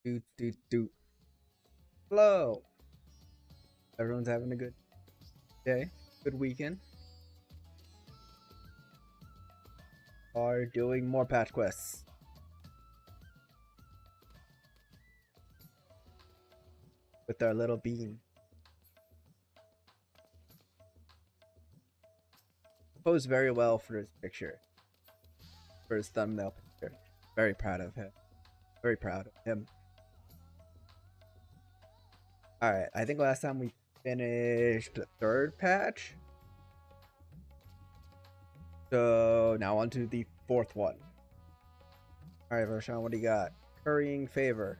Do. Hello. Everyone's having a good day, good weekend. Are doing more patch quests. With our little bean. Posed very well for his picture. For his thumbnail picture. Very proud of him. Very proud of him. Alright, I think last time we finished the third patch. So now on to the fourth one. Alright, Roshan, what do you got? Currying favor.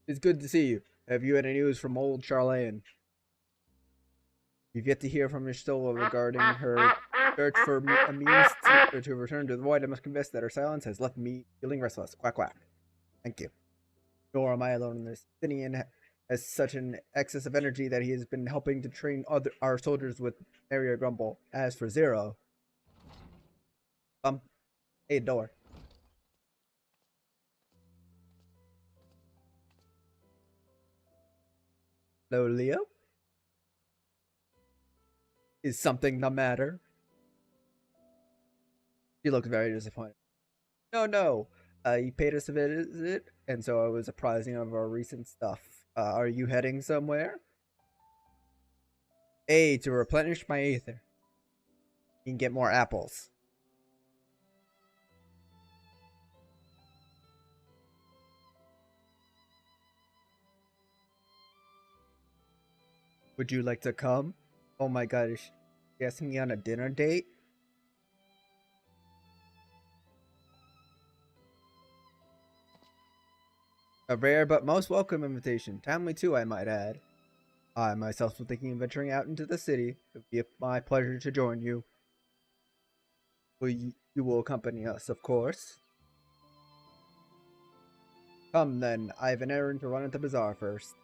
It's good to see you. Have you had any news from old Charlene? You've yet to hear from your Stola regarding her search for a means to return to the void. I must confess that her silence has left me feeling restless. Quack quack. Thank you. Nor am I alone in this. Finian has such an excess of energy that he has been helping to train our soldiers with area grumble. As for Zero, hey, door. Hello, Leo. Is something the matter? She looks very disappointed. No. He paid us a visit, and so I was apprising of our recent stuff. Are you heading somewhere? Hey, to replenish my aether. You can get more apples. Would you like to come? Oh my god, is she asking me on a dinner date? A rare but most welcome invitation. Timely too, I might add. I myself was thinking of venturing out into the city. It would be my pleasure to join you. You will accompany us, of course. Come then, I have an errand to run at the bazaar first.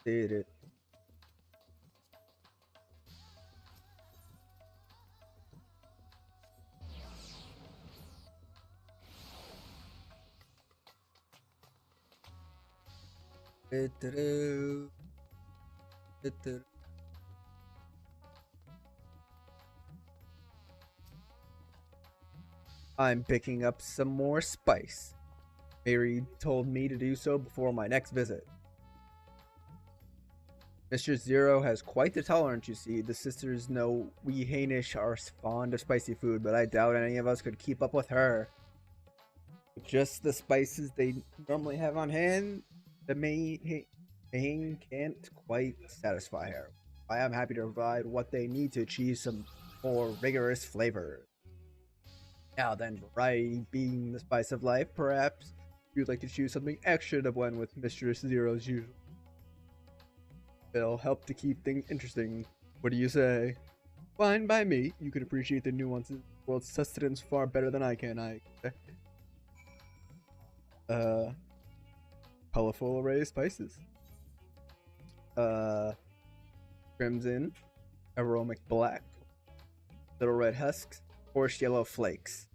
Did it. I'm picking up some more spice. Mary told me to do so before my next visit. Mr. Zero has quite the tolerance, you see. The sisters know we Hainish are fond of spicy food, but I doubt any of us could keep up with her. With just the spices they normally have on hand, the main can't quite satisfy her. I am happy to provide what they need to achieve some more rigorous flavor. Now then, variety being the spice of life, perhaps you'd like to choose something extra to blend with Mistress Zero's usual. It'll help to keep things interesting. What do you say? Fine by me. You can appreciate the nuances of the world's sustenance far better than I can, I expect. Colorful array of spices. Crimson, aromatic black, little red husks, coarse yellow flakes.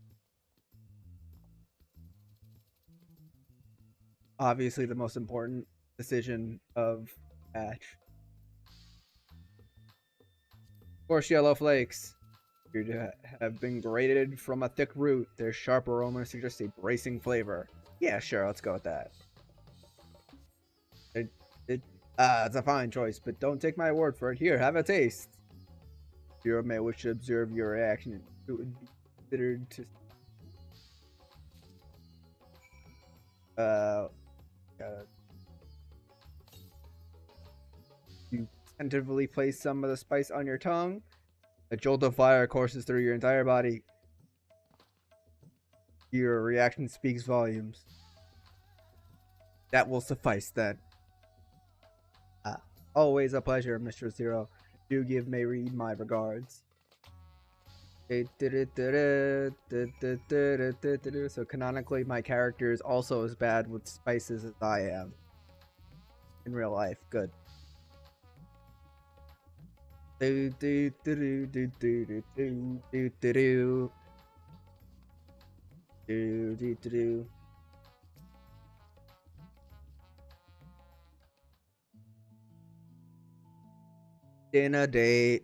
Obviously the most important decision of batch. Coarse yellow flakes have been grated from a thick root. Their sharp aroma suggests a bracing flavor. Yeah, sure, let's go with that. It's a fine choice, but don't take my word for it. Here, have a taste. You may wish to observe your reaction. It would be considered to you tentatively place some of the spice on your tongue. A jolt of fire courses through your entire body. Your reaction speaks volumes. That will suffice then. Always a pleasure, Mr. Zero. Do give Mayreed my regards. So canonically, my character is also as bad with spices as I am in real life. Good. Dinner date.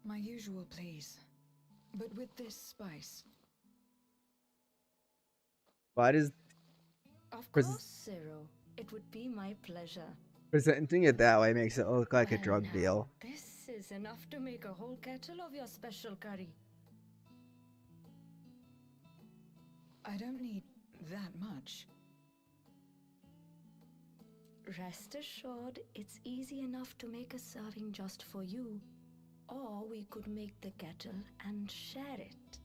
My usual, please. But with this spice. Why does Of course, Zero. It would be my pleasure. presenting it that way makes it look like a Well, drug now, deal? this is enough to make a whole kettle of your special curry. I don't need that much. Rest assured, it's easy enough to make a serving just for you. Or we could make the kettle and share it.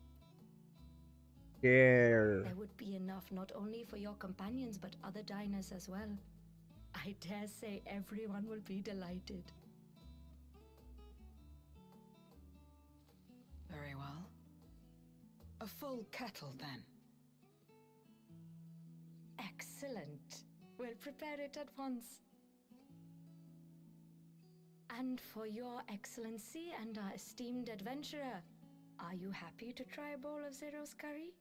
Share. There would be enough not only for your companions but other diners as well. I dare say everyone will be delighted. Very well. A full kettle, then. Excellent. We'll prepare it at once. And for your excellency and our esteemed adventurer, are you happy to try a bowl of Zero's curry?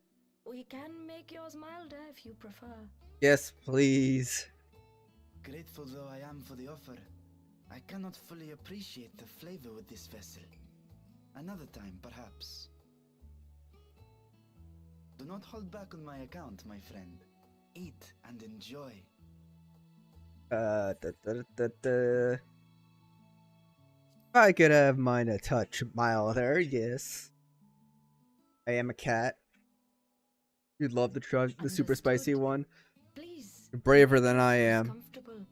We can make yours milder if you prefer. Yes, please. Grateful though I am for the offer, I cannot fully appreciate the flavor with this vessel. Another time, perhaps. Do not hold back on my account, my friend. Eat and enjoy. I could have mine a touch milder, yes. I am a cat. You'd love the super spicy Understood. one. Please. You're braver make than I yourselves am. comfortable.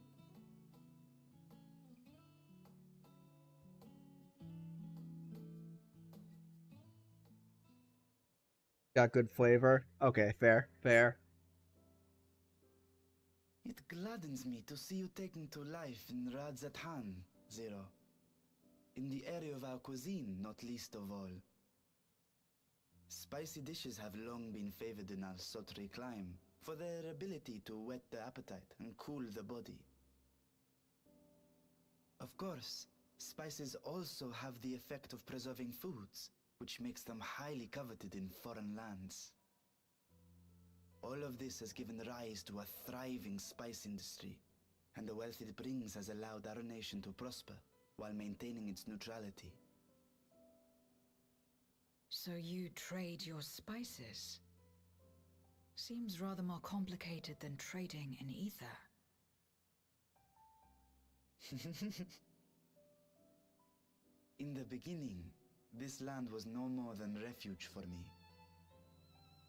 Got good flavor. Okay, fair, fair. It gladdens me to see you taking to life in Radzatan, Zero. In the area of our cuisine, not least of all. Spicy dishes have long been favored in our sultry clime for their ability to whet the appetite and cool the body. Of course, spices also have the effect of preserving foods, which makes them highly coveted in foreign lands. All of this has given rise to a thriving spice industry, and the wealth it brings has allowed our nation to prosper while maintaining its neutrality. So you trade your spices? Seems rather more complicated than trading in ether. In the beginning, this land was no more than refuge for me.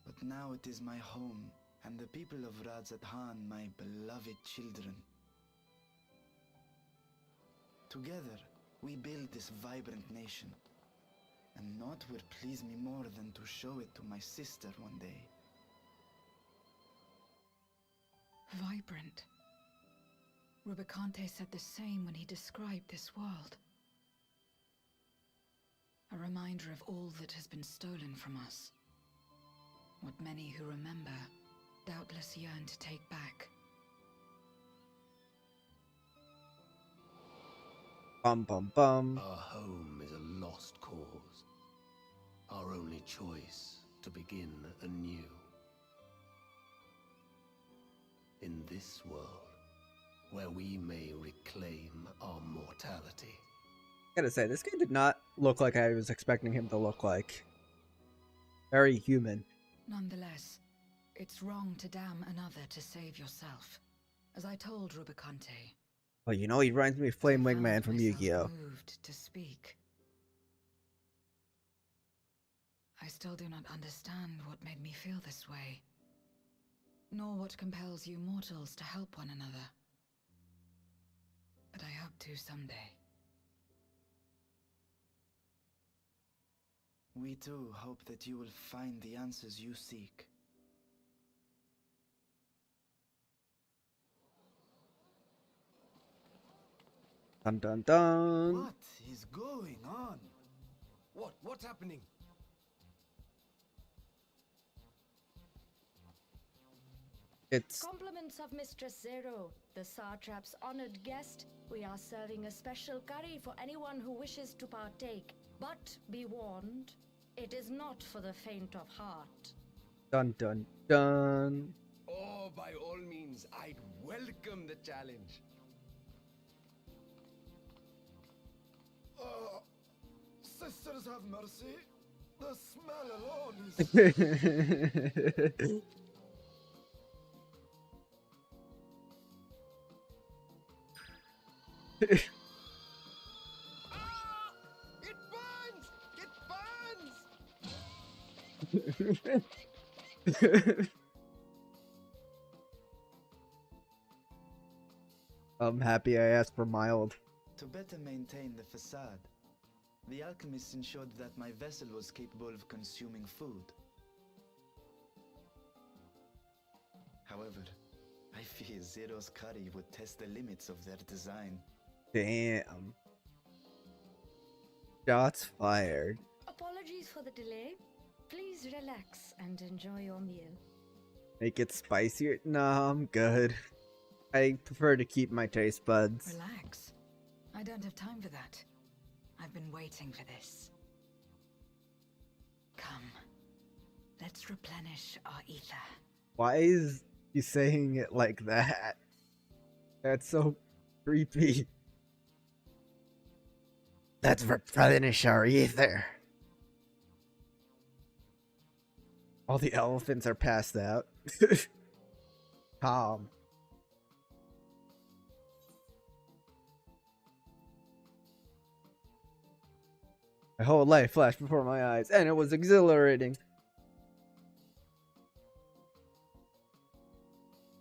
But now it is my home, and the people of Radzatan my beloved children. Together, we build this vibrant nation, and naught would please me more than to show it to my sister one day. Vibrant. Rubicante said the same when he described this world. A reminder of all that has been stolen from us. What many who remember doubtless yearn to take back. Bum bum bum. Our home is a lost cause. Our only choice to begin anew. In this world, where we may reclaim our mortality. Gotta say, this guy did not look like I was expecting him to look like. Very human. Nonetheless, it's wrong to damn another to save yourself. As I told Rubicante. Well, you know, he reminds me of Flame I found Wingman from myself Yu-Gi-Oh! moved to speak. I still do not understand what made me feel this way, nor what compels you mortals to help one another. But I hope to someday. We too hope that you will find the answers you seek. Dun dun dun. What is going on? What's happening? It's Compliments of Mistress Zero, the Satrap's honored guest. We are serving a special curry for anyone who wishes to partake. But be warned, it is not for the faint of heart. dun dun dun. Oh, by all means, I'd welcome the challenge. Sisters have mercy. The smell alone is... Ah! It burns! It burns! I'm happy I asked for mild. To better maintain the facade, the alchemists ensured that my vessel was capable of consuming food. However, I fear Zero's curry would test the limits of their design. Damn. Shots fired. Apologies for the delay. Please relax and enjoy your meal. Make it spicier? No, I'm good. I prefer to keep my taste buds. Relax. I don't have time for that. I've been waiting for this. Come. Let's replenish our ether. Why is he saying it like that? That's so creepy. Let's replenish our ether. All the elephants are passed out. Calm. My whole life flashed before my eyes, and it was exhilarating.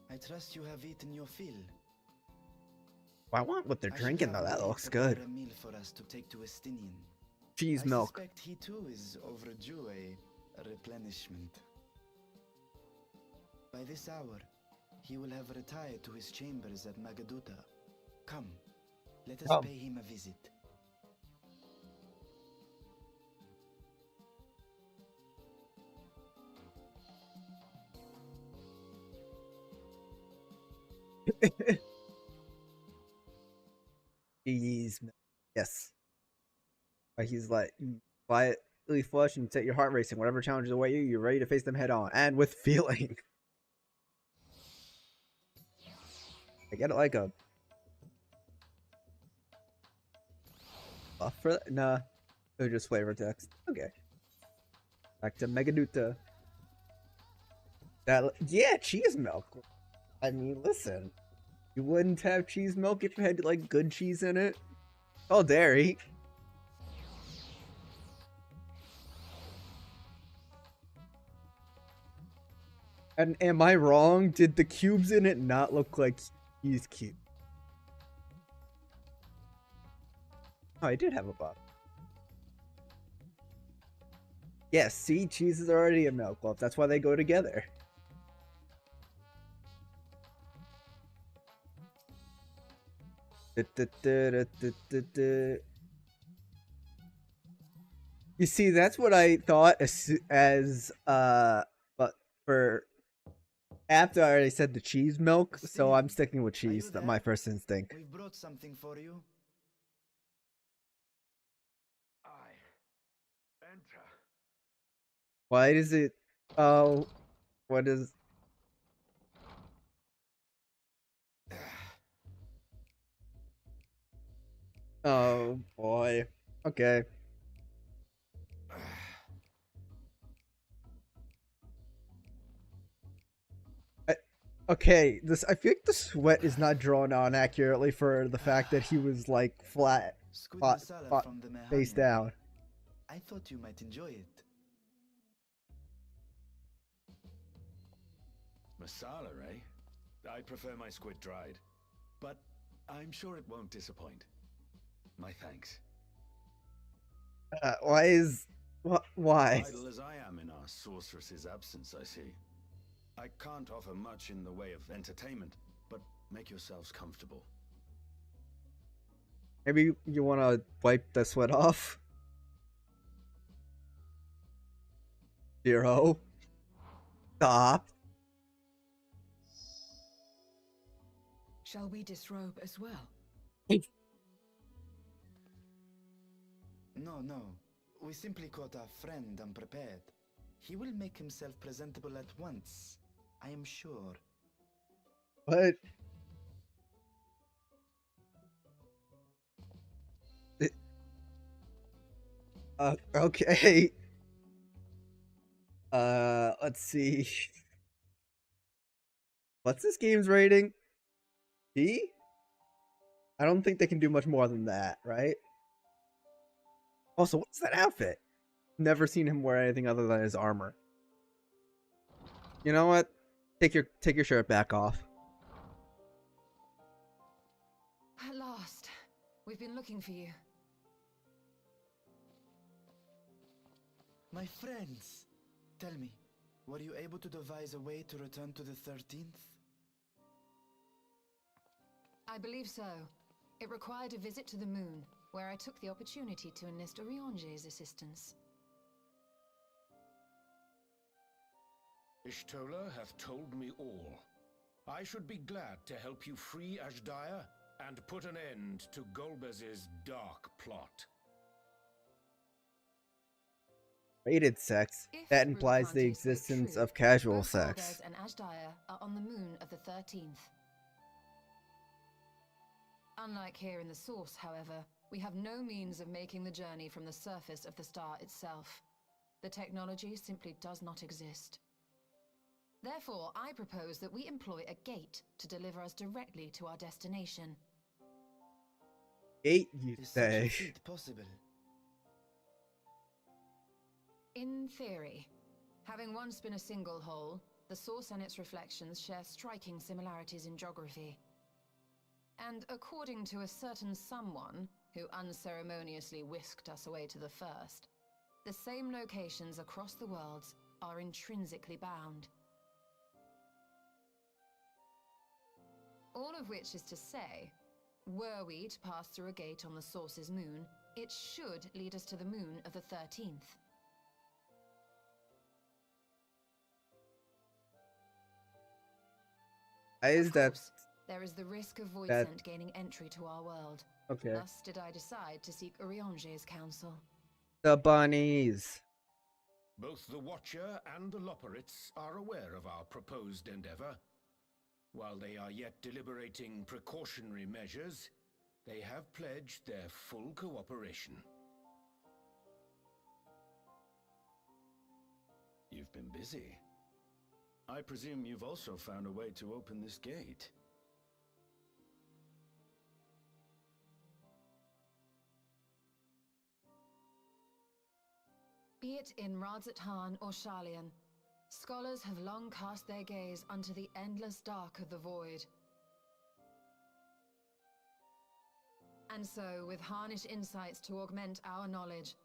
I trust you have eaten your fill. I want what they're I should drinking have though. That Wade looks prepare good. A meal for us to take to Estinian. Cheese I milk. suspect he too is overdue a replenishment. By this hour, he will have retired to his chambers at Magaduta. Come, let us pay him a visit. Cheese milk. Yes. He's like, quietly flush and set your heart racing. Whatever challenges await you, you're ready to face them head on. And with feeling. I get it like a buff for that? Nah. They're just flavor text. Okay. Back to Megaduta. Yeah, cheese milk. I mean, listen. You wouldn't have cheese milk if it had like good cheese in it. Oh, dairy. And am I wrong? Did the cubes in it not look like cheese cube? Oh, I did have a buff. Yes, see, cheese is already a milk loaf. That's why they go together. You see, that's what I thought but for after I already said the cheese milk, so I'm sticking with cheese. That's my first instinct. We've brought something for you. Enter. Why does it? Oh, what is? Oh boy. Okay. Okay, I feel like the sweat is not drawn on accurately for the fact that he was like flat, face down. I thought you might enjoy it. Masala, eh? I prefer my squid dried, but I'm sure it won't disappoint. My thanks. Why? Idle as I am in our sorceress's absence, I see. I can't offer much in the way of entertainment, but make yourselves comfortable. Maybe you want to wipe the sweat off? Zero. Stop. Shall we disrobe as well? No, no. We simply caught our friend unprepared. He will make himself presentable at once, I am sure. What? Okay. Let's see. What's this game's rating? D? I don't think they can do much more than that, right? Also, what's that outfit? Never seen him wear anything other than his armor. You know what? Take your shirt back off. At last. We've been looking for you. My friends, tell me, were you able to devise a way to return to the 13th? I believe so. It required a visit to the moon, where I took the opportunity to enlist Oriange's assistance. Ishtola hath told me all. I should be glad to help you free Ashdaya and put an end to Golbez's dark plot. Rated sex. If That implies the Runecanti spoke existence true, of casual both sex. Golbez and Ashdaya are on the moon of the 13th. Unlike here in the source, however, we have no means of making the journey from the surface of the star itself. The technology simply does not exist. Therefore, I propose that we employ a gate to deliver us directly to our destination. Gate, you Is such a say? feat possible? In theory, having once been a single hole, the source and its reflections share striking similarities in geography. And according to a certain someone who unceremoniously whisked us away to the first, the same locations across the worlds are intrinsically bound. All of which is to say, were we to pass through a gate on the source's moon, it should lead us to the moon of the 13th. Why is Of that? course, there is the risk of Voidsent that- gaining entry to our world. Okay. Thus did I decide to seek Oriange's counsel. The bunnies. Both the Watcher and the Loporrits are aware of our proposed endeavor. While they are yet deliberating precautionary measures, they have pledged their full cooperation. You've been busy. I presume you've also found a way to open this gate. Be it in Radzat-Han or Sharlayan, scholars have long cast their gaze unto the endless dark of the void. And so, with harnish insights to augment our knowledge,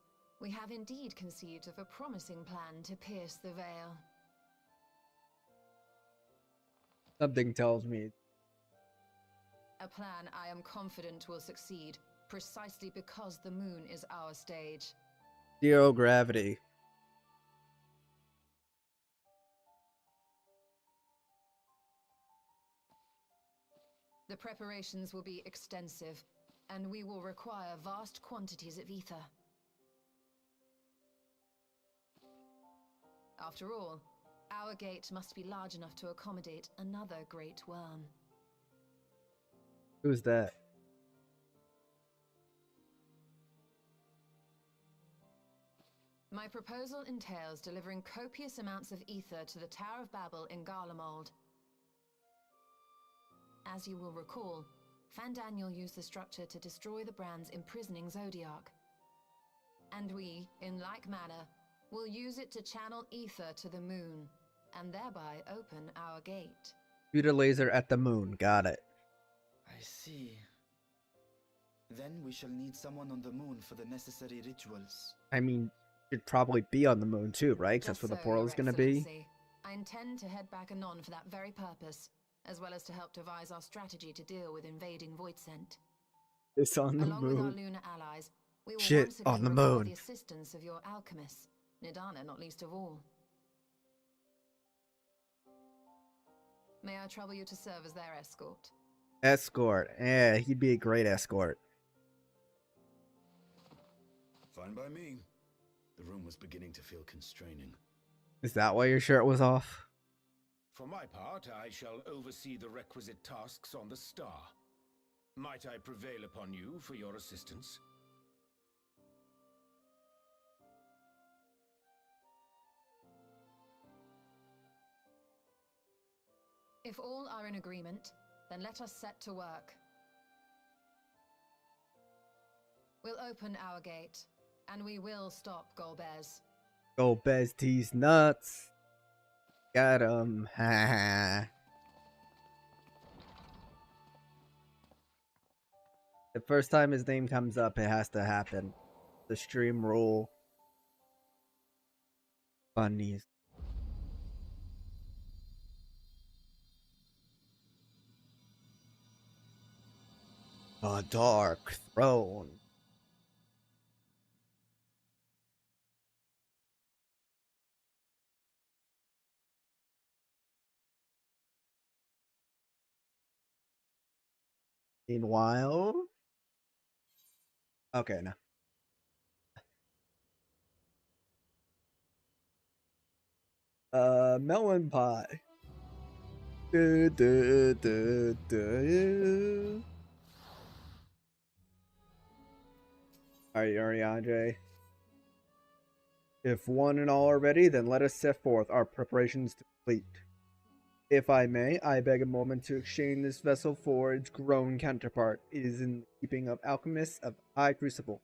we have indeed conceived of a promising plan to pierce the veil. Something tells me. A plan I am confident will succeed, precisely because the moon is our stage. Zero gravity. The preparations will be extensive, and we will require vast quantities of ether. After all, our gate must be large enough to accommodate another great worm. Who's that? My proposal entails delivering copious amounts of ether to the Tower of Babel in Garlemald. As you will recall, Fandaniel used the structure to destroy the Brand's imprisoning Zodiac. And we, in like manner, will use it to channel ether to the moon, and thereby open our gate. Shoot a laser at the moon. Got it. I see. Then we shall need someone on the moon for the necessary rituals. I mean, you'd probably be on the moon too, right? 'Cause that's where the Just so, portal's Your gonna be. Excellency. I intend to head back anon for that very purpose, as well as to help devise our strategy to deal with invading Voidsent. It's on the Along with our moon. lunar allies, we will Shit, once again on the require moon. the assistance of your alchemists, Nidana not least of all. May I trouble you to serve as their escort? Escort. Yeah, he'd be a great escort. Fine by me. The room was beginning to feel constraining. Is that why your shirt was off? For my part, I shall oversee the requisite tasks on the star. Might I prevail upon you for your assistance? If all are in agreement, then let us set to work. We'll open our gate, and we will stop Golbez. Golbez tease nuts. Got him. Ha ha. The first time his name comes up, it has to happen. The stream rule. Bunnies. The Dark Throne. Meanwhile. Okay, no. Melon pie. Are you ready, Andre? If one and all are ready, then let us set forth our preparations to complete. If I may, I beg a moment to exchange this vessel for its grown counterpart. It is in the keeping of alchemists of high crucible.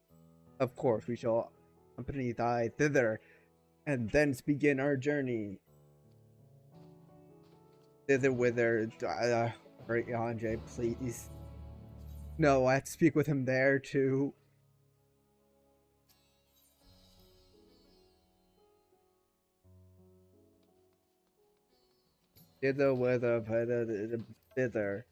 Of course, we shall accompany thy thither, and thence begin our journey. Thither whither, great Andre, please. No, I have to speak with him there too. Thither whither, thither.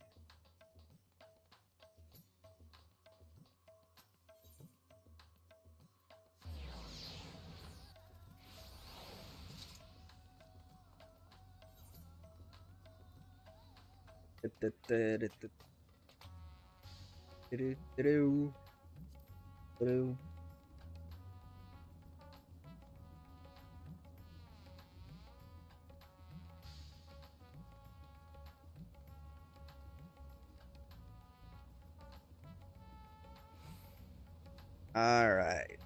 Alright.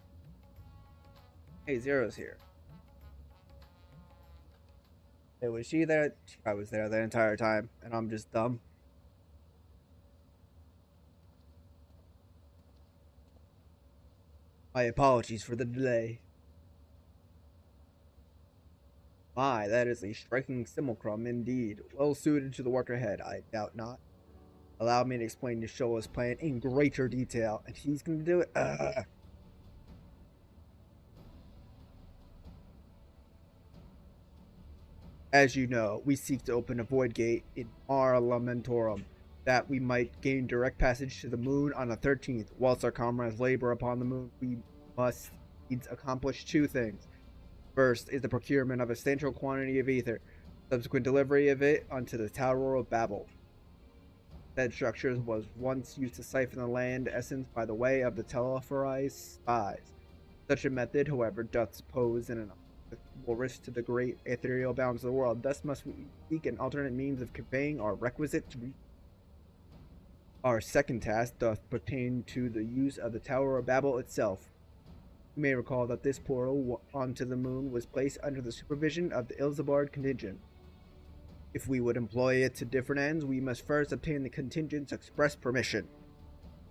Hey, Zero's here. Hey, was she there? I was there the entire time, and I'm just dumb. My apologies for the delay. My, that is a striking simulacrum indeed. Well suited to the work ahead, I doubt not. Allow me to explain the Showa's plan in greater detail, and he's gonna do it. As you know, we seek to open a void gate in Mara Lamentorum, that we might gain direct passage to the moon on the 13th. Whilst our comrades labor upon the moon, we must needs accomplish two things. First is the procurement of a substantial quantity of ether, subsequent delivery of it onto the Tower of Babel. Said structure was once used to siphon the land essence by the way of the telephorized spies. Such a method, however, doth pose an will risk to the great ethereal bounds of the world. Thus must we seek an alternate means of conveying our requisite to our second task doth pertain to the use of the Tower of Babel itself. You may recall that this portal onto the moon was placed under the supervision of the Ilzabard contingent. If we would employ it to different ends, we must first obtain the contingent's express permission.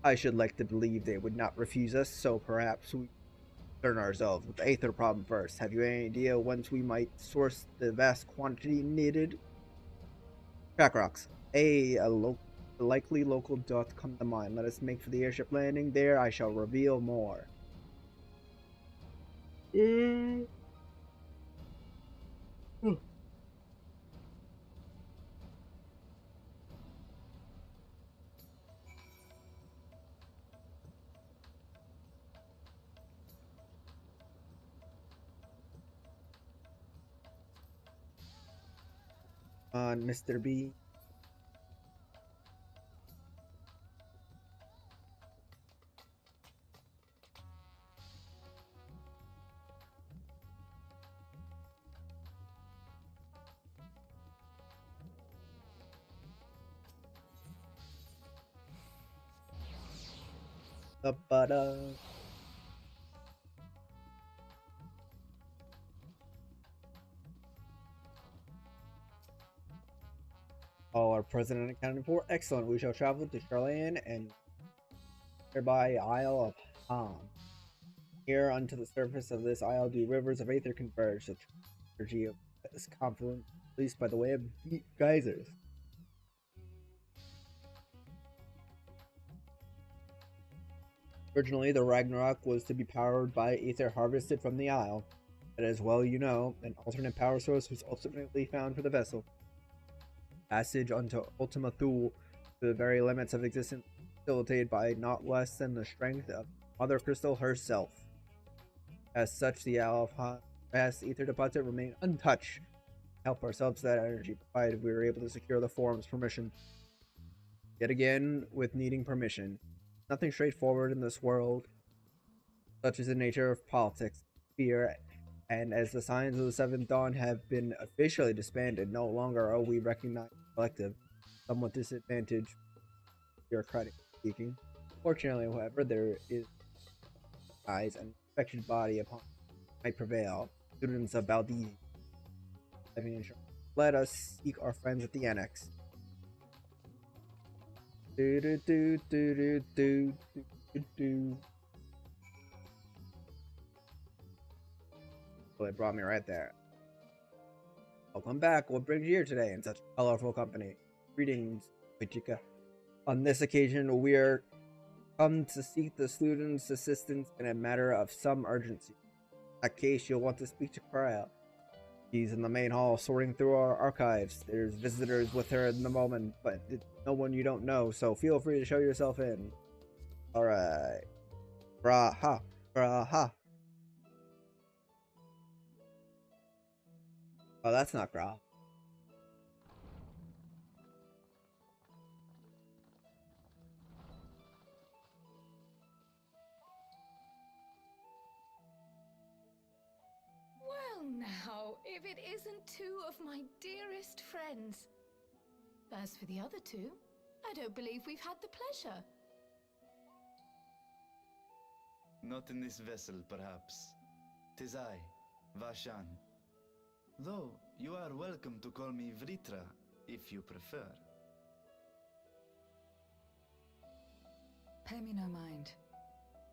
I should like to believe they would not refuse us, so perhaps we concern ourselves with the aether problem first. Have you any idea whence we might source the vast quantity needed? Crack rocks. A likely local doth come to mind. Let us make for the airship landing. There I shall reveal more. On Mr. B. The butter. All our president accounted for. Excellent. We shall travel to Charlene and nearby Isle of Ham. Here, unto the surface of this isle, do rivers of aether converge. The energy of this confluence, released by the way of deep geysers. Originally, the Ragnarok was to be powered by aether harvested from the isle, but as well you know, an alternate power source was ultimately found for the vessel. Passage onto Ultima Thule to the very limits of existence, facilitated by not less than the strength of Mother Crystal herself. As such, the Isle of vast ether deposit remained untouched. Help ourselves to that energy, provided we were able to secure the forum's permission. Yet again, with needing permission. Nothing straightforward in this world. Such is the nature of politics, fear, and as the signs of the Seventh Dawn have been officially disbanded, no longer are we recognized as a collective, somewhat disadvantaged, bureaucratic speaking. Fortunately, however, there is eyes and affected body upon might prevail. Students of Baldi, let us seek our friends at the annex. Well, it brought me right there. Welcome back. What brings you here today in such colorful company? Greetings, Vijika. On this occasion, we are come to seek the students' assistance in a matter of some urgency. In that case, you'll want to speak to Cryo. She's in the main hall sorting through our archives. There's visitors with her in the moment, but it's no one you don't know, so feel free to show yourself in. Alright. Braha. Braha. Oh, that's not Gra. Well now, if it isn't two of my dearest friends. As for the other two, I don't believe we've had the pleasure. Not in this vessel, perhaps. 'Tis I, Vashan. Though, you are welcome to call me Vritra, if you prefer. Pay me no mind.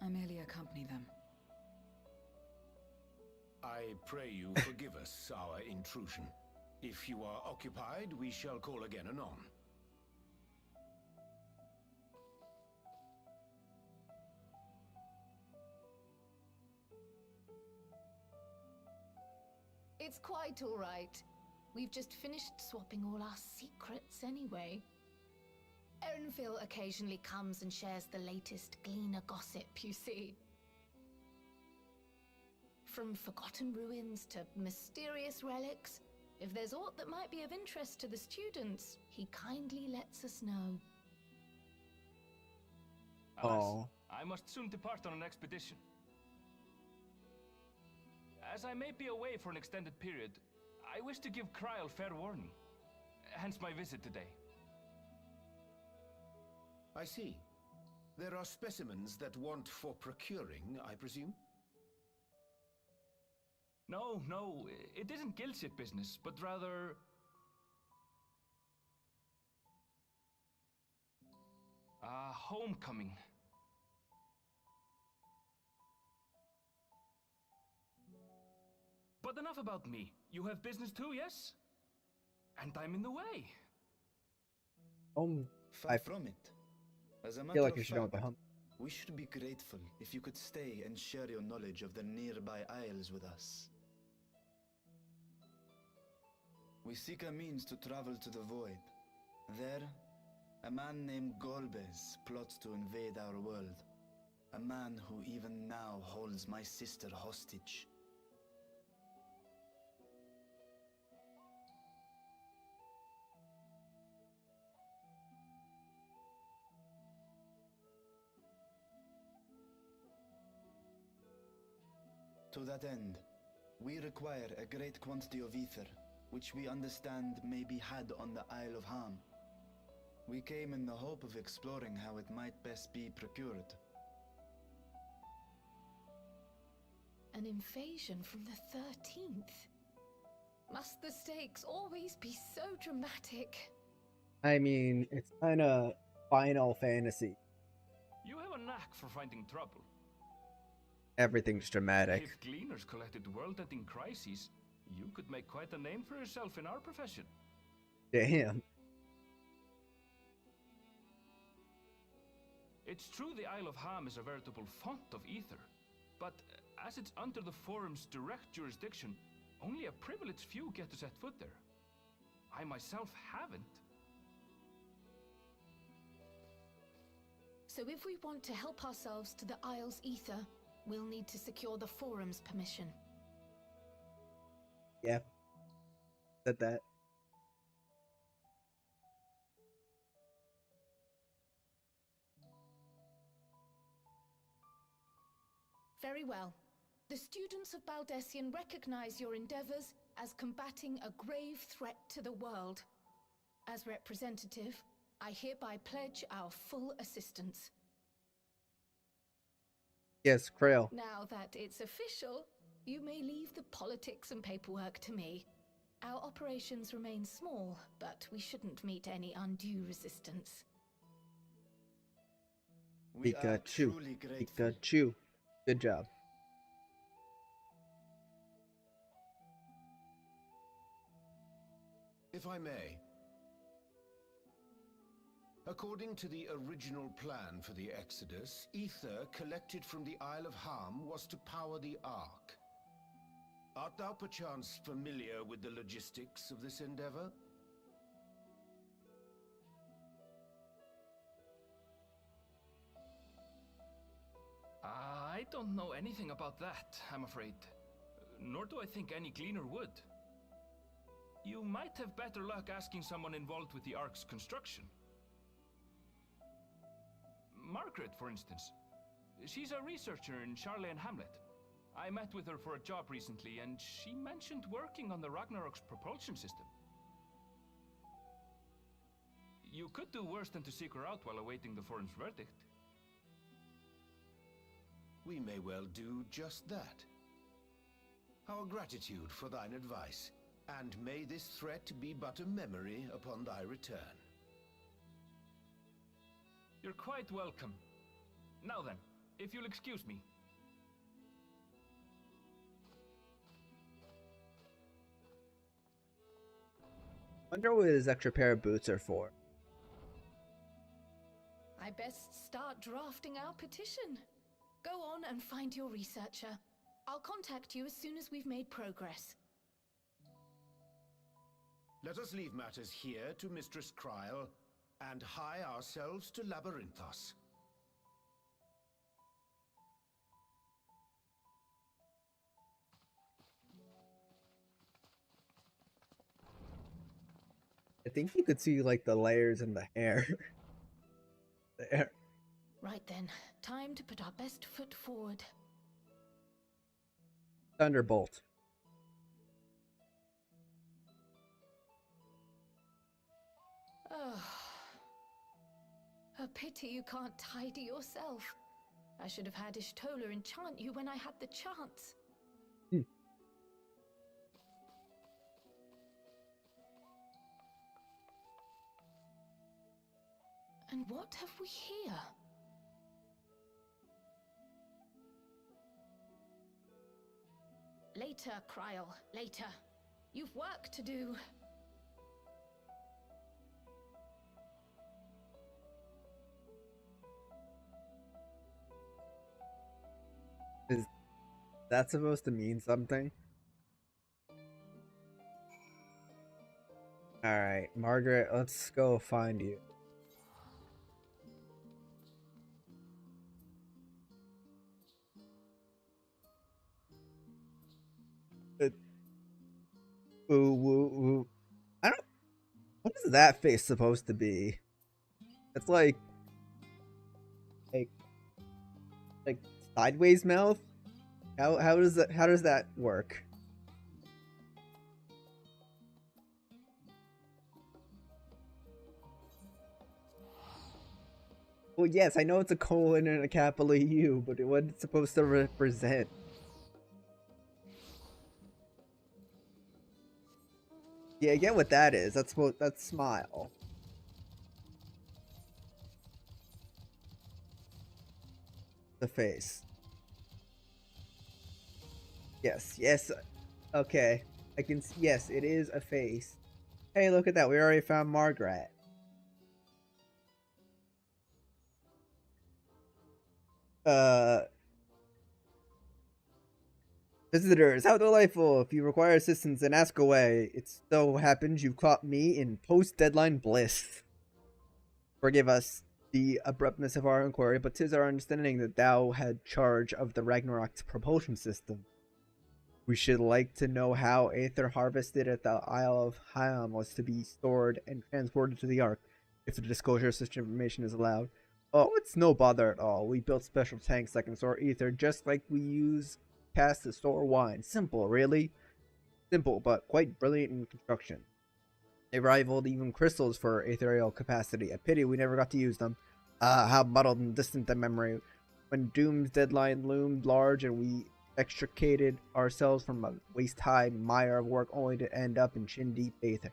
I merely accompany them. I pray you forgive us our intrusion. If you are occupied, we shall call again anon. It's quite all right. We've just finished swapping all our secrets anyway. Erenville occasionally comes and shares the latest Gleaner gossip, you see. From forgotten ruins to mysterious relics, if there's aught that might be of interest to the students, he kindly lets us know. Oh. I must soon depart on an expedition. As I may be away for an extended period, I wish to give Kryl fair warning. Hence my visit today. I see. There are specimens that want for procuring, I presume? No, it isn't guildship business, but rather... homecoming. But enough about me. You have business too, yes? And I'm in the way. Far from it. As a I matter feel like of you should go with the fact, hump. we should be grateful if you could stay and share your knowledge of the nearby isles with us. We seek a means to travel to the Void. There, a man named Golbez plots to invade our world. A man who even now holds my sister hostage. To that end, we require a great quantity of ether, which we understand may be had on the Isle of Ham. We came in the hope of exploring how it might best be procured. an invasion from the 13th. Must the stakes always be so dramatic? I mean, it's kind of Final Fantasy. You have a knack for finding trouble. Everything's dramatic. If Gleaners collected world-ending crises, you could make quite a name for yourself in our profession. Damn. It's true the Isle of Ham is a veritable font of ether, but as it's under the Forum's direct jurisdiction, only a privileged few get to set foot there. I myself haven't. So if we want to help ourselves to the Isle's ether, we'll need to secure the Forum's permission. Yeah. Said that. Very well. The students of Baldessian recognize your endeavors as combating a grave threat to the world. As representative, I hereby pledge our full assistance. Yes, Krail. Now that it's official, you may leave the politics and paperwork to me. Our operations remain small, but we shouldn't meet any undue resistance. We are Pikachu. truly grateful. Pikachu. Good job. If I may. According to the original plan for the Exodus, ether collected from the Isle of Ham was to power the Ark. Art thou perchance familiar with the logistics of this endeavor? I don't know anything about that, I'm afraid. Nor do I think any Gleaner would. You might have better luck asking someone involved with the Ark's construction. Margaret, for instance. She's a researcher in Charley and Hamlet. I met with her for a job recently, and she mentioned working on the Ragnarok's propulsion system. You could do worse than to seek her out while awaiting the Forum's verdict. We may well do just that. Our gratitude for thine advice, and may this threat be but a memory upon thy return. You're quite welcome. Now then, if you'll excuse me. Wonder what his extra pair of boots are for. I best start drafting our petition. Go on and find your researcher. I'll contact you as soon as we've made progress. Let us leave matters here to Mistress Kryl, and hie ourselves to Labyrinthos. I think you could see like the layers in the hair. There. Right then, time to put our best foot forward. Thunderbolt. Oh. A pity you can't tidy yourself. I should have had Ishtola enchant you when I had the chance. And what have we here? Later, Kryl, later. You've work to do. Is that supposed to mean something? Alright, Margaret, let's go find you. Ooh, woo, woo. I don't. What is that face supposed to be? It's like sideways mouth. How does that work? Well, yes, I know it's a colon and a capital U, but what's it supposed to represent? Yeah, I get what that is. That's smile. The face. Yes. Okay. I can yes, it is a face. Hey, look at that. We already found Margaret. Visitors, how delightful. If you require assistance, then ask away. It so happens you caught me in post-deadline bliss. Forgive us the abruptness of our inquiry, but 'tis our understanding that thou had charge of the Ragnarok's propulsion system. We should like to know how Aether harvested at the Isle of Hyam was to be stored and transported to the Ark, if the disclosure of such information is allowed. Oh, it's no bother at all. We built special tanks that can store ether just like we use casks to store wine. Simple, really. Simple, but quite brilliant in construction. They rivaled even crystals for ethereal capacity. A pity we never got to use them. Ah, how muddled and distant the memory. When Doom's deadline loomed large and we extricated ourselves from a waist-high mire of work only to end up in chin-deep aether.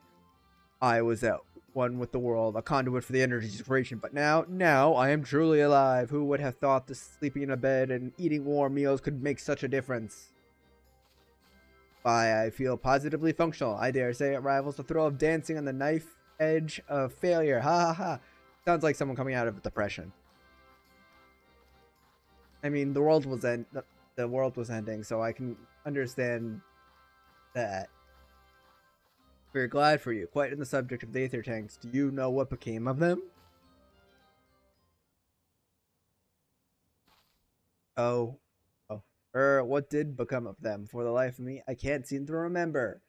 I was at one with the world, a conduit for the energies of creation, but now I am truly alive. Who would have thought that sleeping in a bed and eating warm meals could make such a difference? Why, I feel positively functional. I dare say it rivals the thrill of dancing on the knife edge of failure. Ha ha ha. Sounds like someone coming out of depression. I mean, the world was ending, so I can understand that. We're glad for you. Quite in the subject of the aether tanks, do you know what became of them? Oh. What did become of them? For the life of me, I can't seem to remember.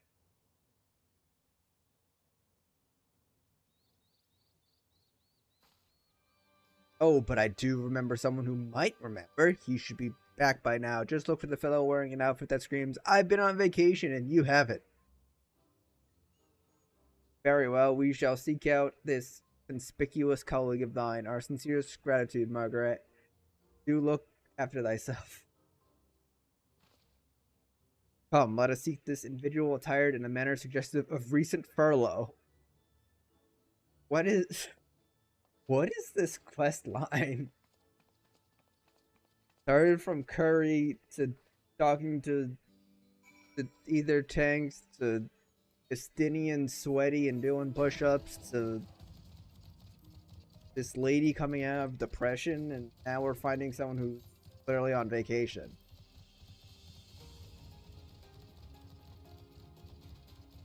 Oh, but I do remember someone who might remember. He should be back by now. Just look for the fellow wearing an outfit that screams, I've been on vacation, and you haven't. Very well, we shall seek out this conspicuous colleague of thine. Our sincerest gratitude, Margaret. Do look after thyself. Come, let us seek this individual attired in a manner suggestive of recent furlough. What is this quest line? Started from Curry to talking to either tanks to Estinian sweaty and doing push-ups to this lady coming out of depression, and now we're finding someone who's clearly on vacation.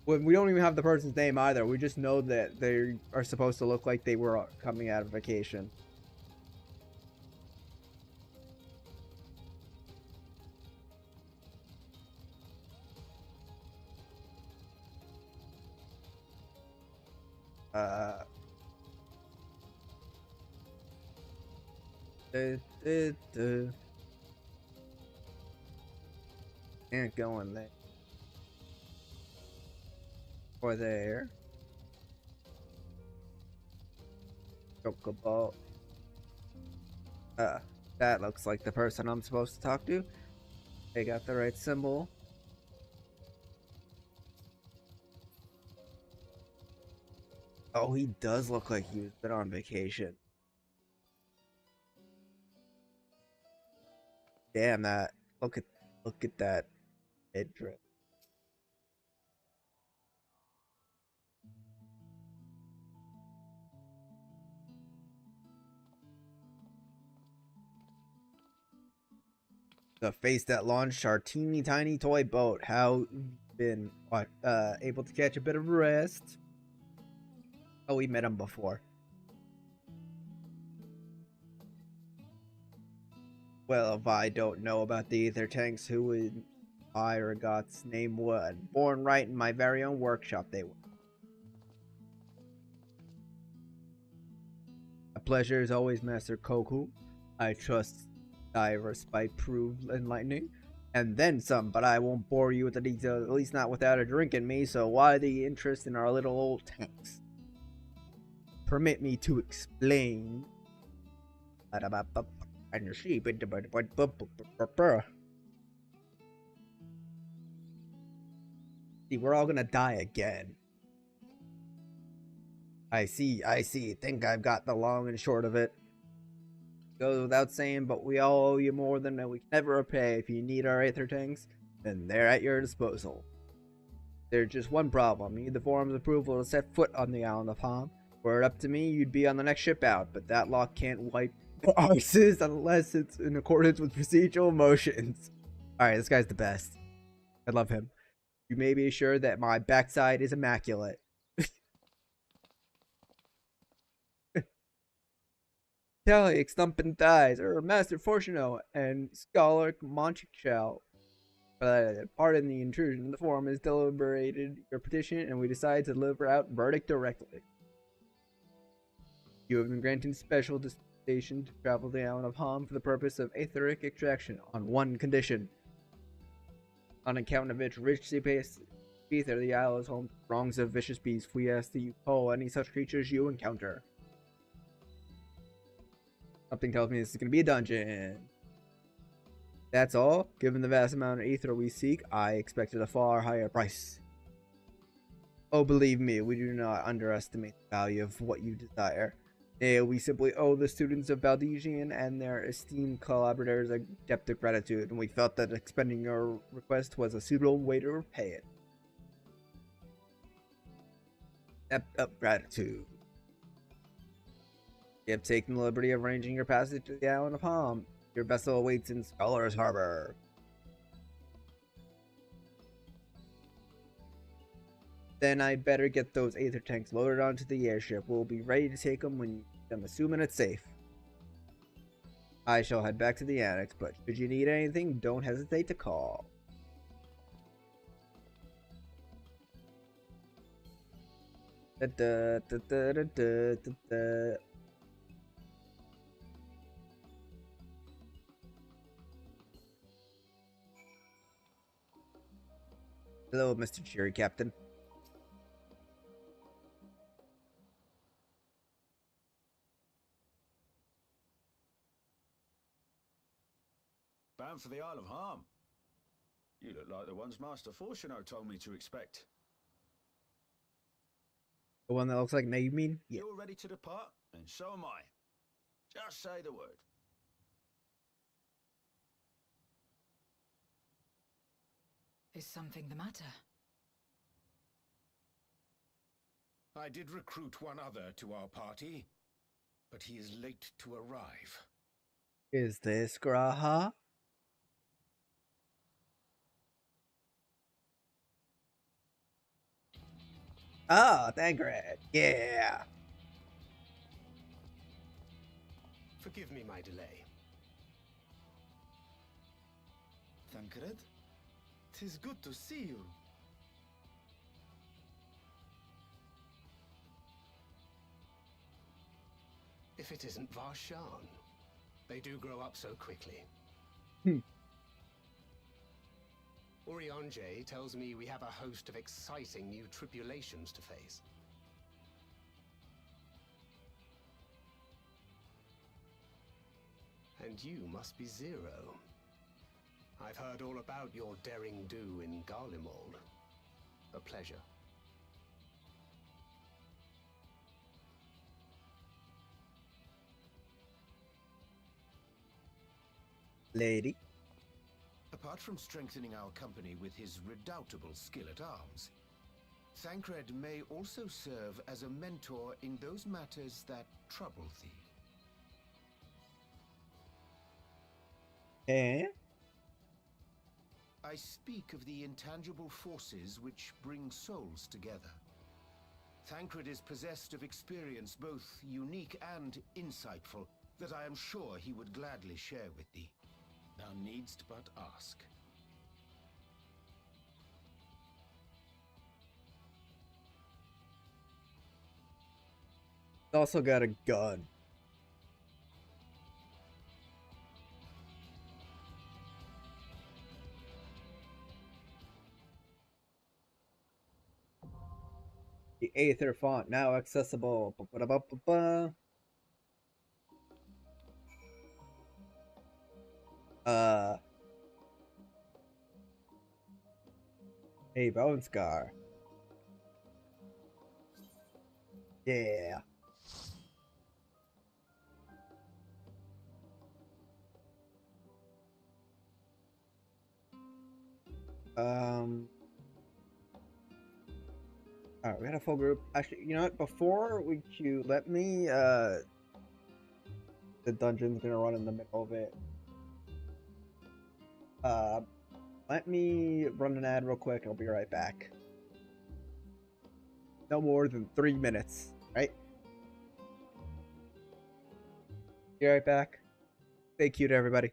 When we don't even have the person's name either, we just know that they are supposed to look like they were coming out of vacation. Can't go in there. Or there. Chocobo. That looks like the person I'm supposed to talk to. They got the right symbol. Oh, he does look like he's been on vacation. Damn that. Look at that head drip. The face that launched our teeny tiny toy boat. How been able to catch a bit of rest? Oh, we met him before. Well, if I don't know about the ether tanks, who would I or God's name would? Born right in my very own workshop, they were. A pleasure as always, Master Koku. I trust thy respite proved enlightening. And then some, but I won't bore you with the details, at least not without a drink in me, so why the interest in our little old tanks? Permit me to explain. And the sheep. See, we're all gonna die again. I see. Think I've got the long and short of it. Goes without saying, but we all owe you more than we can ever repay. If you need our aether tanks, then they're at your disposal. There's just one problem. You need the forum's approval to set foot on the island of Ham. Were it up to me, you'd be on the next ship out, but that lock can't wipe arses unless it's in accordance with procedural motions. Alright, this guy's the best. I love him. You may be assured that my backside is immaculate. Tally, Stumpin' Thighs, or Master Fortuno, and Scholar Monticello. Pardon the intrusion. The forum has deliberated your petition, and we decided to deliver out verdict directly. You have been granted special dispensation to travel to the island of Ham for the purpose of aetheric extraction on one condition. On account of its rich ether, the isle is home to throngs of vicious beasts. We ask that you cull any such creatures you encounter. Something tells me this is going to be a dungeon. That's all. Given the vast amount of ether we seek, I expected a far higher price. Oh, believe me, we do not underestimate the value of what you desire. We simply owe the students of Valdesian and their esteemed collaborators a debt of gratitude, and we felt that expending your request was a suitable way to repay it. Debt of gratitude. You have taken the liberty of arranging your passage to the island of Ham. Your vessel awaits in Scholar's Harbor. Then I'd better get those aether tanks loaded onto the airship. We'll be ready to take them when you need them, assuming it's safe. I shall head back to the annex, but should you need anything, don't hesitate to call. Hello, Mr. Cheery Captain. Bound for the Isle of Ham. You look like the ones Master Fortuno told me to expect. The one that looks like Megumin? Yeah. You're ready to depart, and so am I. Just say the word. Is something the matter? I did recruit one other to our party, but he is late to arrive. Is this Graha? Ah, Thancred. Yeah. Forgive me my delay. Thancred? 'Tis good to see you. If it isn't Varshan. They do grow up so quickly. Urianje tells me we have a host of exciting new tribulations to face. And you must be Zero. I've heard all about your daring do in Garlemald. A pleasure. Lady. Apart from strengthening our company with his redoubtable skill at arms, Thancred may also serve as a mentor in those matters that trouble thee. Eh? I speak of the intangible forces which bring souls together. Thancred is possessed of experience both unique and insightful that I am sure he would gladly share with thee. Thou needst but ask. Also got a gun. The Aether font now accessible. Ba-ba-da-ba-ba-ba. A bone scar. Yeah. All right, we got a full group. Actually, you know what? Before we queue, let me the dungeon's gonna run in the middle of it. Let me run an ad real quick. I'll be right back. No more than 3 minutes, right? Be right back. Stay cute, everybody.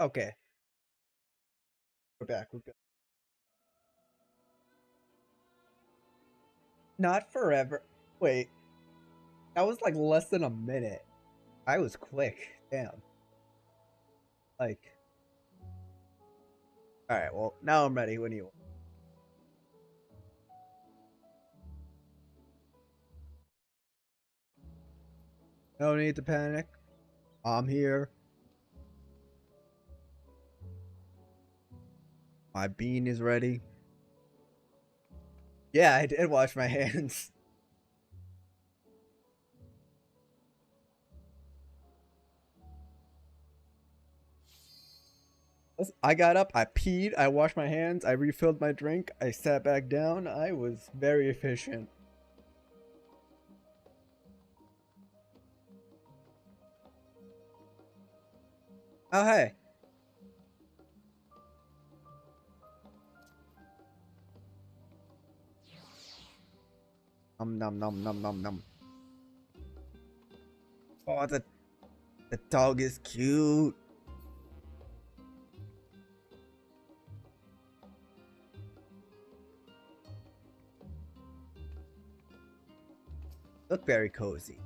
Okay, we're back. We're good. Not forever. Wait, that was like less than a minute. I was quick. Damn. Like, all right. Well, now I'm ready. When you? No need to panic. I'm here. My bean is ready. Yeah, I did wash my hands. I got up, I peed, I washed my hands, I refilled my drink, I sat back down. I was very efficient. Oh, hey. Nom nom nom nom nom. Oh, the dog is cute. Look very cozy.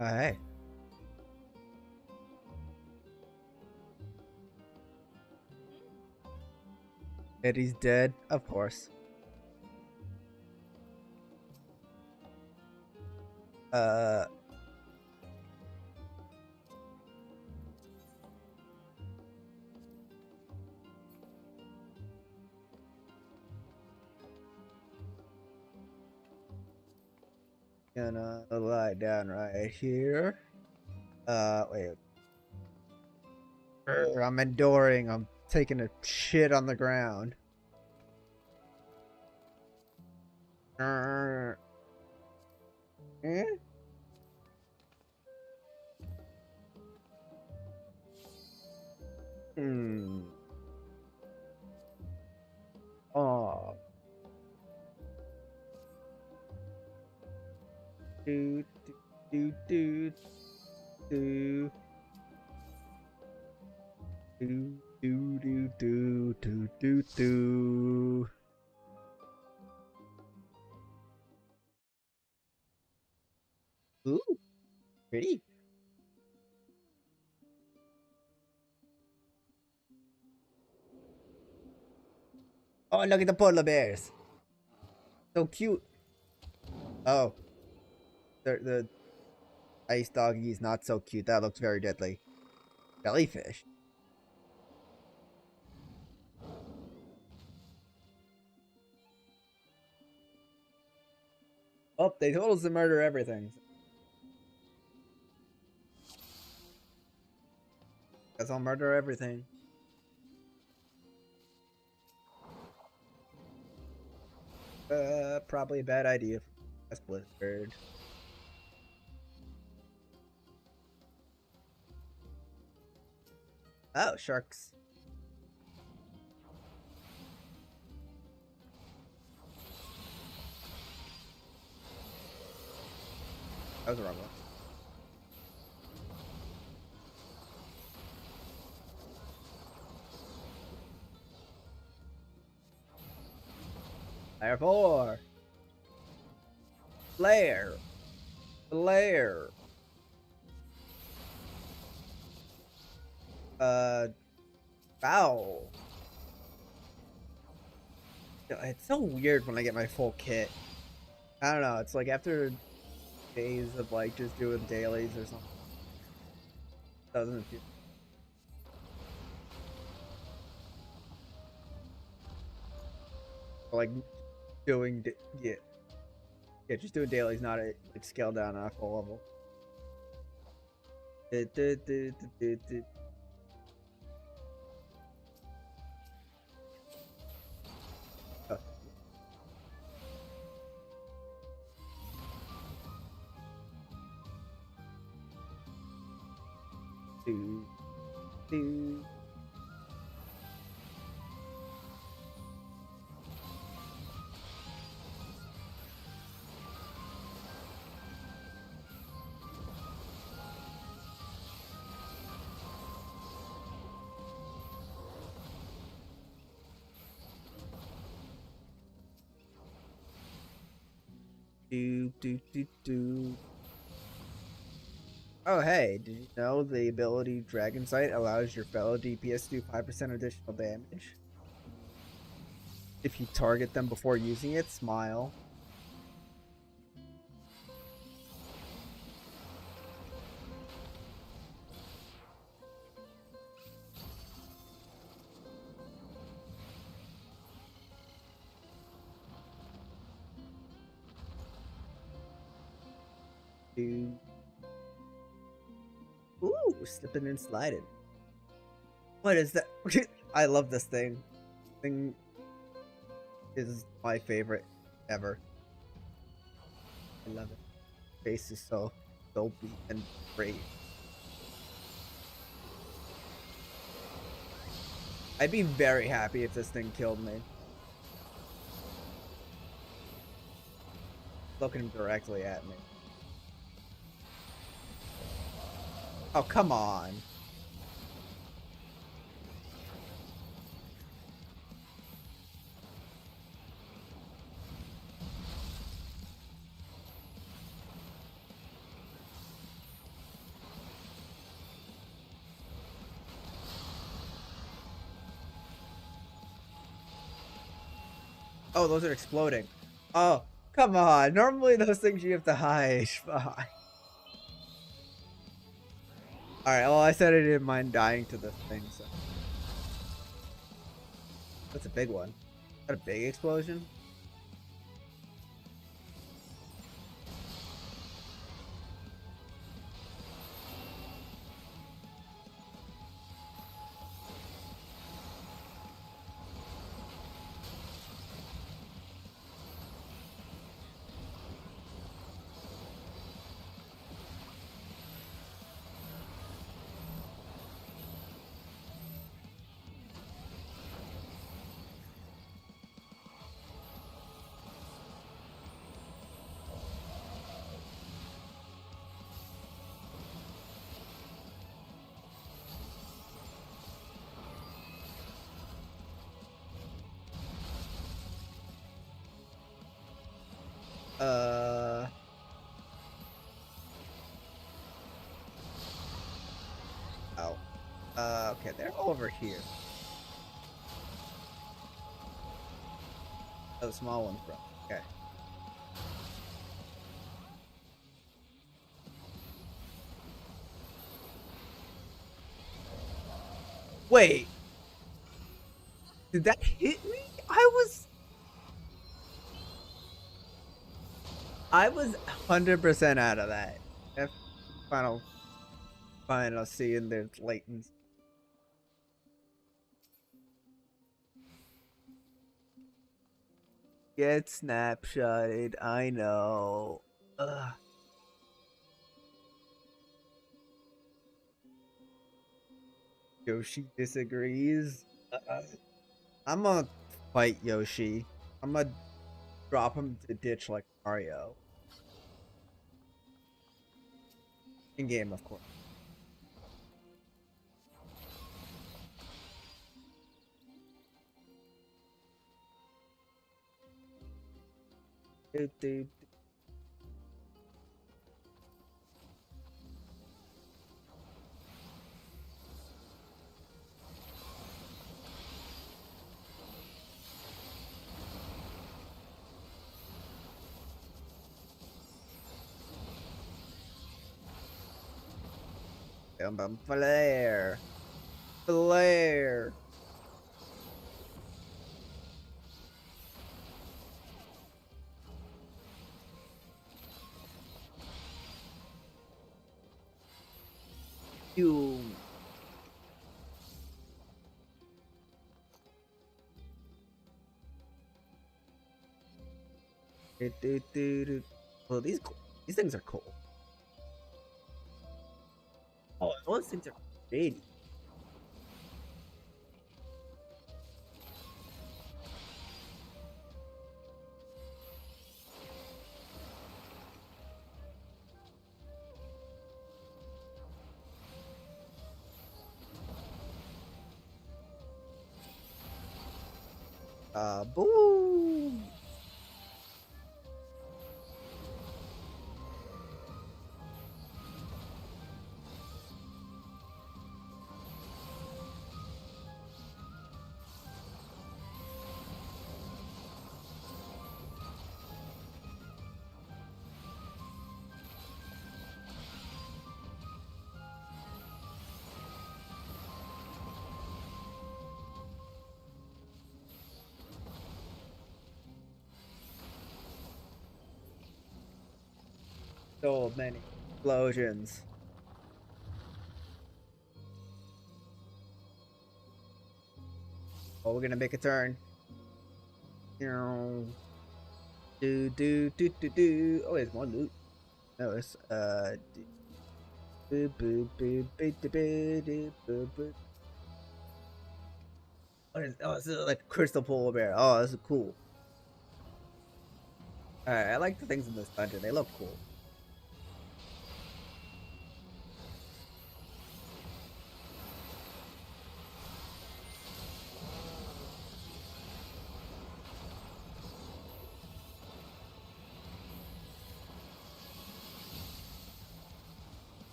Oh, hey. Eddie's dead, of course. Uh. Gonna lie down right here. Wait. I'm enduring. I'm taking a shit on the ground. Eh? Oh. Do do do do do do do do do do do. Ooh, pretty. Oh, look at the polar bears. So cute. Oh, the ice doggy is not so cute. That looks very deadly. Jellyfish. Oh, they told us to murder everything. Guess I'll murder everything. Probably a bad idea. That's Blizzard. Oh, sharks. That was the wrong one. Layer 4. Layer. Layer. Foul. It's so weird when I get my full kit. I don't know. It's like after days of like just doing dailies or something. Doesn't feel. Like doing yeah, just doing dailies, not a like scale down on a full level. Do do. Do do do do. Oh hey, did you know the ability Dragon Sight allows your fellow DPS to do 5% additional damage? If you target them before using it, smile. Do. Ooh, slipping and sliding. What is that? I love this thing. Thing is my favorite ever. I love it. Face is so dopey and great. I'd be very happy if this thing killed me. Looking directly at me. Oh, come on. Oh, those are exploding. Oh, come on. Normally those things you have to hide behind. Alright, well I said I didn't mind dying to this thing, so. That's a big one. Is that a big explosion? Uh. Oh. Okay, they're over here. Oh, the small ones, bro. Okay. Wait. Did that hit me? I was 100% out of that. F final seeing the latents. Get snapshotted, I know. Ugh. Yoshi disagrees. I'm gonna fight Yoshi. I'm gonna drop him to the ditch like Mario. In game, of course. Dude. Flare. Flare. You. Well, these things are cool. Oh, those things are pretty. Boom. So many explosions. Oh, we're gonna make a turn. Do. Oh, there's one loot. No, it's Oh, this is like a crystal polar bear. Oh, this is cool. Alright, I like the things in this dungeon. They look cool.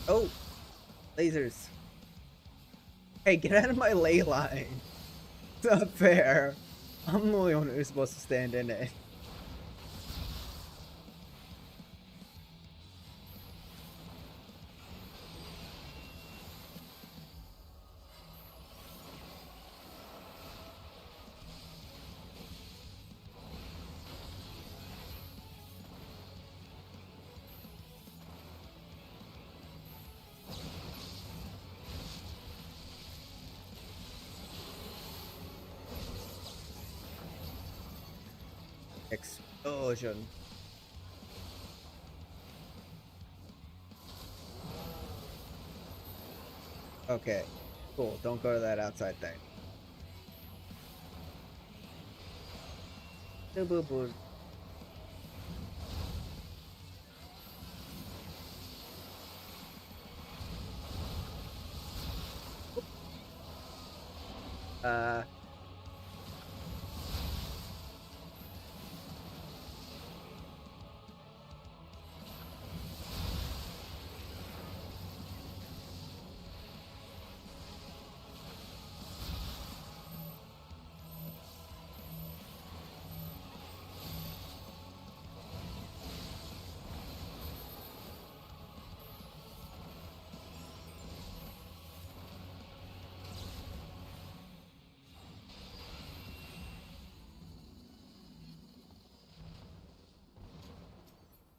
Oh, lasers. Hey, get out of my ley line. It's not fair. I'm the only one who's supposed to stand in it. Explosion. Okay, cool. Don't go to that outside thing. Boo.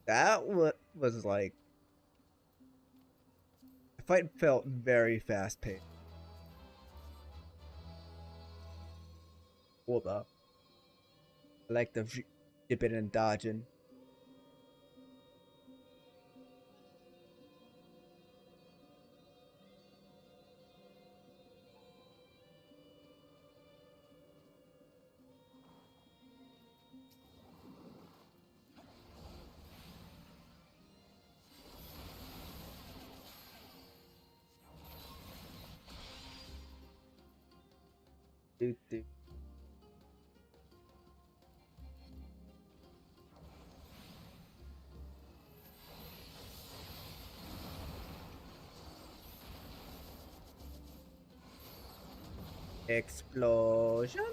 That was like, the fight felt very fast paced. Hold up. I like the dipping and dodging. Do, do. Explosion.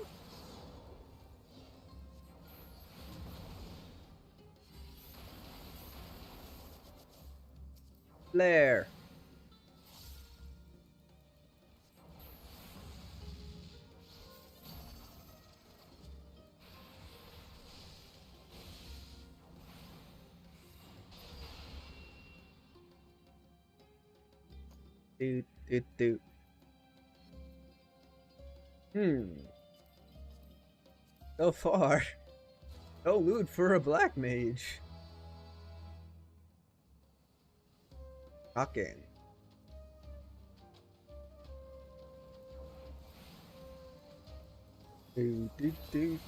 Flare. Do, do, do. So far, no loot for a black mage. Shocking. Do, do, do.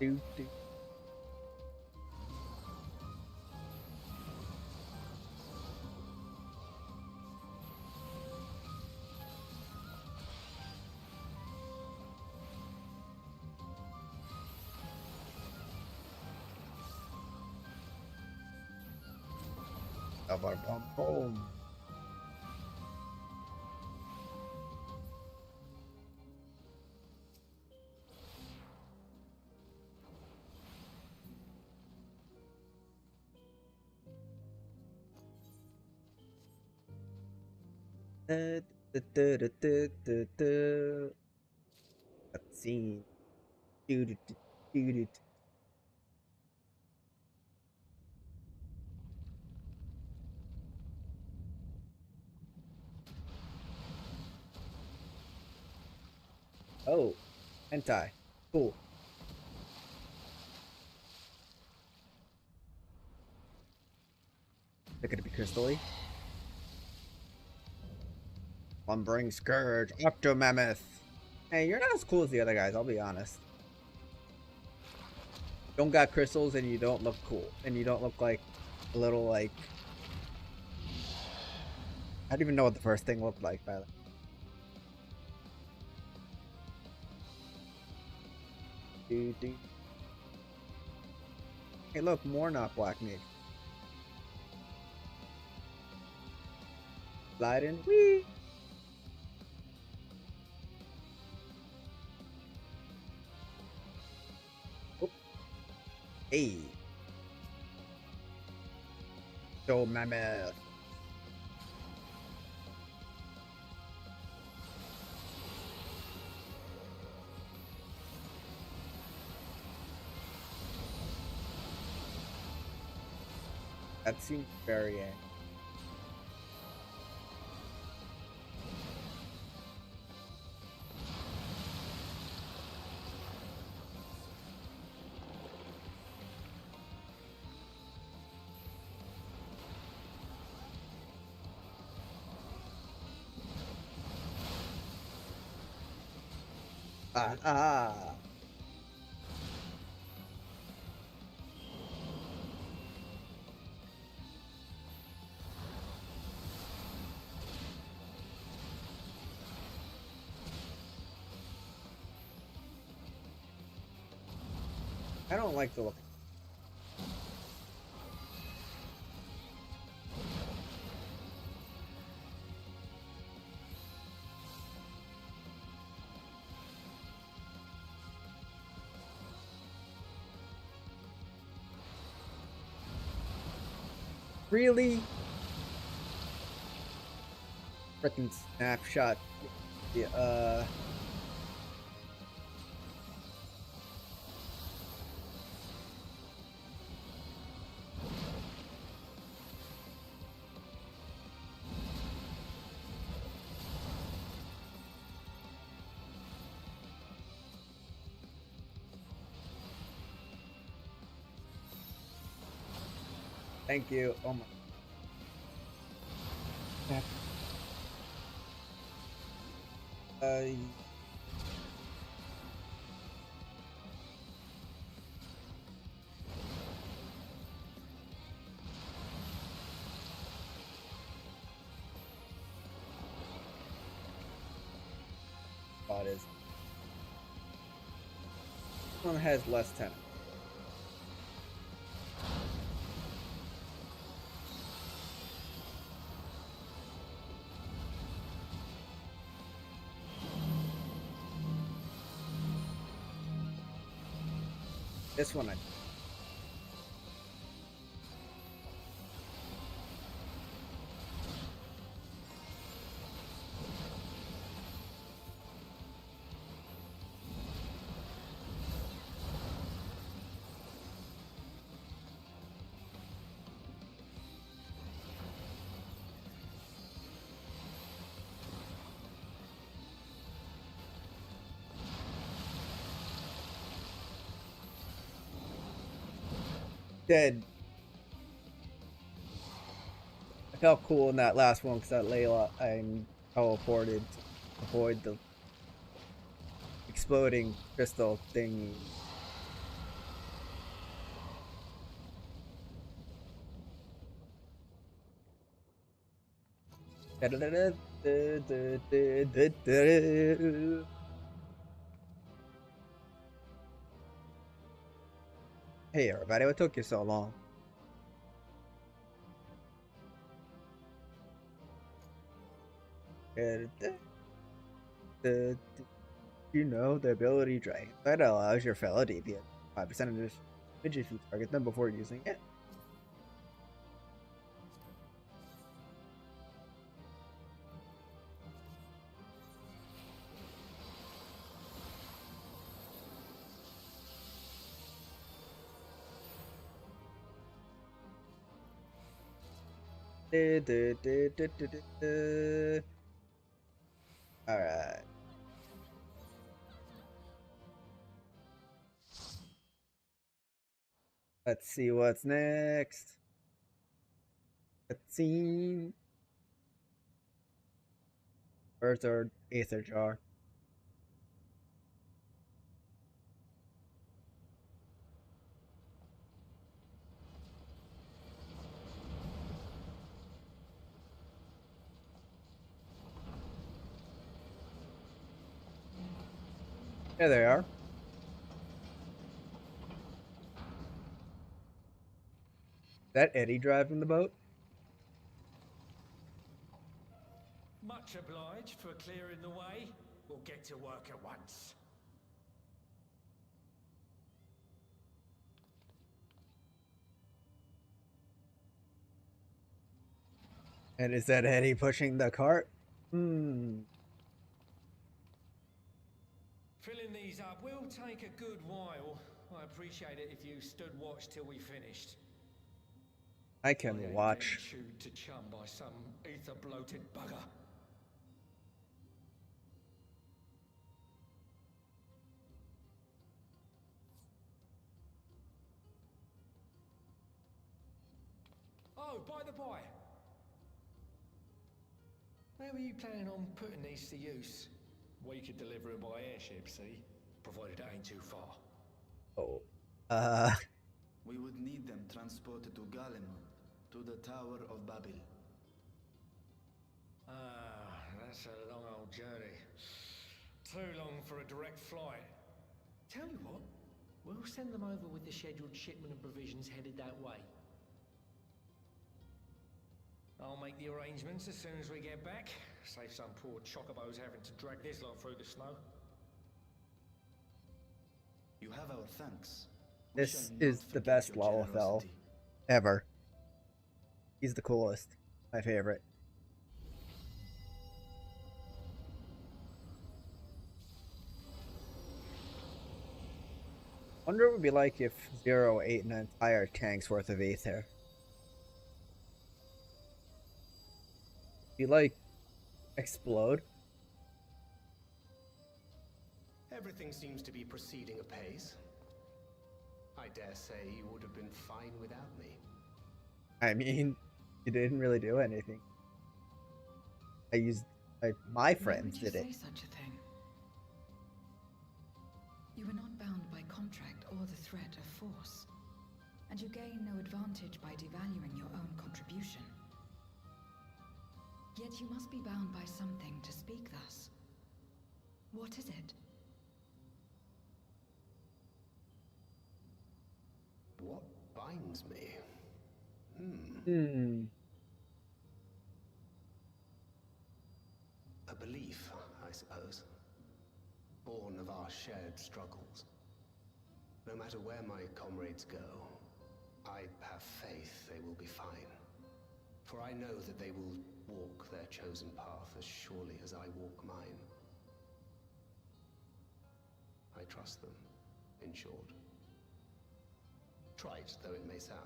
Do, do. Our bomb home. Cutscene. Do, do, do, do, do. Oh, hentai. Cool. They're gonna be crystally. Lumbering Scourge, Octomammoth. Hey, you're not as cool as the other guys, I'll be honest. You don't got crystals and you don't look cool. And you don't look like a little like... I don't even know what the first thing looked like, by the way. Do, do. Hey look, more not black mage. Slide in. Whee! Oh. Hey. So mammoth. That seems very angry. Ah, ah. I don't like the look. Really? Freaking snapshot. Yeah, thank you. Oh my. Uh, God is. This one has less tenant. This one I. Dead. I felt cool in that last one because that Layla I'm teleported to avoid the exploding crystal thing. Hey everybody, what took you so long? You know the ability drain that allows your fellow deviant 5% of damage if you target them before using it. Alright. Let's see what's next. Let's see. Earth or Aether Jar. There they are. That Eddie driving the boat? Much obliged for clearing the way. We'll get to work at once. And is that Eddie pushing the cart? Filling these up will take a good while. I appreciate it if you stood watch till we finished. I can watch. Chewed to chum by some ether-bloated bugger. Oh, by the by. Where were you planning on putting these to use? We could deliver them by airship, see? Provided it ain't too far. Oh. We would need them transported to Garlemald, to the Tower of Babel. Ah, that's a long old journey. Too long for a direct flight. Tell you what, We'll send them over with the scheduled shipment of provisions headed that way. I'll make the arrangements as soon as we get back. Save some poor chocobos having to drag this lot through the snow. You have our thanks. We This shall is not the forget best your Lalafell generosity. ever. He's the coolest. My favorite. Wonder what it would be like if Zero ate an entire tank's worth of ether. He like explode? Everything seems to be proceeding apace. I dare say you would have been fine without me. I mean, you didn't really do anything. My friends did it. Why would you say such a thing? You were not bound by contract or the threat of force, and you gain no advantage by devaluing your own contribution. Yet you must be bound by something to speak thus. What is it? What binds me? A belief, I suppose. Born of our shared struggles. No matter where my comrades go, I have faith they will be fine. For I know that they will walk their chosen path as surely as I walk mine. I trust them, in short. Trite though it may sound.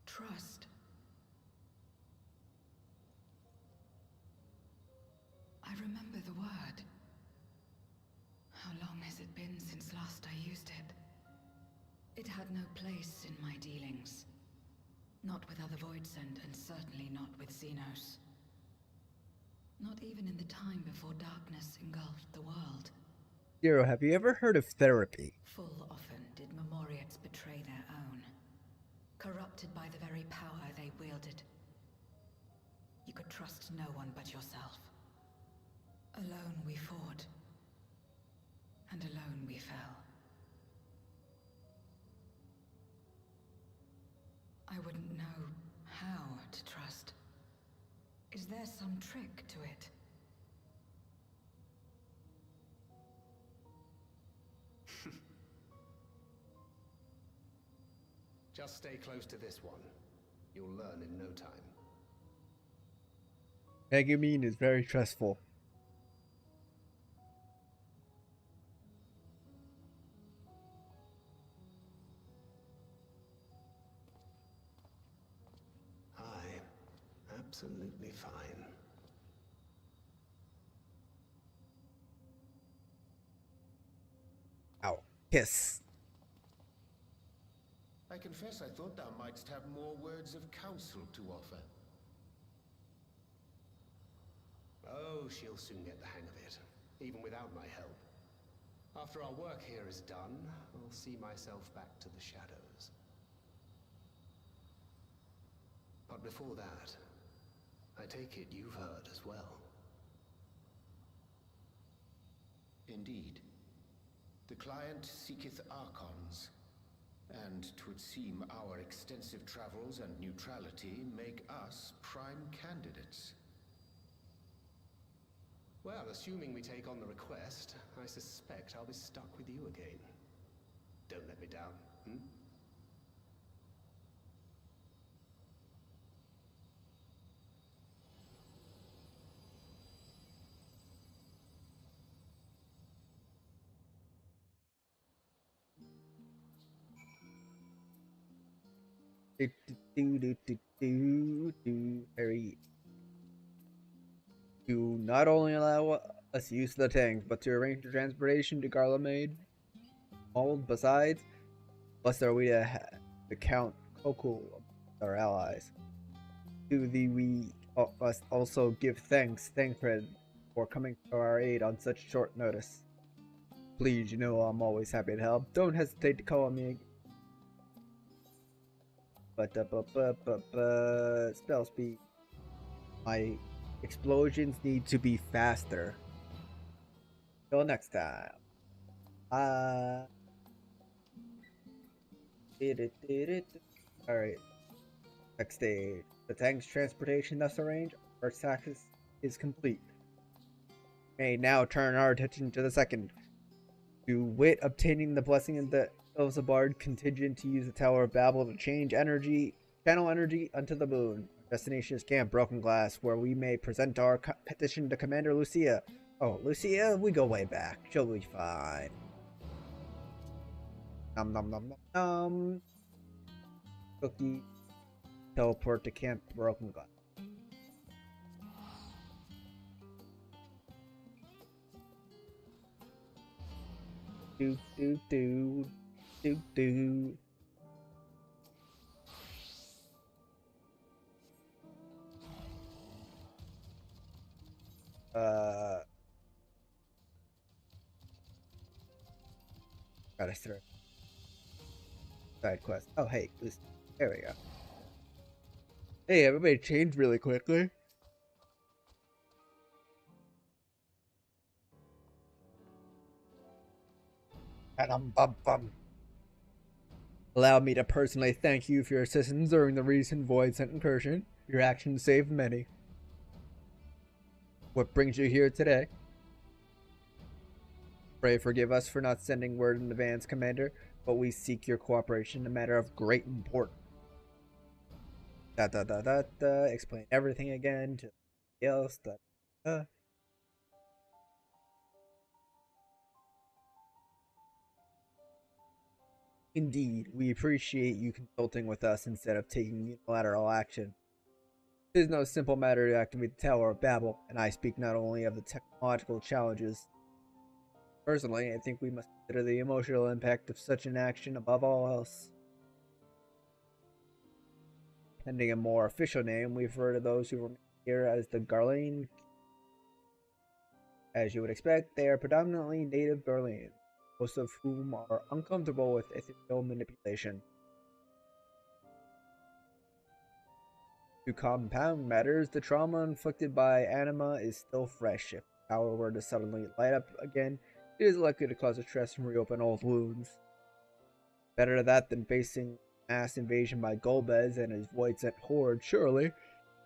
Trust. I remember the word. How long has it been since last I used it? It had no place in my dealings. Not with other Voidsend, and certainly not with Xenos. Not even in the time before darkness engulfed the world. Zero, have you ever heard of therapy? Full often did Memoriates betray their own, corrupted by the very power they wielded. You could trust no one but yourself. Alone we fought, and alone we fell. I wouldn't know how to trust. Is there some trick to it? Just stay close to this one. You'll learn in no time. Megumin is very trustful. Absolutely fine. Ow. Kiss. I confess I thought thou mightst have more words of counsel to offer. Oh, she'll soon get the hang of it, even without my help. After our work here is done, I'll see myself back to the shadows. But before that, I take it you've heard as well. Indeed. The client seeketh Archons, and 'twould seem our extensive travels and neutrality make us prime candidates. Well, assuming we take on the request, I suspect I'll be stuck with you again. Don't let me down, hmm? Very. To not only allow us use the tank, but to arrange the transportation to Garlemald. Besides, blessed are we to Count Koku, our allies. To thee we must also give thanks, Thancred, for coming to our aid on such short notice. Please, you know I'm always happy to help. Don't hesitate to call me. Spell speed. My Explosions need to be faster. Till next time. Alright. Next stage. The tank's transportation thus arranged, first axis is complete. May now turn our attention to the second. To wit, obtaining the blessing of the Ilzabard contingent to use the Tower of Babel to channel energy unto the moon. Our destination is Camp Broken Glass, where we may present our petition to Commander Lucia. Oh, Lucia, we go way back. She'll be fine. Nom nom nom nom nom. Cookie. Teleport to Camp Broken Glass. Do do do do do. Gotta start. Side quest. Oh, hey, there we go. Hey, everybody changed really quickly. Allow me to personally thank you for your assistance during the recent Void incursion. Your actions saved many. What brings you here today? Pray forgive us for not sending word in advance, Commander, but we seek your cooperation in a matter of great importance. Explain everything again to else. Indeed, we appreciate you consulting with us instead of taking unilateral action. It is no simple matter to activate the Tower of Babel, and I speak not only of the technological challenges. Personally, I think we must consider the emotional impact of such an action above all else. Pending a more official name, we refer to those who remain here as the Garlean. As you would expect, they are predominantly native Garleans, most of whom are uncomfortable with ethereal manipulation. To compound matters, the trauma inflicted by anima is still fresh. If the power were to suddenly light up again, it is likely to cause a stress and reopen old wounds. Better that than facing mass invasion by Golbez and his void-sent horde, surely.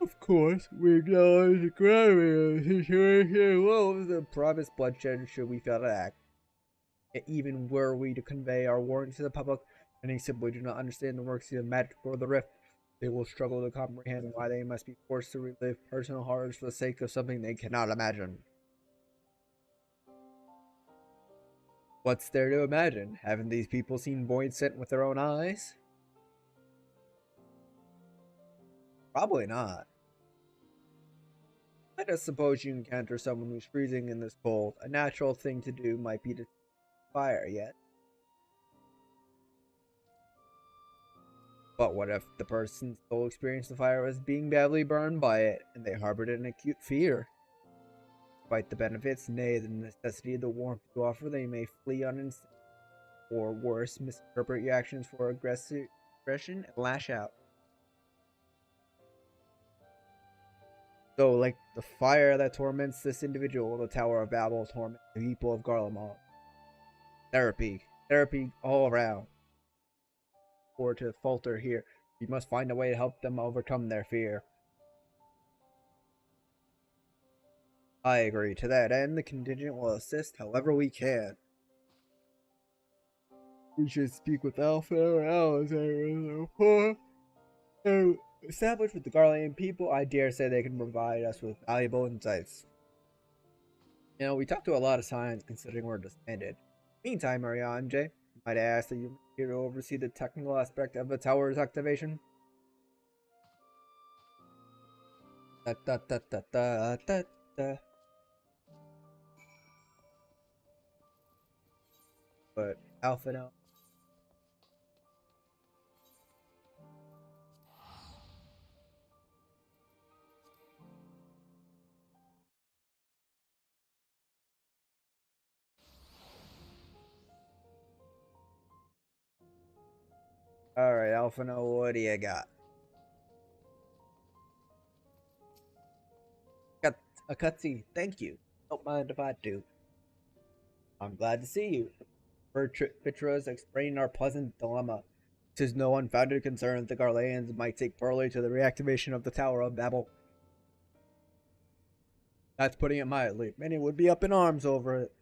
Of course, we acknowledge the gravity of the situation, well, the promised bloodshed should we fail to act. Even were we to convey our warning to the public, many simply do not understand the works of the magic or the rift. They will struggle to comprehend why they must be forced to relive personal horrors for the sake of something they cannot imagine. What's there to imagine? Haven't these people seen Void sent with their own eyes? Probably not. Let us suppose you encounter someone who's freezing in this cold. A natural thing to do might be to fire, yet. But what if the person's sole experience of fire was being badly burned by it, and they harbored an acute fear? Despite the benefits, nay, the necessity of the warmth you offer, they may flee on instinct, or worse, misinterpret your actions for aggression and lash out. So, like the fire that torments this individual, the Tower of Babel torments the people of Garlemald. Therapy all around. Or to falter here, we must find a way to help them overcome their fear. I agree. To that end, the contingent will assist however we can. We should speak with Alpha or Alexander. Established with the Garlean people, I dare say they can provide us with valuable insights. You know, we talked to a lot of science considering we're disbanded. Meantime, Marianne, might I ask that you here to oversee the technical aspect of the tower's activation? But Alpha now. Alright, Alpha, what do you got? A cutscene. Thank you. Don't mind if I do. I'm glad to see you. Vitros explaining our pleasant dilemma. Tis no unfounded concern that the Garleans might take poorly to the reactivation of the Tower of Babel. That's putting it mildly. Many would be up in arms over it.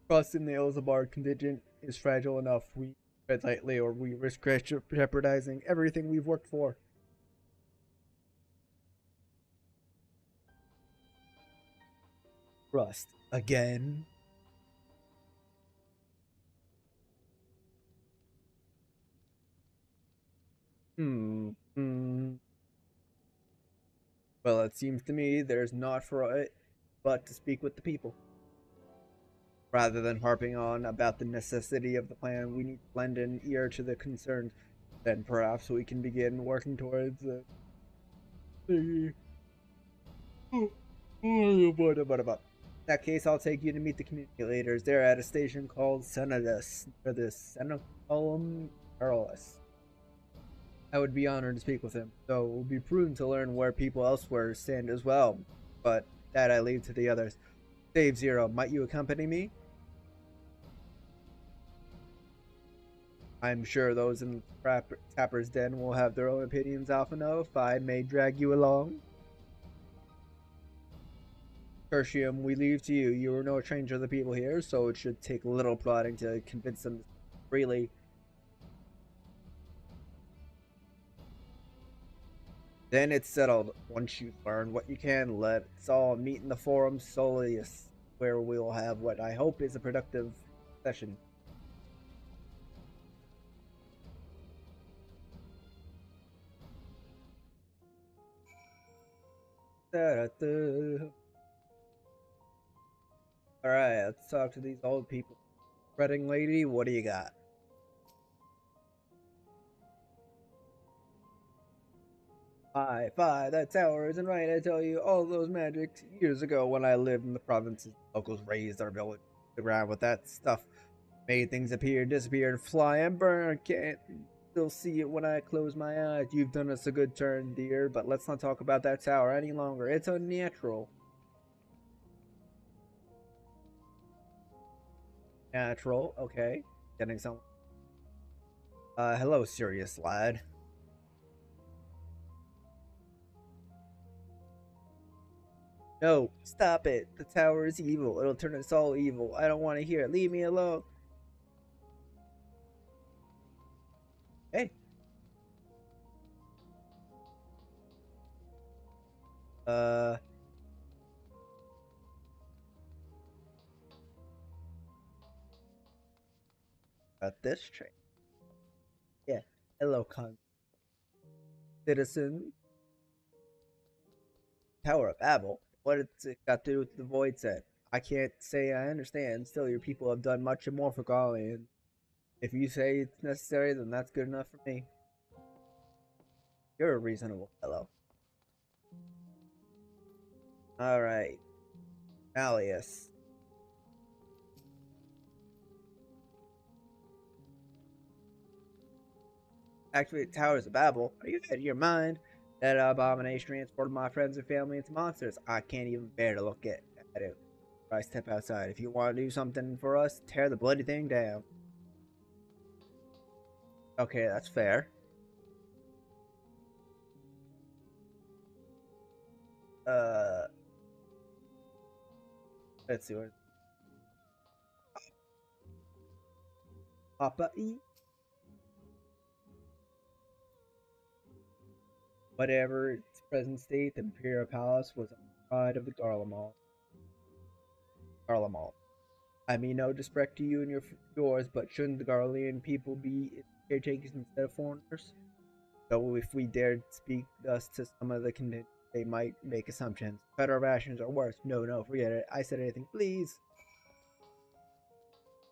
Trust in the Elzabard contingent is fragile enough. We tread lightly or we risk jeopardizing everything we've worked for. Trust. Again? Well, it seems to me there's naught for it but to speak with the people. Rather than harping on about the necessity of the plan, we need to lend an ear to the concerns. Then perhaps we can begin working towards in that case, I'll take you to meet the community leaders. They're at a station called Senadus, near the Senecolum Perilous. I would be honored to speak with him, though it would be prudent to learn where people elsewhere stand as well. But that I leave to the others. Save Zero, might you accompany me? I'm sure those in the Tapper's Den will have their own opinions, Alphino, if I may drag you along. Tertium, we leave to you. You are no stranger to the people here, so it should take little prodding to convince them freely. Then it's settled. Once you learn what you can, let's all meet in the Forum Soleus, where we'll have what I hope is a productive session. Alright, let's talk to these old people. Spreading lady, what do you got? Fie, that tower isn't right, I tell you. All those magics years ago when I lived in the provinces, locals raised our village to the ground with that stuff. Made things appear, disappear, fly, and burn. Can't still see it when I close my eyes. You've done us a good turn, dear, but let's not talk about that tower any longer. It's unnatural. Natural, okay. Getting some. Hello, serious lad. No, stop it. The tower is evil. It'll turn us all evil. I don't want to hear it. Leave me alone. Hey. Got this train. Yeah. Hello, citizen. Tower of Babel. What's it got to do with the Void Set? I can't say I understand. Still, your people have done much more for Garlean. If you say it's necessary, then that's good enough for me. You're a reasonable fellow. Alright. Malleus. Activate Towers of Babel. Are you out of your mind? That abomination transported my friends and family into monsters. I can't even bear to look at it. I step outside. If you want to do something for us, tear the bloody thing down. Okay, that's fair. Let's see what. Papa E. Whatever its present state, the Imperial Palace was on the pride of the Garlemald. I mean no disrespect to you and yours, but shouldn't the Garlean people be caretakers instead of foreigners? So if we dared speak thus to some of the contingent, they might make assumptions. Better rations or worse. No, forget it. I said anything, please.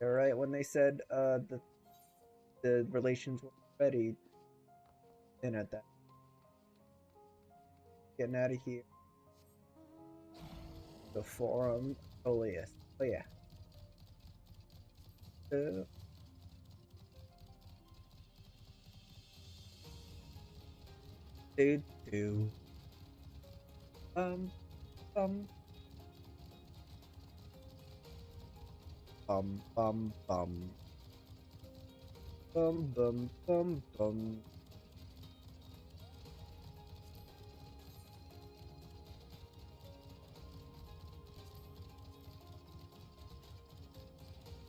They're right when they said the relations were ready. Then at that. Getting out of here. The Forum Soleus. Oh yeah. bum. Bum bum bum. Bum bum bum bum.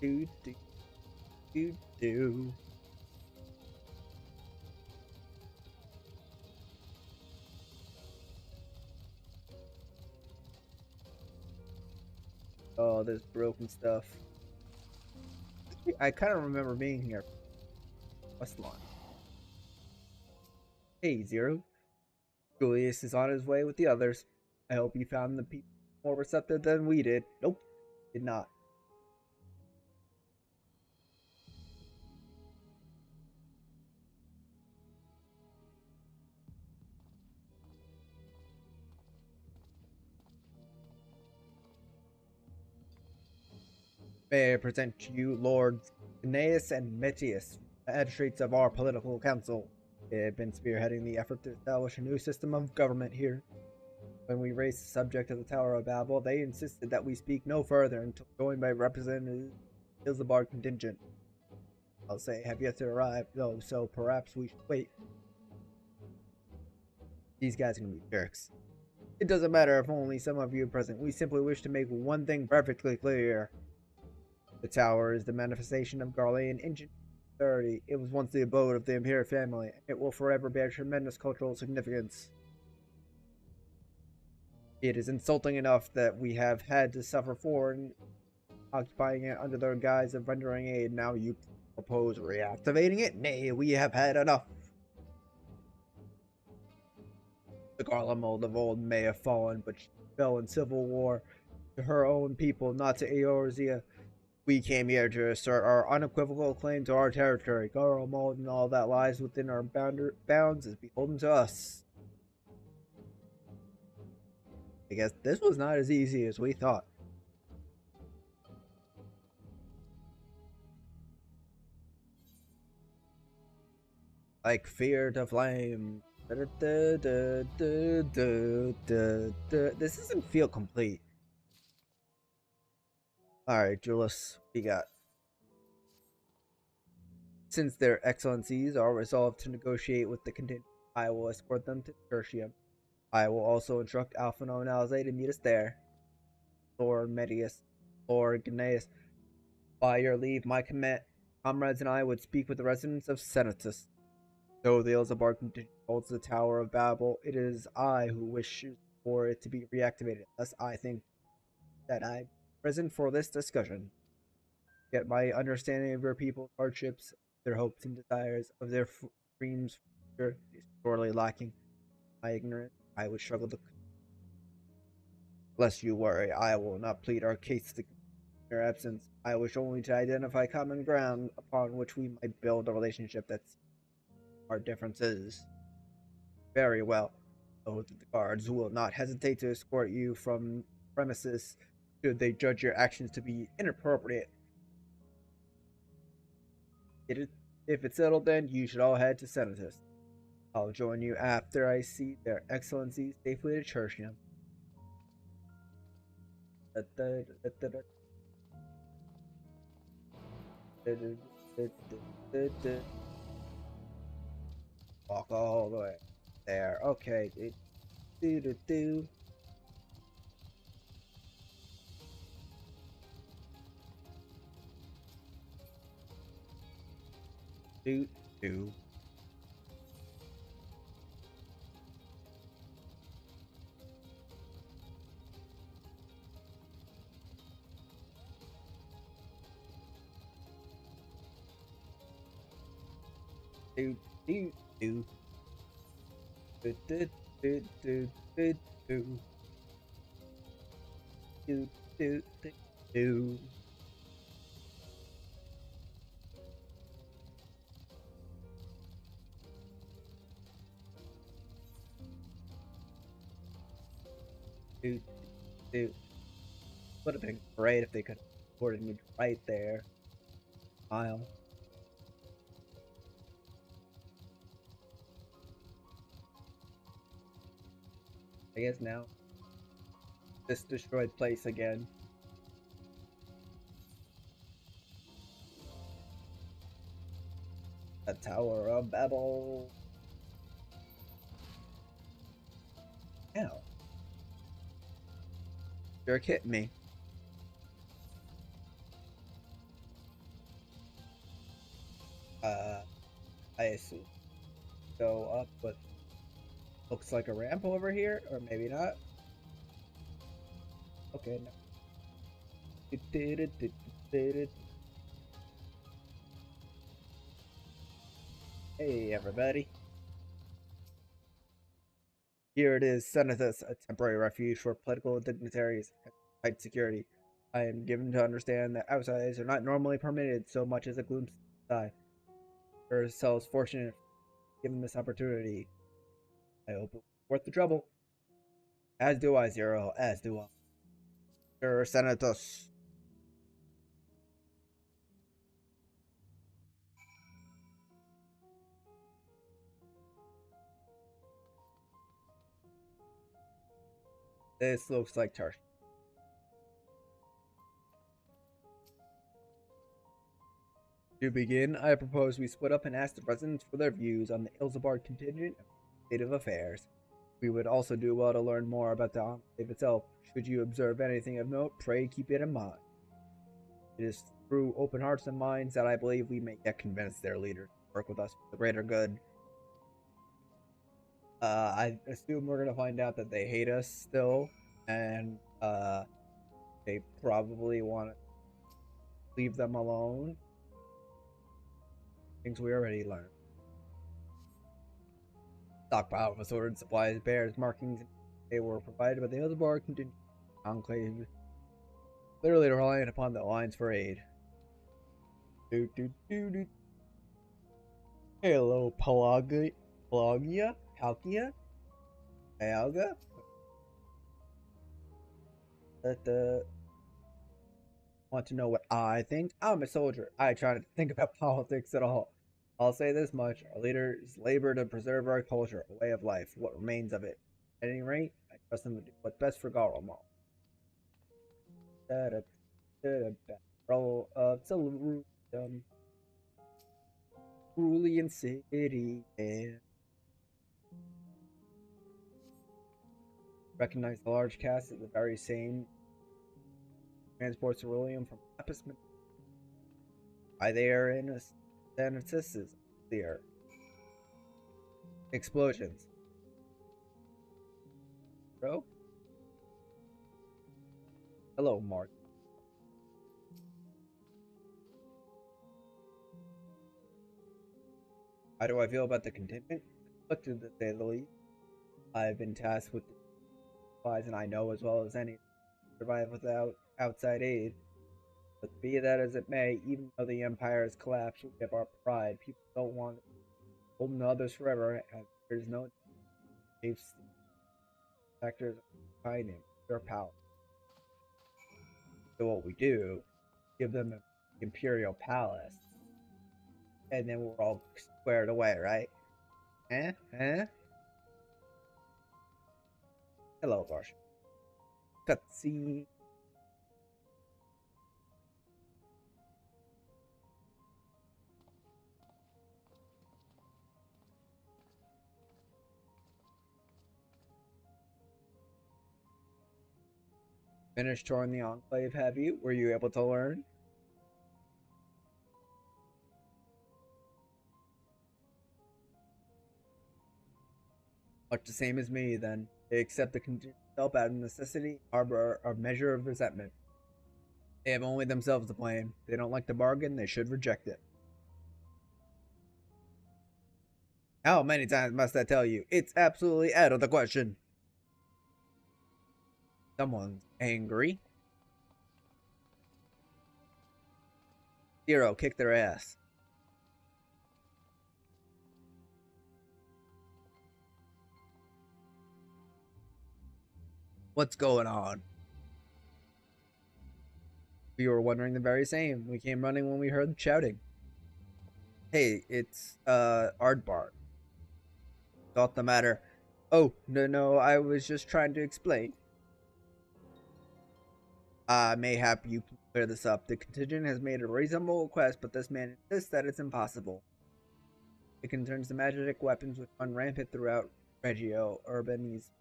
Do do do do. Oh, this broken stuff. I kind of remember being here. Westlawn. Hey, Zero. Julius is on his way with the others. I hope you found the people more receptive than we did. Nope, did not. May I present to you Lords Aeneas and Metius, magistrates of our political council. They have been spearheading the effort to establish a new system of government here. When we raised the subject of the Tower of Babel, they insisted that we speak no further until joined by representatives of the Bard contingent. I'll say have yet to arrive, though, so perhaps we should wait. These guys are gonna be jerks. It doesn't matter if only some of you are present. We simply wish to make one thing perfectly clear. The tower is the manifestation of Garlean ingenuity. It was once the abode of the Imperial family, and it will forever bear tremendous cultural significance. It is insulting enough that we have had to suffer for and occupying it under the guise of rendering aid. Now you propose reactivating it? Nay, we have had enough. The Garlemald of old may have fallen, but she fell in civil war to her own people, not to Eorzea. We came here to assert our unequivocal claim to our territory. Garlemald and all that lies within our bounds is beholden to us. I guess this was not as easy as we thought. Like fear to flame. This doesn't feel complete. Alright, Julius, what you got? Since their excellencies are resolved to negotiate with the contingent, I will escort them to Tertium. I will also instruct Alphino and Alzay to meet us there. Lord Medius, Lord Gnaeus, by your leave, my comrades and I would speak with the residents of Senatus. Though the Ilzabar contingent holds the Tower of Babel, it is I who wish for it to be reactivated. Thus, I think that I'm present for this discussion. Yet my understanding of your people's hardships, their hopes and desires, of their dreams future is sorely lacking. My ignorance, I would struggle to. Lest you worry, I will not plead our case in your absence. I wish only to identify common ground upon which we might build a relationship that's our differences. Very well. So the guards will not hesitate to escort you from premises should they judge your actions to be inappropriate. If it's settled, then you should all head to Senatus. I'll join you after I see their excellencies safely to Tertium. Walk all the way there. Okay. Do do do. Do do. Do do do. Do do do do do do. Do do do do. Do do. Would have been great if they could have recorded me right there. Smile. I guess now. this destroyed place again. The Tower of Babel. Ow. Jerk hit me. I assume go up, but looks like a ramp over here, or maybe not. Okay, no. Hey, everybody. Here it is, Senatus, a temporary refuge for political dignitaries and tight security. I am given to understand that outsiders are not normally permitted so much as a glimpse inside. Yourselves fortunate given this opportunity. I hope it's worth the trouble. As do I, Zero, as do I. Sir Senatus. This looks like Tarsh. To begin, I propose we split up and ask the residents for their views on the Ilsabard contingent and state of affairs. We would also do well to learn more about the enclave itself. Should you observe anything of note, pray keep it in mind. It is through open hearts and minds that I believe we may yet convince their leaders to work with us for the greater good. I assume we're gonna find out that they hate us still, and they probably want to leave them alone. Things we already learned. Stockpile of assorted supplies bears markings they were provided by the Ilsabard contingent enclave, literally relying upon the Alliance for aid. Hello, Pelagia? Palkia? Alga? Want to know what I think? I'm a soldier. I try not to think about politics at all. I'll say this much. Our leaders labor to preserve our culture, a way of life, what remains of it. At any rate, I trust them to do what's best for Garlemald. Roll of Cerulean City, and recognize the large cast as the very same transport ceruleum from Lapis. Why they are in a Thanasis is clear. Explosions. Bro? Hello, Mark. How do I feel about the contingent? Conflicted, to say the least. I've been tasked with the supplies, and I know as well as any survive without outside aid. But be that as it may, even though the Empire has collapsed, we have our pride. People don't want holding others forever, and there's no safe factors behind him, their power. So what we do, give them an Imperial Palace, and then we're all squared away, right? Hello, Varsh. Cutscene. Finished touring the Enclave, have you? Were you able to learn? Much the same as me, then. They accept the contingent help out of necessity, harbor a measure of resentment. They have only themselves to blame. They don't like the bargain, they should reject it. How many times must I tell you? It's absolutely out of the question. Someone's angry. Zero, kick their ass. What's going on? We were wondering the very same. We came running when we heard shouting. Hey, it's Aardbart. Thought the matter. Oh, no, I was just trying to explain. Mayhap you can clear this up. The contingent has made a reasonable request, but this man insists that it's impossible. It concerns the magic weapons which run rampant throughout Reggio Urbanis.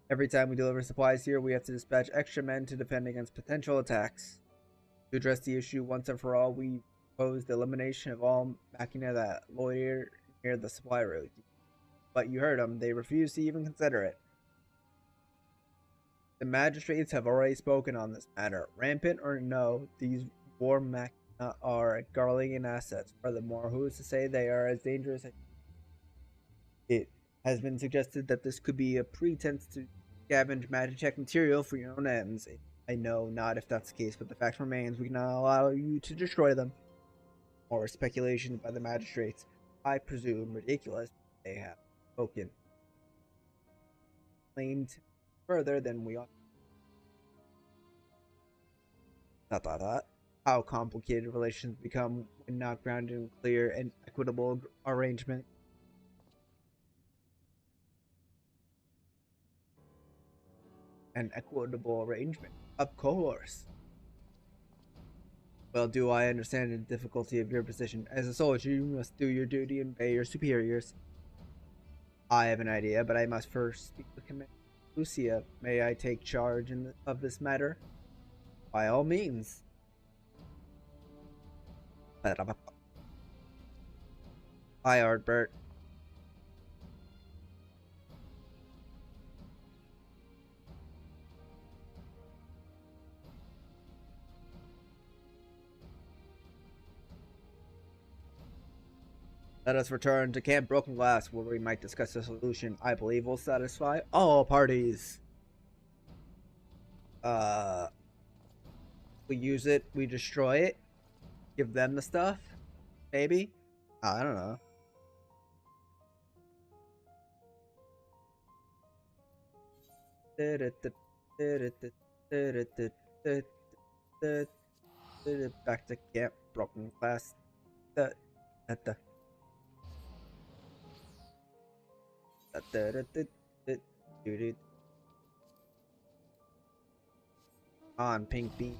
Every time we deliver supplies here, we have to dispatch extra men to defend against potential attacks. To address the issue once and for all, we propose the elimination of all machina that loiter near the supply route. But you heard them, they refuse to even consider it. The magistrates have already spoken on this matter. Rampant or no, these war machina are Garlean assets. Furthermore, who is to say they are as dangerous as it has been suggested that this could be a pretense to scavenge magic material for your own ends. I know not if that's the case, but the fact remains we cannot allow you to destroy them. More speculation by the magistrates. I presume ridiculous. They have spoken. Claimed further than we ought. How complicated relations become when not grounded in clear and equitable arrangement. An equitable arrangement, of course. Well, do I understand the difficulty of your position? As a soldier, you must do your duty and obey your superiors. I have an idea, but I must first speak with Commander Lucia. May I take charge of this matter? By all means. Hi, Artbert. Let us return to Camp Broken Glass, where we might discuss a solution I believe will satisfy all parties. We use it, we destroy it, give them the stuff, maybe? I don't know. Back to Camp Broken Glass. On Pink Bee.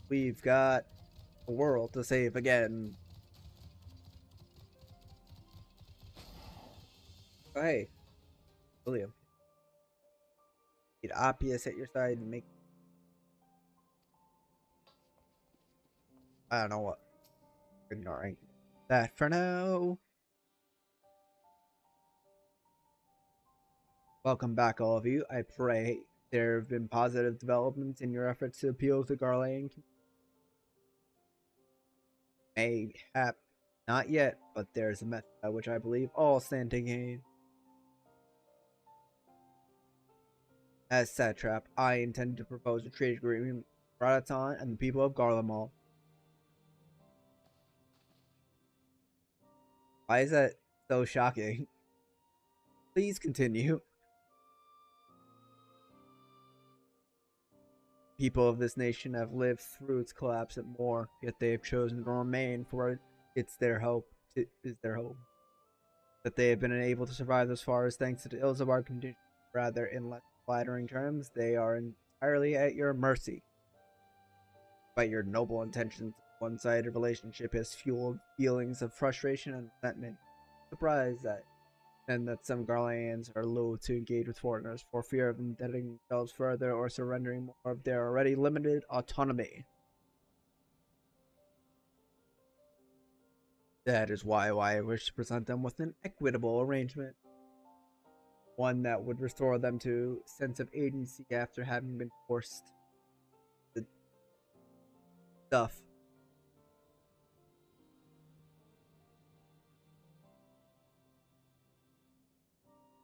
We've got a world to save again. Oh, hey, William. Need Appius at your side and make. I don't know what. Ignoring that for now. Welcome back, all of you. I pray there have been positive developments in your efforts to appeal to Garlean. Mayhap not yet, but there's a method by which I believe all stand to gain. As satrap, I intend to propose a trade agreement with Radaton and the people of Garlemald. Why is that so shocking? Please continue. People of this nation have lived through its collapse and more, yet they have chosen to remain, for it's their hope. It is their hope that they have been unable to survive this far is thanks to the ills of our condition. Rather, in less flattering terms, they are entirely at your mercy. Despite your noble intentions, one-sided relationship has fueled feelings of frustration and resentment. Surprised that some Garleans are loath to engage with foreigners for fear of indebting themselves further or surrendering more of their already limited autonomy. That is why I wish to present them with an equitable arrangement. One that would restore them to a sense of agency after having been forced to stuff.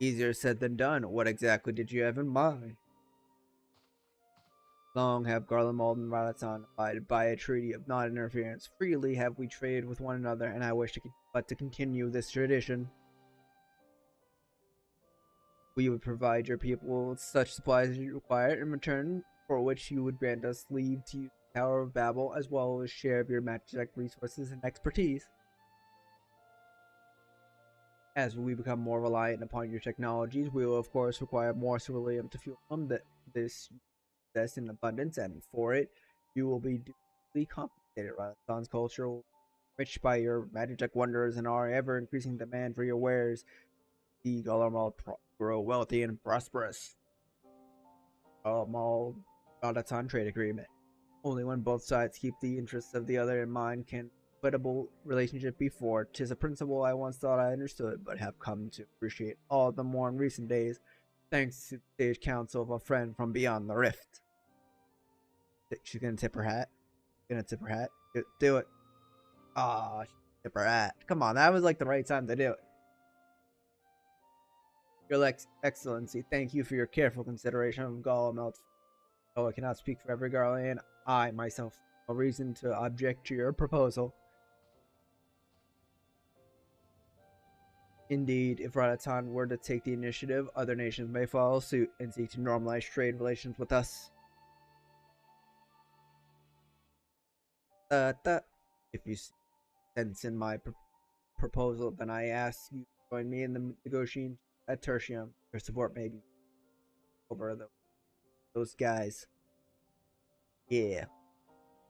Easier said than done. What exactly did you have in mind? Long have Garlemald and Radaton abided by a treaty of non-interference. Freely have we traded with one another, and I wish to continue this tradition. We would provide your people with such supplies as you require in return, for which you would grant us leave to use the Tower of Babel, as well as share of your magic resources and expertise. As we become more reliant upon your technologies, we will of course require more ceruleum to fuel them. possess in abundance, and for it, you will be duly compensated. Renaissance culture will be enriched by your magic wonders and our ever-increasing demand for your wares. The Gullimal grow wealthy and prosperous. Gullimal Radaton trade agreement. Only when both sides keep the interests of the other in mind can equitable relationship be forged. 'Tis a principle I once thought I understood, but have come to appreciate all the more in recent days, thanks to the sage counsel of a friend from beyond the rift. She's gonna tip her hat. Do it. Ah, tip her hat. Come on, that was like the right time to do it. Your Excellency, thank you for your careful consideration of Gollum. Though I cannot speak for every Garlean, I myself have no reason to object to your proposal. Indeed, if Radaton were to take the initiative, other nations may follow suit and seek to normalize trade relations with us. If you see sense in my proposal, then I ask you to join me in the negotiation at Tertium. Your support may be over those guys. Yeah.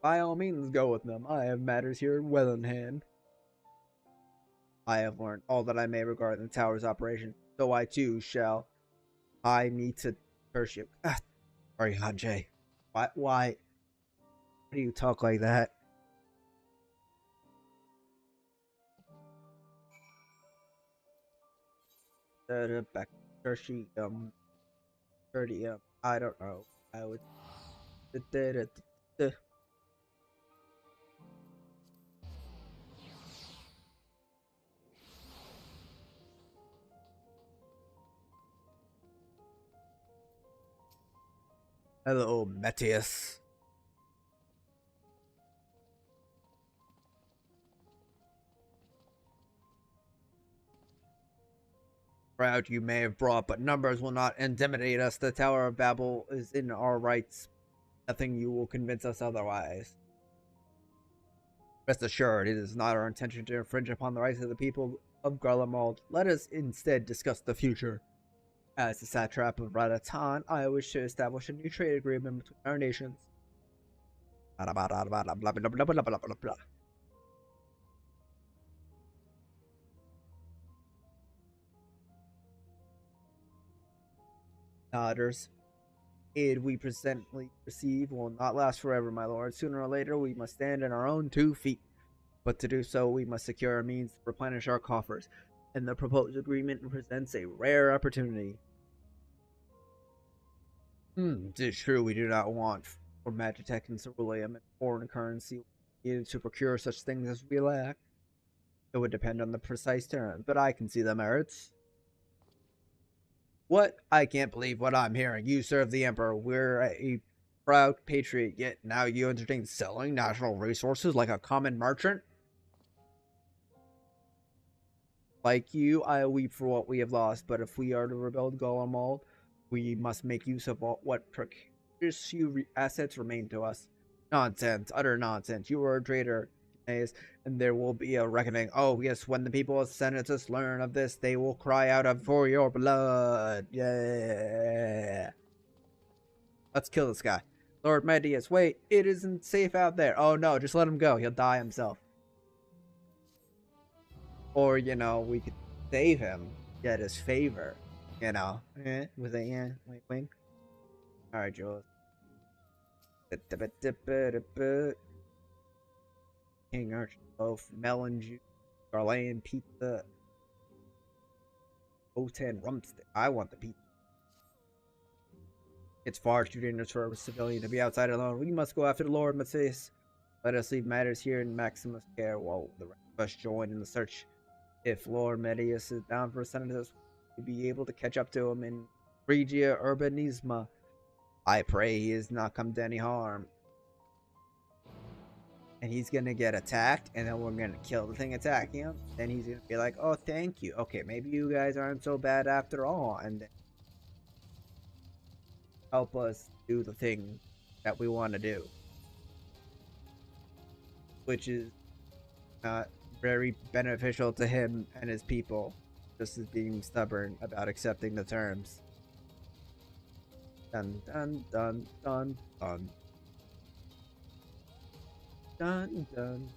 By all means, go with them. I have matters here well in hand. I have learned all that I may regarding the tower's operation, so I too shall. I need to Tertium. Sorry, Hanjay. Why do you talk like that? Back Tertium. I don't know. I would. Hello, Metius. Crowd you may have brought, but numbers will not intimidate us. The Tower of Babel is in our rights. Nothing you will convince us otherwise. Rest assured, it is not our intention to infringe upon the rights of the people of Garlemald. Let us instead discuss the future. As the satrap of Radaton, I wish to establish a new trade agreement between our nations. Nodders. Aid we presently receive will not last forever, my lord. Sooner or later, we must stand on our own 2 feet. But to do so, we must secure a means to replenish our coffers, and the proposed agreement presents a rare opportunity. It is true we do not want for Magitech and Ceruleum and foreign currency needed to procure such things as we lack. It would depend on the precise terms, but I can see the merits. What? I can't believe what I'm hearing. You serve the Emperor. We're a proud patriot, yet now you entertain selling national resources like a common merchant? Like you, I weep for what we have lost, but if we are to rebuild Garlemald, we must make use of what precious assets remain to us. Nonsense, utter nonsense. You are a traitor, and there will be a reckoning. Oh, yes, when the people of Senatus learn of this, they will cry out for your blood. Yeah. Let's kill this guy. Lord Medius, wait, it isn't safe out there. Oh, no, just let him go. He'll die himself. Or, you know, we could save him, get his favor. You know, with a wink. Alright, Jules. King Arch loaf, melon juice, Garlean pizza, O10 rumstick. I want the pizza. It's far too dangerous for a civilian to be outside alone. We must go after the Lord Matthias. Let us leave matters here in Maximus' care while the rest of us join in the search. If Lord Medius is down for Senatus, we'll be able to catch up to him in Regia Urbanisma. I pray he has not come to any harm. And he's gonna get attacked, and then we're gonna kill the thing attacking him. Then he's gonna be like, oh, thank you. Okay, maybe you guys aren't so bad after all. And then help us do the thing that we want to do. Which is not very beneficial to him and his people, just as being stubborn about accepting the terms. Dun dun dun dun dun. Dun dun.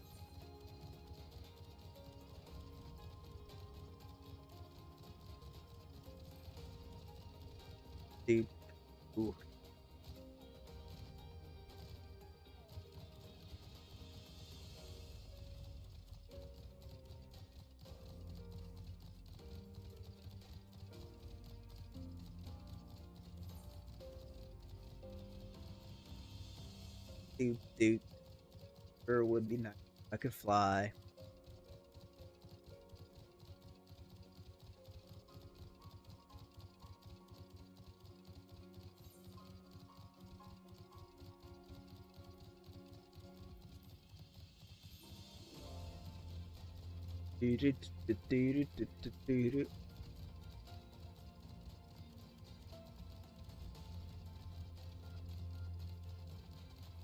Deep. Ooh. Doot doot. Sure would be nice. I could fly. Doot doot doot doot doot doot doot doot.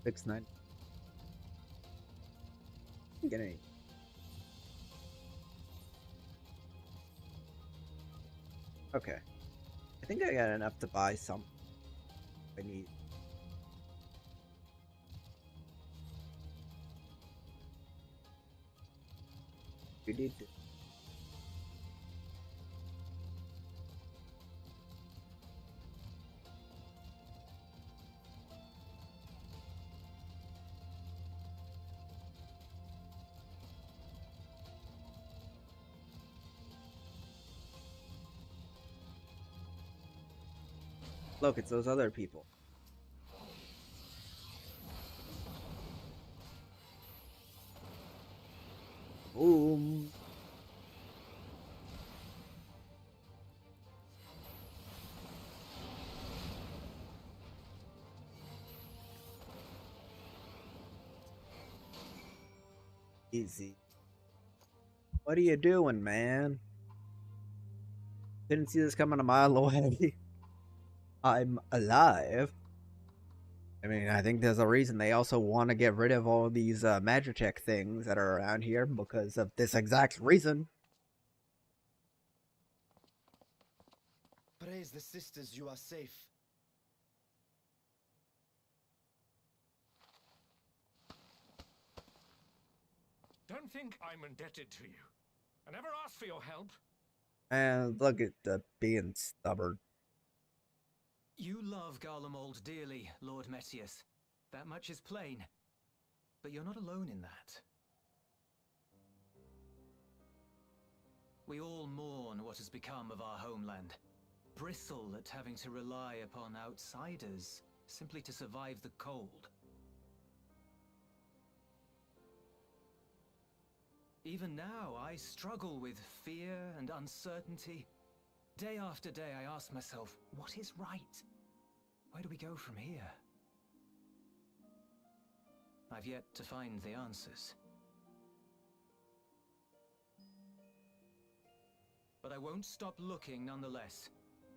6-9. Get any. Okay. I think I got enough to buy some. I need. You did. Look, it's those other people. Boom. Easy. What are you doing, man? Didn't see this coming a mile away. I'm alive. I mean, I think there's a reason they also want to get rid of all these Magitech things that are around here because of this exact reason. Praise the sisters, you are safe. Don't think I'm indebted to you. I never asked for your help. And look at the being stubborn. You love Garlemald dearly, Lord Metius. That much is plain. But you're not alone in that. We all mourn what has become of our homeland. Bristle at having to rely upon outsiders simply to survive the cold. Even now, I struggle with fear and uncertainty. Day after day, I ask myself, what is right? Where do we go from here? I've yet to find the answers. But I won't stop looking nonetheless,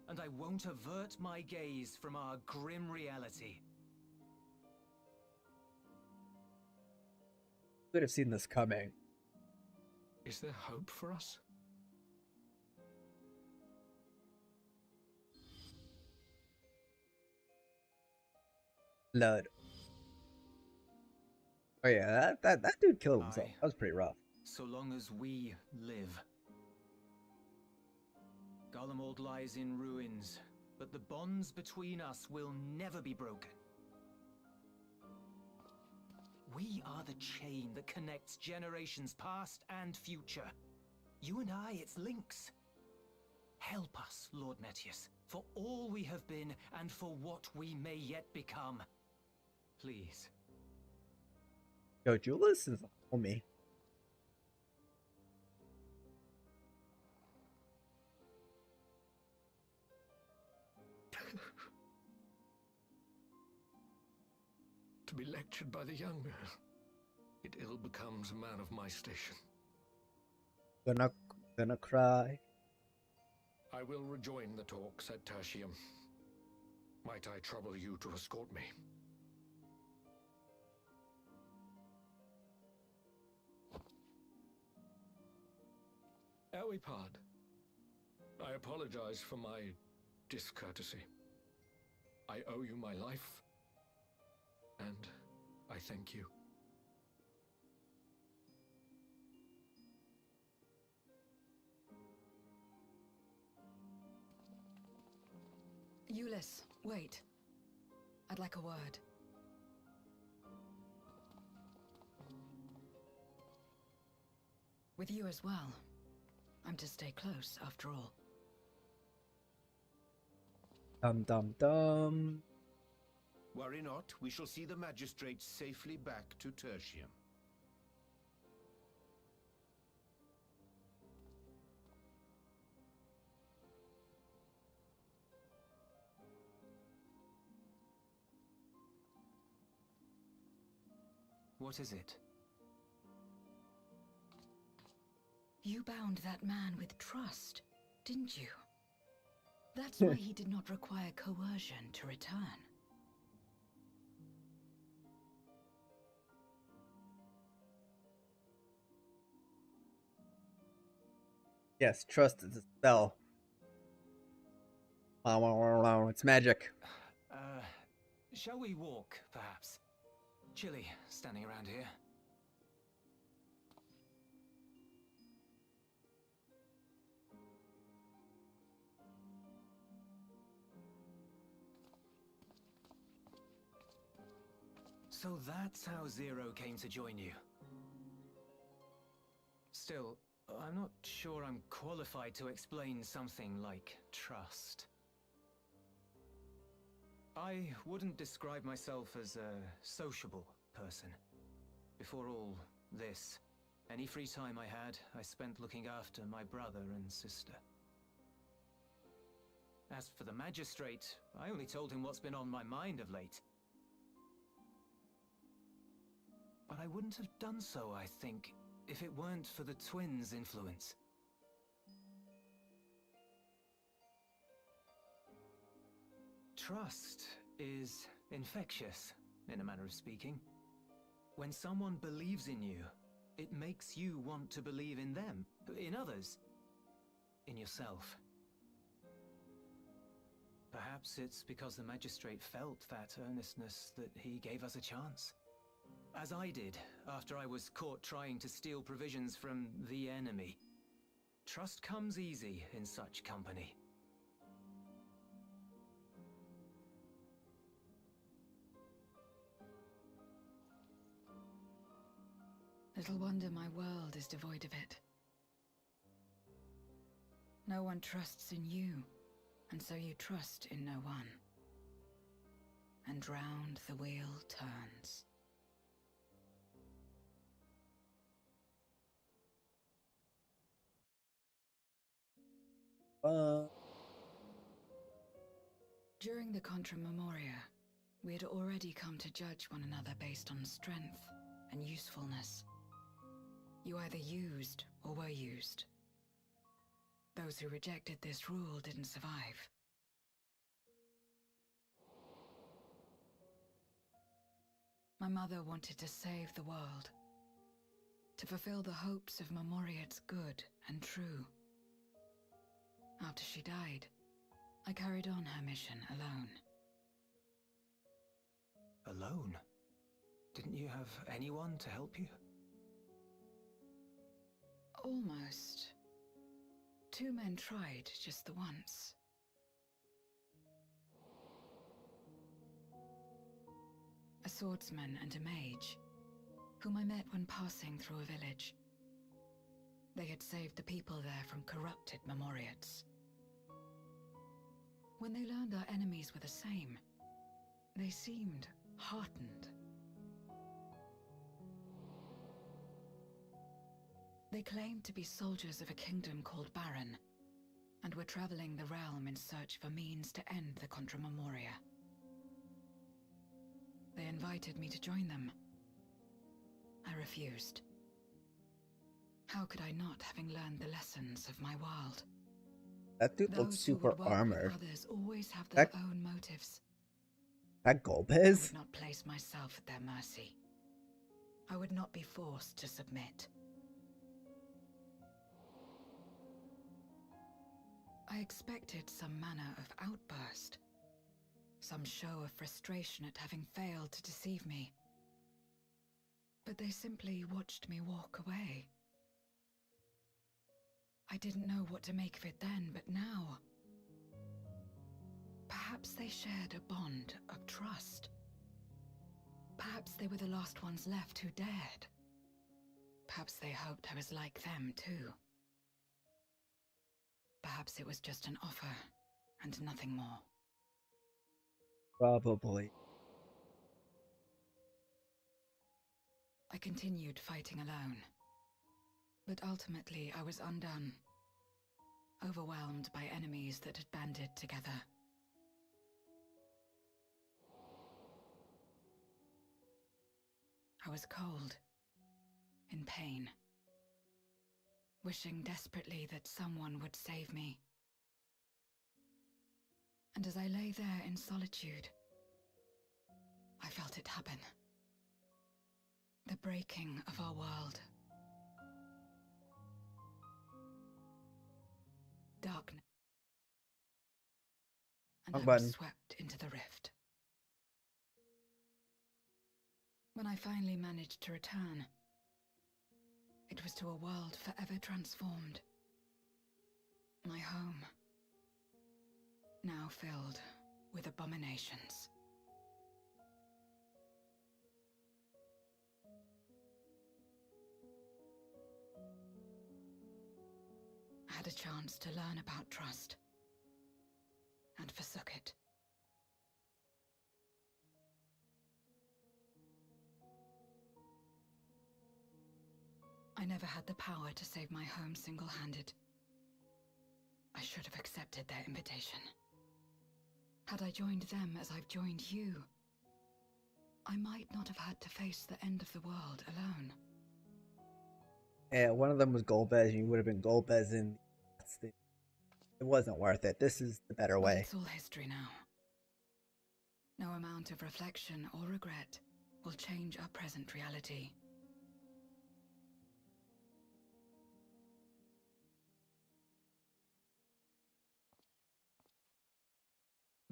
and I won't avert my gaze from our grim reality. Could have seen this coming. Is there hope for us? Blood. Oh yeah, that dude killed himself. Aye. That was pretty rough. So long as we live. Garlemald lies in ruins, but the bonds between us will never be broken. We are the chain that connects generations past and future. You and I, it's links. Help us, Lord Metius, for all we have been and for what we may yet become. Please. Yo, Julius is a homie. To be lectured by the younger, it ill becomes a man of my station. Gonna cry. I will rejoin the talks at Tertium. Might I trouble you to escort me? Elwipard, I apologize for my discourtesy. I owe you my life. And I thank you. Euless, wait. I'd like a word. With you as well. I'm to stay close, after all. Dum dum dum. Worry not, we shall see the magistrate safely back to Tertium. What is it? You bound that man with trust, didn't you? That's why he did not require coercion to return. Yes, trust is a spell. It's magic. Shall we walk, perhaps? Chilly, standing around here. So that's how Zero came to join you. Still, I'm not sure I'm qualified to explain something like trust. I wouldn't describe myself as a sociable person. Before all this, any free time I had, I spent looking after my brother and sister. As for the magistrate, I only told him what's been on my mind of late. But I wouldn't have done so, I think, if it weren't for the twins' influence. Trust is infectious, in a manner of speaking. When someone believes in you, it makes you want to believe in them, in others, in yourself. Perhaps it's because the magistrate felt that earnestness that he gave us a chance. As I did, after I was caught trying to steal provisions from the enemy. Trust comes easy in such company. Little wonder my world is devoid of it. No one trusts in you, and so you trust in no one. And round the wheel turns. During the Contra Memoria, we had already come to judge one another based on strength and usefulness. You either used or were used. Those who rejected this rule didn't survive. My mother wanted to save the world, to fulfill the hopes of Memoria's good and true. After she died, I carried on her mission alone. Alone? Didn't you have anyone to help you? Almost. 2 men tried just the once. A swordsman and a mage, whom I met when passing through a village. They had saved the people there from corrupted Memoriates. When they learned our enemies were the same, they seemed heartened. They claimed to be soldiers of a kingdom called Baron, and were traveling the realm in search for means to end the Contra Memoria. They invited me to join them. I refused. How could I not, having learned the lessons of my world? That dude looks Those who super would work armored. with others always have their That- own motives. That I Golbez? would not place myself at their mercy. I would not be forced to submit. I expected some manner of outburst. some show of frustration at having failed to deceive me. But they simply watched me walk away. I didn't know what to make of it then, but now... Perhaps they shared a bond of trust. Perhaps they were the last ones left who dared. Perhaps they hoped I was like them, too. Perhaps it was just an offer, and nothing more. Probably. I continued fighting alone. But ultimately, I was undone. Overwhelmed by enemies that had banded together. I was cold, in pain, wishing desperately that someone would save me. And as I lay there in solitude, I felt it happen. The breaking of our world. Darkness. And I was swept into the rift. When I finally managed to return, it was to a world forever transformed. My home, now filled with abominations. I had a chance to learn about trust, and forsook it. I never had the power to save my home single-handed. I should have accepted their invitation. Had I joined them as I've joined you, I might not have had to face the end of the world alone. Yeah, one of them was Golbez, and you would have been Golbez in... It wasn't worth it. This is the better way. But it's all history now. No amount of reflection or regret will change our present reality.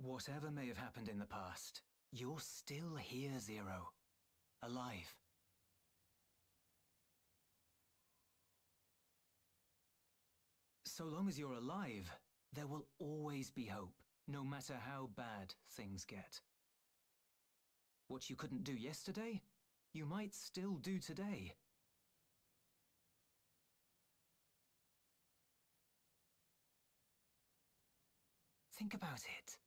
Whatever may have happened in the past, you're still here, Zero. Alive. So long as you're alive, there will always be hope, no matter how bad things get. What you couldn't do yesterday, you might still do today. Think about it.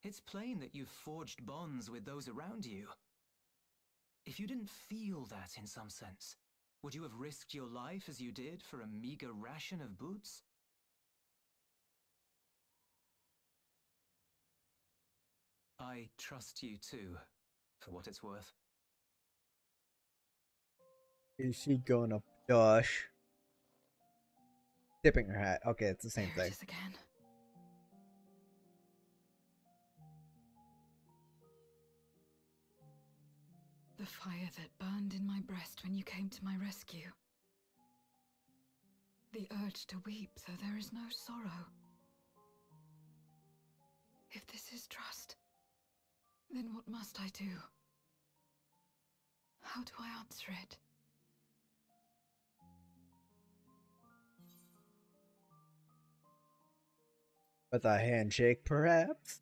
It's plain that you've forged bonds with those around you. If you didn't feel that in some sense, would you have risked your life as you did for a meager ration of boots? I trust you too, for what it's worth. Is she going up? Gosh. Tipping her hat. Okay, it's the same There thing. it is again. The fire that burned in my breast when you came to my rescue. The urge to weep, though there is no sorrow. If this is trust, then what must I do? How do I answer it? With a handshake, perhaps?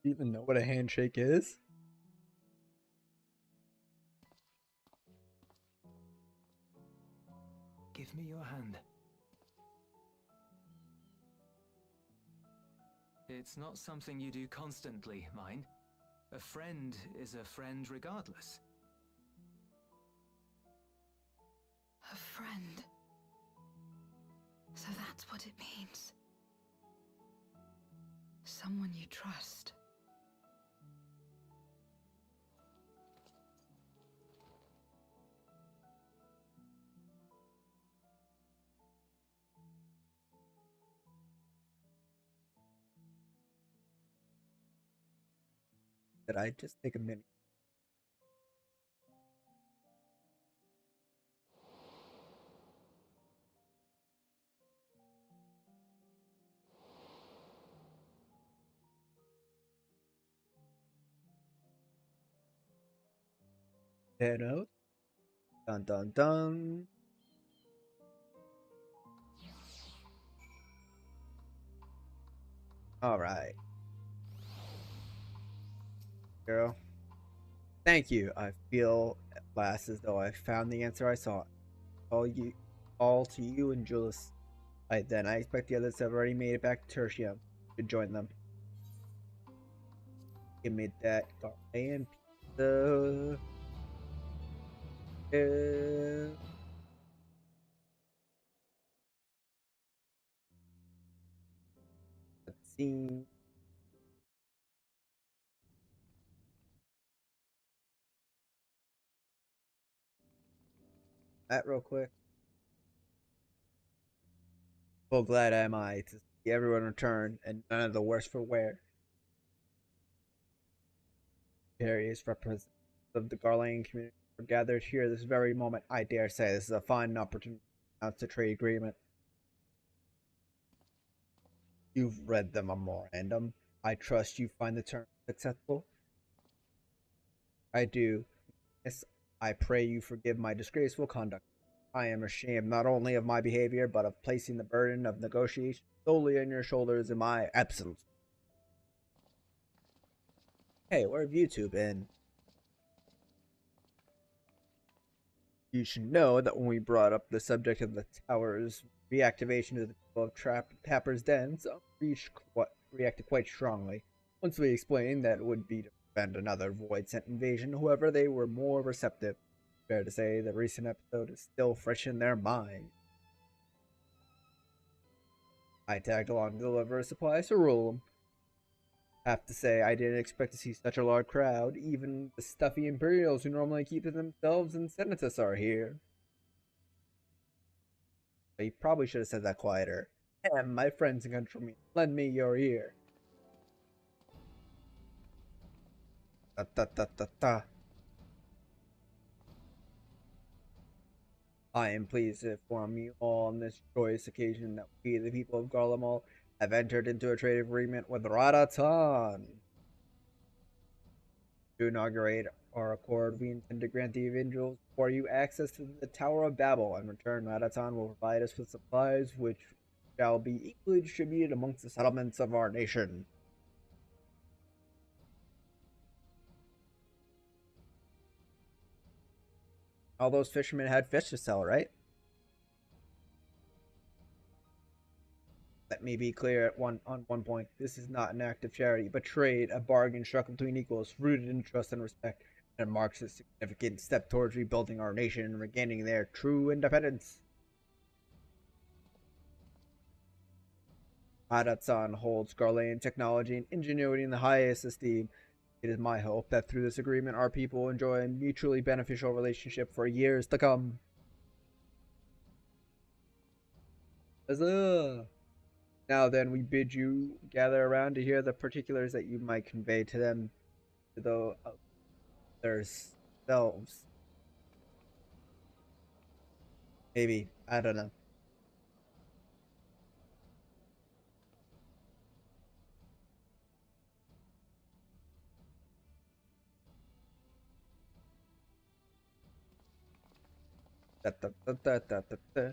Do you even know what a handshake is? Give me your hand. It's not something you do constantly, mind. A friend is a friend regardless. A friend. So that's what it means. Someone you trust. Did I just take a minute? Thanos. Dun dun dun. Alright. Girl. Thank you. I feel at last as though I found the answer I sought. All to you and Julius. Right then, I expect the others have already made it back to Tertium to join them. Give me that Ghanaian pizza. Let's see. That real quick. Well, glad am I to see everyone return and none of the worse for wear. Various representatives of the Garland community are gathered here this very moment. I dare say this is a fine opportunity to announce a trade agreement. You've read the memorandum. I trust you find the terms acceptable. I do. Yes, I pray you forgive my disgraceful conduct. I am ashamed not only of my behavior, but of placing the burden of negotiation solely on your shoulders in my absence. Hey, where have you two been? You should know that when we brought up the subject of the tower's reactivation of the people of Tapper's Den, some reacted quite strongly. Once we explained that it would be to prevent another void-sent invasion, however, they were more receptive. Fair to say, the recent episode is still fresh in their minds. I tagged along to deliver supplies to rule them. Have to say, I didn't expect to see such a large crowd. Even the stuffy Imperials who normally keep to themselves and Senatus are here. You probably should have said that quieter. My friends and countrymen, lend me your ear. Ta ta ta ta ta. I am pleased to inform you all on this joyous occasion that we, the people of Garlemald, have entered into a trade agreement with Radatan. To inaugurate our accord, we intend to grant the individuals for you access to the Tower of Babel. In return, Radatan will provide us with supplies which shall be equally distributed amongst the settlements of our nation. All those fishermen had fish to sell, right? Let me be clear on one point. This is not an act of charity, but trade, a bargain struck between equals, rooted in trust and respect, and marks a significant step towards rebuilding our nation and regaining their true independence. Hadatsan holds Garlean technology and ingenuity in the highest esteem. It is my hope that through this agreement our people will enjoy a mutually beneficial relationship for years to come. Huzzah! Now then, we bid you gather around to hear the particulars that you might convey to them, to the others themselves. Maybe, I don't know. Da, da, da, da, da, da, da.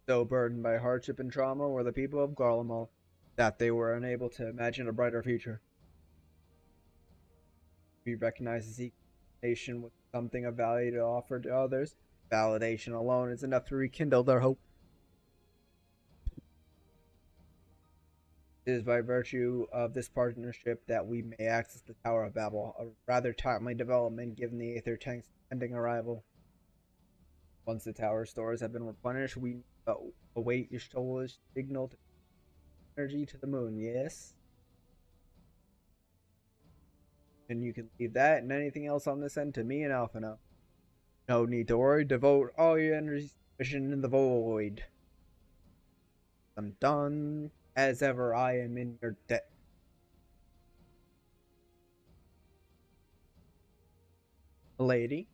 So burdened by hardship and trauma were the people of Garlemald that they were unable to imagine a brighter future. We recognize this nation with something of value to offer to others. Validation alone is enough to rekindle their hope. It is by virtue of this partnership that we may access the Tower of Babel, a rather timely development given the Aether Tank's pending arrival. Once the tower stores have been replenished, we await your soulless signal to energy to the moon, yes? And you can leave that and anything else on this end to me and Alphino. No need to worry, devote all your energy to mission in the void. I'm done. As ever, I am in your debt. Lady?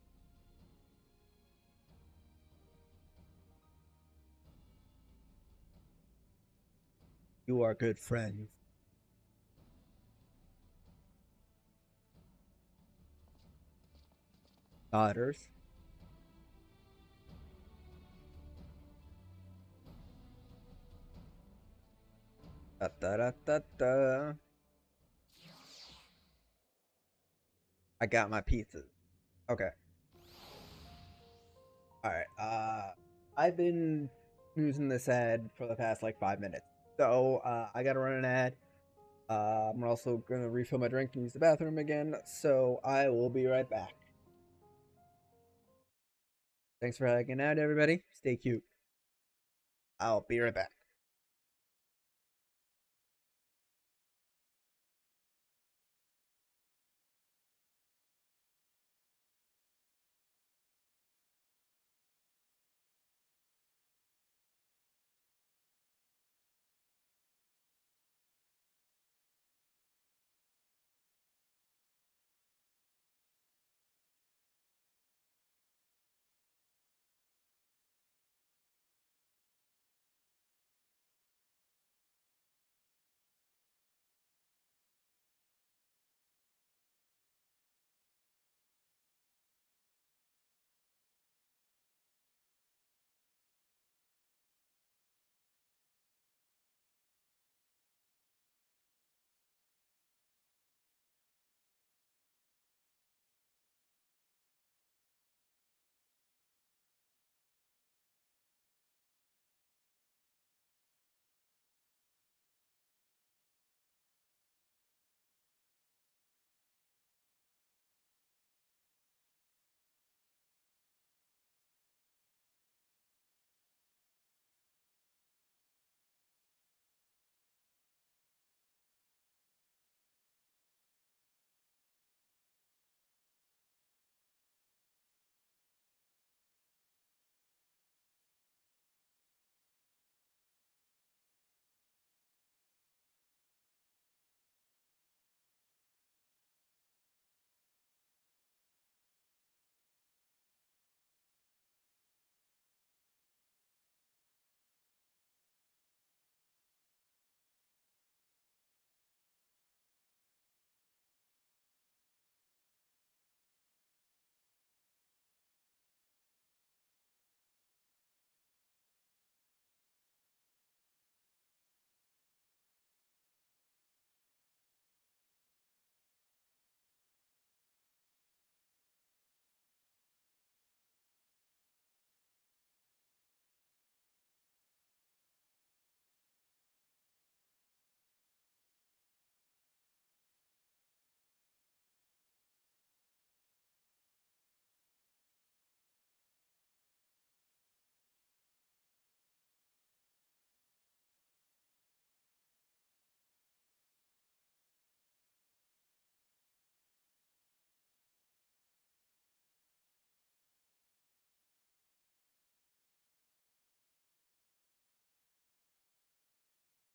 You are good friends. daughters. Da, da, da, da, da. I got my pizzas. Okay. Alright, I've been using this ad for the past like 5 minutes. So, I gotta run an ad. I'm also gonna refill my drink and use the bathroom again, so I will be right back. Thanks for hanging out, everybody. Stay cute. I'll be right back.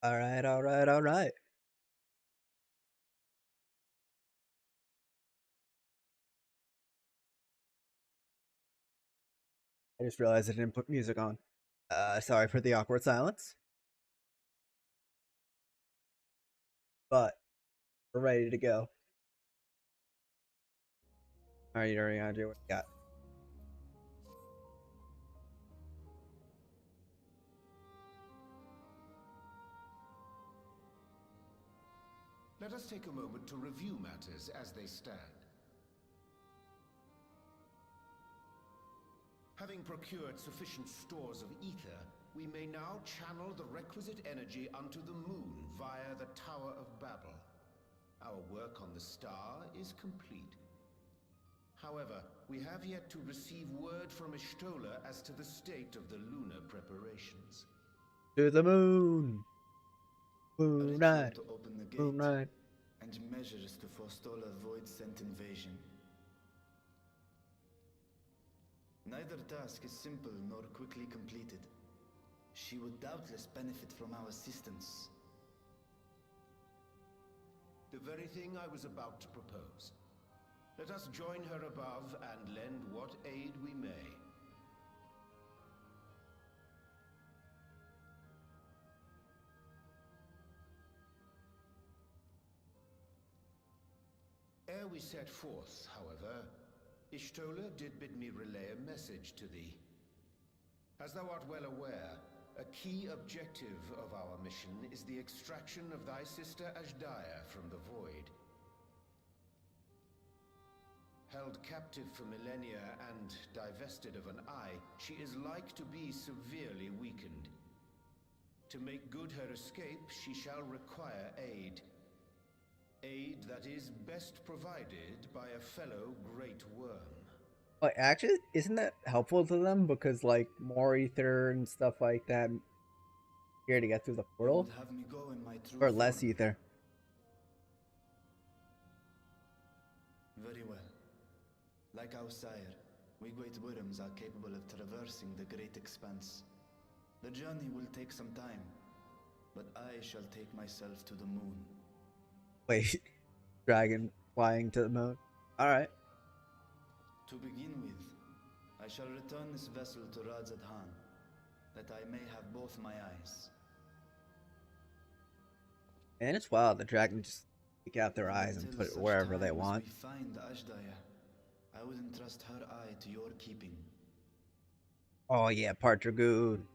Alright, alright, alright. I just realized I didn't put music on. Sorry for the awkward silence. But we're ready to go. Alright, Ariana, what you got? Let us take a moment to review matters as they stand. Having procured sufficient stores of ether, we may now channel the requisite energy unto the moon via the Tower of Babel. Our work on the star is complete. However, we have yet to receive word from Ishtola as to the state of the lunar preparations. To the moon! Moon ride! To open the gate Moon ride! and measures to forestall a void-sent invasion. Neither task is simple nor quickly completed. She would doubtless benefit from our assistance. The very thing I was about to propose. Let us join her above and lend what aid we may. Ere we set forth, however, Ishtola did bid me relay a message to thee. As thou art well aware, a key objective of our mission is the extraction of thy sister Ashdaya from the Void. Held captive for millennia and divested of an eye, she is like to be severely weakened. To make good her escape, she shall require aid. Aid that is best provided by a fellow Great Worm. Like, actually, isn't that helpful to them? Because, like, more ether and stuff like that here to get through the portal? Would have me go in my true Or less form. ether? Very well. Like our sire, we Great Worms are capable of traversing the great expanse. The journey will take some time, but I shall take myself to the moon. Wait, dragon flying to the moon. Alright. To begin with, I shall return this vessel to Radzadhan, that I may have both my eyes. And it's wild, the dragon just take out their eyes and Until put it such wherever they time as want. we find Ashdaya, I will entrust her eye to your keeping. Oh yeah, part dragoon.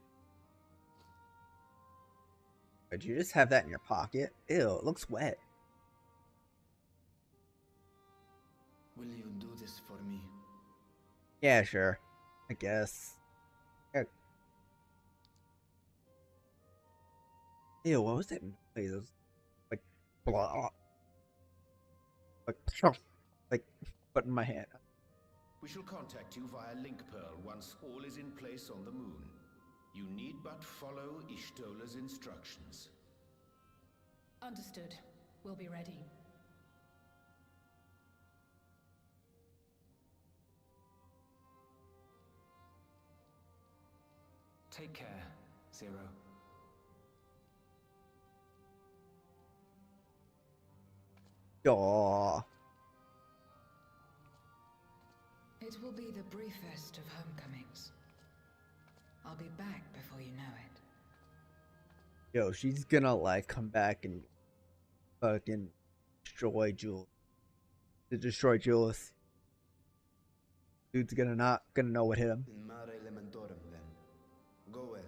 Did you just have that in your pocket? Ew, it looks wet. Will you do this for me? Yeah, sure. I guess. Ew, what was that noise? It was like blah. Like put in my hand. We shall contact you via Link Pearl once all is in place on the moon. You need but follow Ishtola's instructions. Understood. We'll be ready. Take care, Zero. Aw. It will be the briefest of homecomings. I'll be back before you know it. Yo, she's gonna like come back and fucking destroy Jules. To destroy Jules. Dude's not gonna know what hit him. In Mare Elementorum, then. Go well.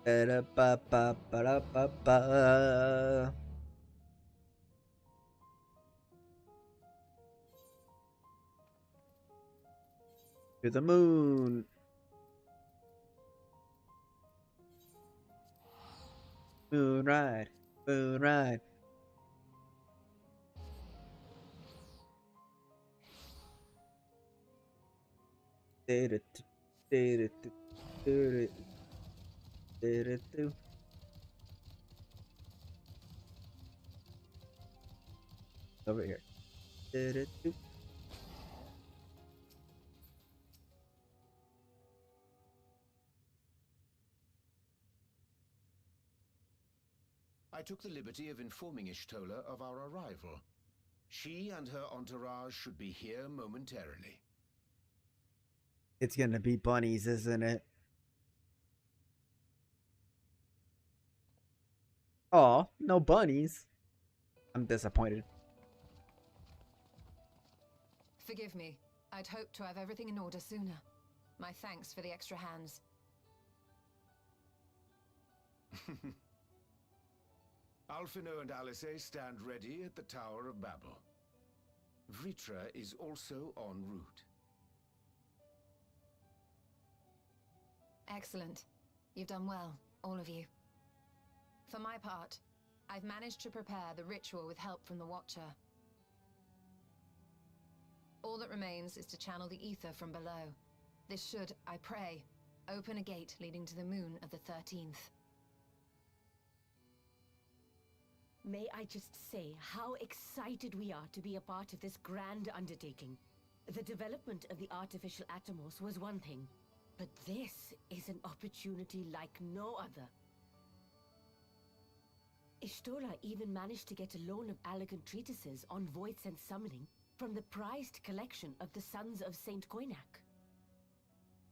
Ba-da-ba-ba-ba-da-ba-ba. To the moon. Moon ride. Moon ride. Over here. I took the liberty of informing Ishtola of our arrival. She and her entourage should be here momentarily. It's gonna be bunnies, isn't it? Aw, no bunnies. I'm disappointed. Forgive me. I'd hoped to have everything in order sooner. My thanks for the extra hands. Alphino and Alice stand ready at the Tower of Babel. Vritra is also en route. Excellent. You've done well, all of you. For my part, I've managed to prepare the ritual with help from the Watcher. All that remains is to channel the ether from below. This should, I pray, open a gate leading to the moon of the 13th. May I just say how excited we are to be a part of this grand undertaking. The development of the artificial Atomos was one thing, but this is an opportunity like no other. Ishtola even managed to get a loan of elegant treatises on void sense summoning from the prized collection of the Sons of Saint Koinak.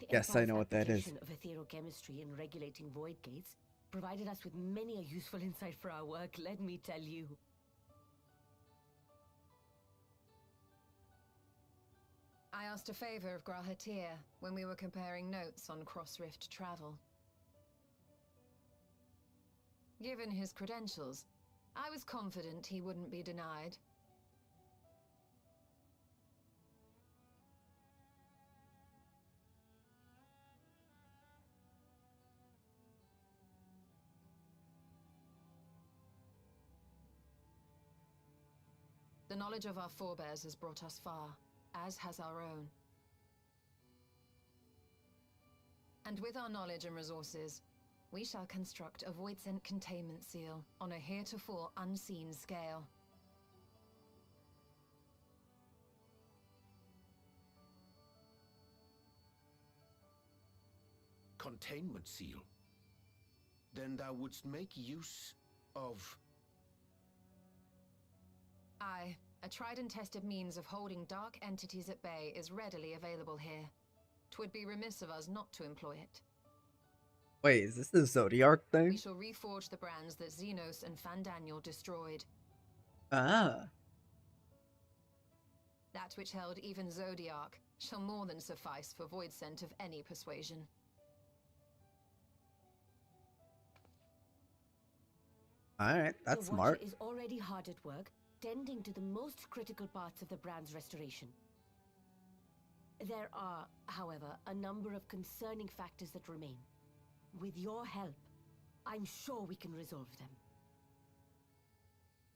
The Yes, I Empire's know what that is. application of etherochemistry in regulating void gates provided us with many a useful insight for our work, let me tell you. I asked a favor of Grahatir when we were comparing notes on cross-rift travel. Given his credentials, I was confident he wouldn't be denied. The knowledge of our forebears has brought us far, as has our own. And with our knowledge and resources, we shall construct a void-sent containment seal on a heretofore unseen scale. Containment seal? Then thou wouldst make use of... Aye, a tried and tested means of holding dark entities at bay is readily available here. 'Twould be remiss of us not to employ it. Wait, is this the Zodiac We thing? shall reforge the brands that Xenos and Fandaniel destroyed. Ah. That which held even Zodiac shall more than suffice for void scent of any persuasion. Alright, that's the Watcher smart. is already hard at work, tending to the most critical parts of the brand's restoration. There are, however, a number of concerning factors that remain. With your help, I'm sure we can resolve them.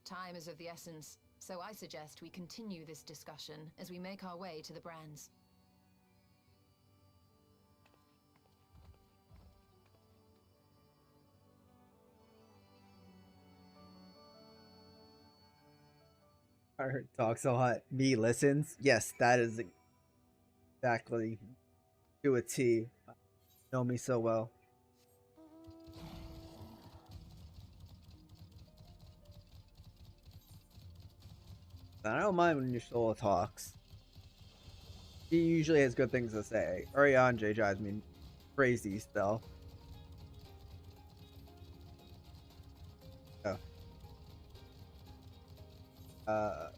Time is of the essence, so I suggest we continue this discussion as we make our way to the brands. I heard talk so hot. Me listens. Yes, that is exactly to a T. You know me so well. I don't mind when your soul talks. He usually has good things to say. Oriange drives me crazy still. Oh.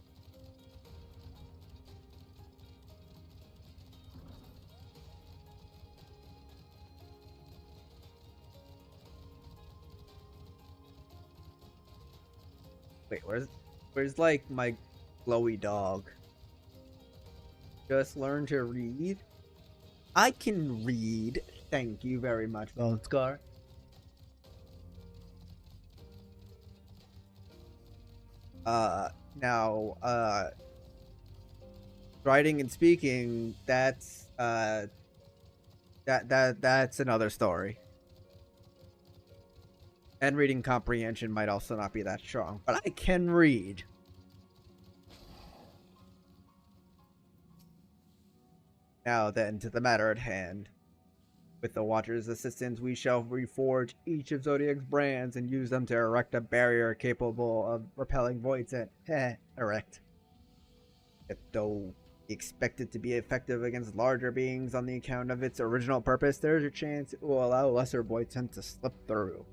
Wait, where's like my glowy dog? Just learn to read? I can read. Thank you very much, Volscar. Now, writing and speaking, that's that's another story. And reading comprehension might also not be that strong, but I can read. Now then, to the matter at hand. With the Watcher's assistance, we shall reforge each of Zodiac's brands and use them to erect a barrier capable of repelling voids and erect. If though expected to be effective against larger beings on the account of its original purpose, there is a chance it will allow lesser void scent to slip through.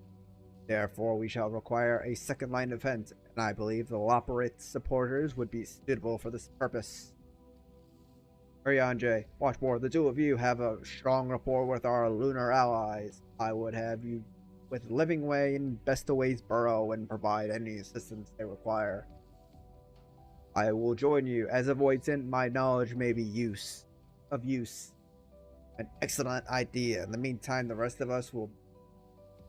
Therefore, we shall require a second line of defense, and I believe the Loporrit supporters would be suitable for this purpose. Oriange, Watchmore, the two of you have a strong rapport with our lunar allies. I would have you with Livingway and Bestaway's Burrow and provide any assistance they require. I will join you. As a voidsent, my knowledge may be of use. An excellent idea. In the meantime, the rest of us will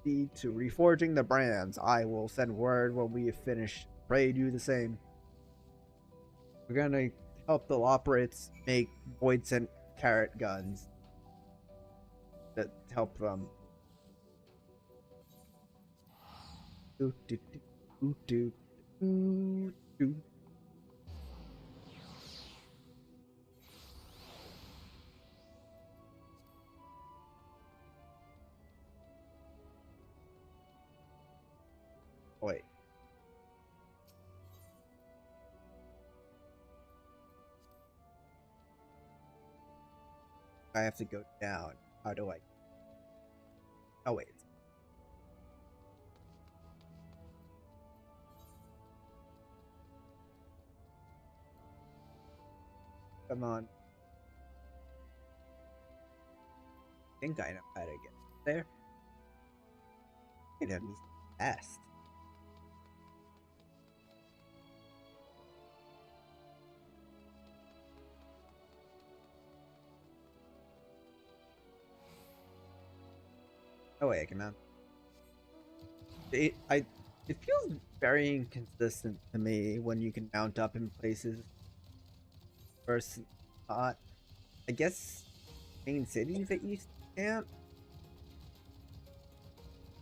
be to reforging the brands. I will send word when we have finished. Pray do the same. We're gonna help the Loporits make voidsent carrot guns that help them. Wait. I have to go down. How do I? Oh wait. Come on. I think I know how to get there. It had me fast. Oh wait, I can mount. It feels very inconsistent to me when you can mount up in places versus not. I guess main cities that you can't.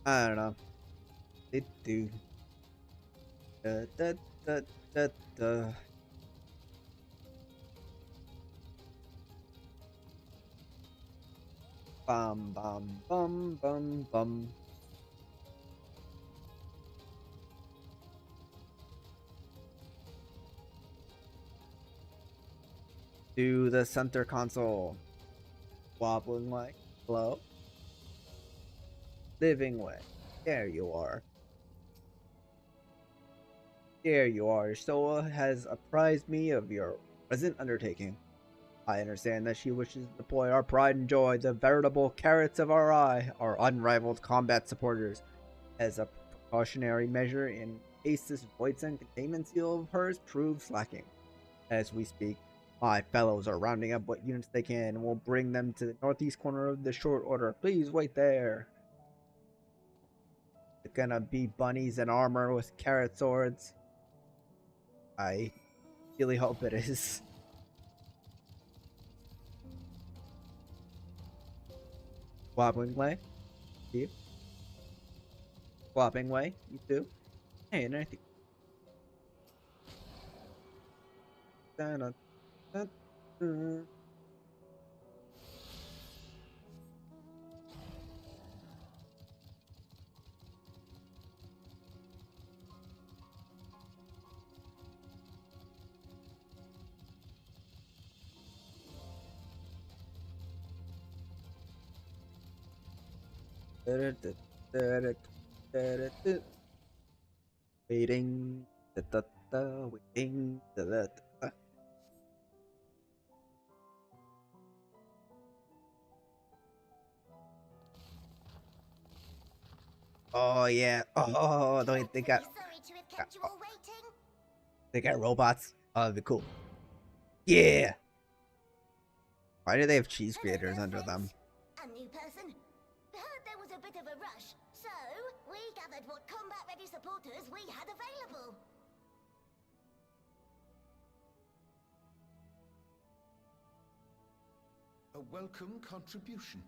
I don't know. It do. Da, da, da, da, da. Bum bum bum bum bum. To the center console. Wobbling way. Hello? Living way. There you are. There you are. Your soul has apprised me of your present undertaking. I understand that she wishes to deploy our pride and joy, the veritable carrots of our eye, our unrivaled combat supporters, as a precautionary measure in case this Voidsent containment seal of hers proves lacking. As we speak, my fellows are rounding up what units they can and will bring them to the northeast corner of the short order. Please wait there. It's gonna be bunnies in armor with carrot swords. I really hope it is. Wobbling way, you. Swapping way, you too. Hey, and I think. Waiting, waiting, Oh yeah. Oh, they got. They got robots. Oh, that'd be cool. Yeah. Why do they have cheese creators under them? A new person. Heard there was a bit of a rush, so we gathered what combat-ready supporters we had available. A welcome contribution.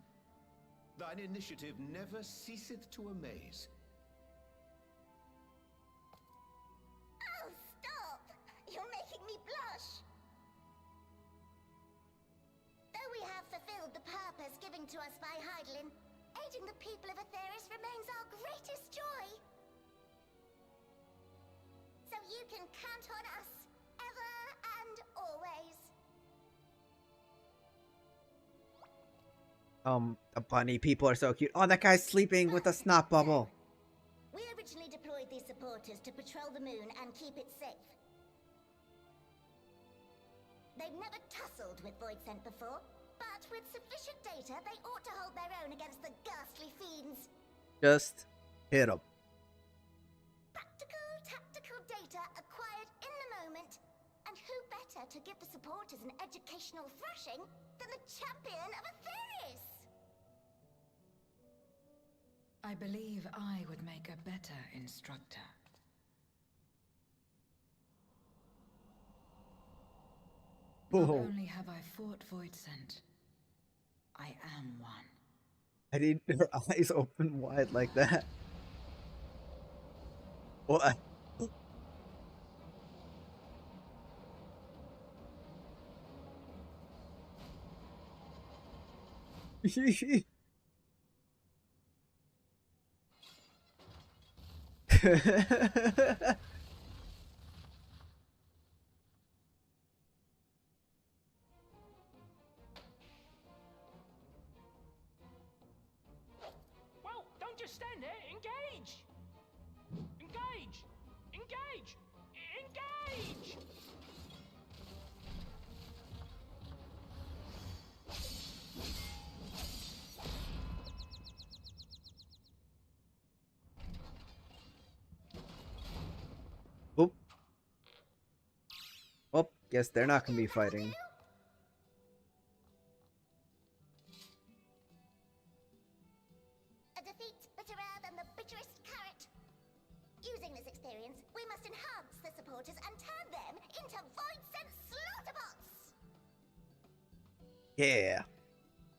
Thine initiative never ceaseth to amaze. Oh, stop! You're making me blush! Though we have fulfilled the purpose given to us by Hydaelyn, aiding the people of Aetheris remains our greatest joy. So you can count on us, ever and always. The bunny people are so cute. Oh, that guy's sleeping with a snot bubble. We originally deployed these supporters to patrol the moon and keep it safe. They've never tussled with Voidsent before, but with sufficient data, they ought to hold their own against the ghastly fiends. Just hit them. Practical, tactical data acquired in the moment. And who better to give the supporters an educational thrashing than the champion of Aetheris? I believe I would make a better instructor. Not only have I fought Voidsent, I am one. I need her eyes open wide like that. What? stand there. Engage! Engage! Engage! Engage! Oop. Well, guess they're not gonna be fighting. A defeat bitterer than the bitterest carrot. Using this experience, we must enhance the supporters and turn them into void-sense slaughterbots! Yeah.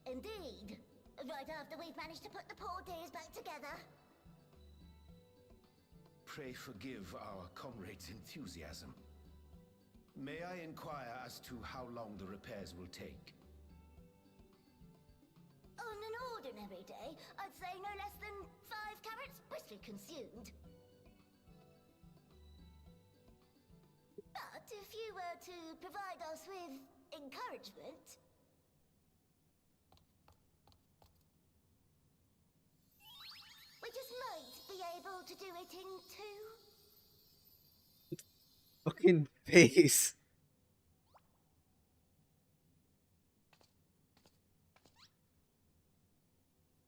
Indeed. Right after we've managed to put the poor dears back together. Pray forgive our comrade's enthusiasm. May I inquire as to how long the repairs will take? On an ordinary day, I'd say no less than 5 carrots briskly consumed. But if you were to provide us with encouragement... we just might be able to do it in 2. Fucking face.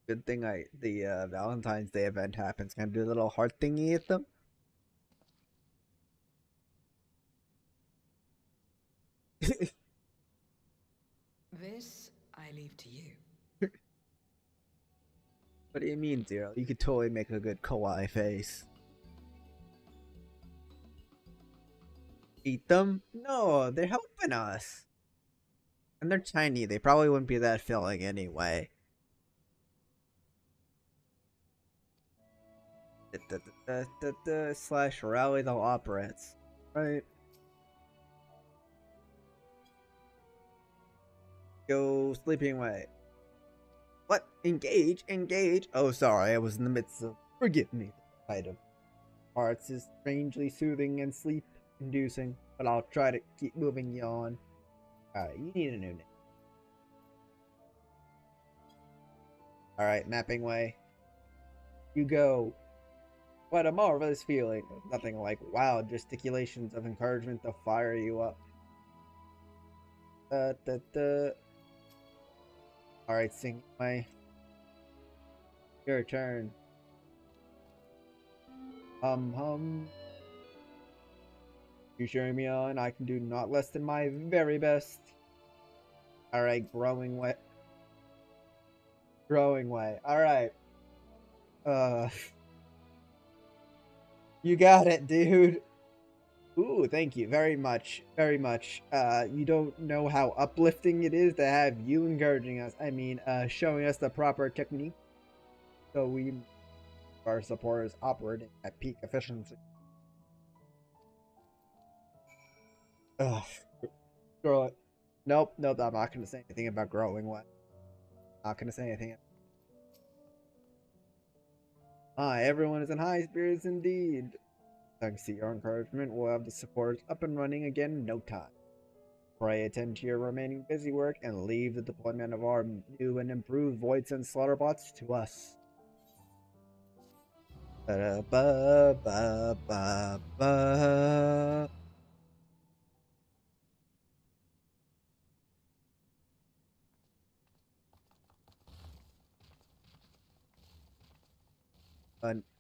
Good thing the Valentine's Day event happens. Can I do a little heart thingy at them? This I leave to you. What do you mean, Zero? You could totally make a good kawaii face. Eat them? No, they're helping us. And they're tiny. They probably wouldn't be that filling anyway. Slash rally the operates. Right. Go sleeping way. What? Engage? Engage? Oh, sorry. I was in the midst of... Forgive me. The sight of hearts is strangely soothing and sleep-inducing, but I'll try to keep moving you on. Alright, you need a new name. Alright, mapping way. You go. What a marvelous feeling. Nothing like wild gesticulations of encouragement to fire you up. Alright, sing way. Your turn. Hum. You cheering me on? I can do not less than my very best. Alright, growing way. Growing way. Alright. You got it, dude. Ooh, thank you very much. Very much. You don't know how uplifting it is to have you encouraging us. I mean, showing us the proper technique. So we, our supporters, operating at peak efficiency. Ugh. Screw it. Nope, I'm not going to say anything about growing what. Not going to say anything. Everyone is in high spirits indeed. Thanks to your encouragement, we'll have the supporters up and running again in no time. Pray attend to your remaining busy work and leave the deployment of our new and improved Voids and Slaughterbots to us. Ba-da-ba-ba-ba-ba.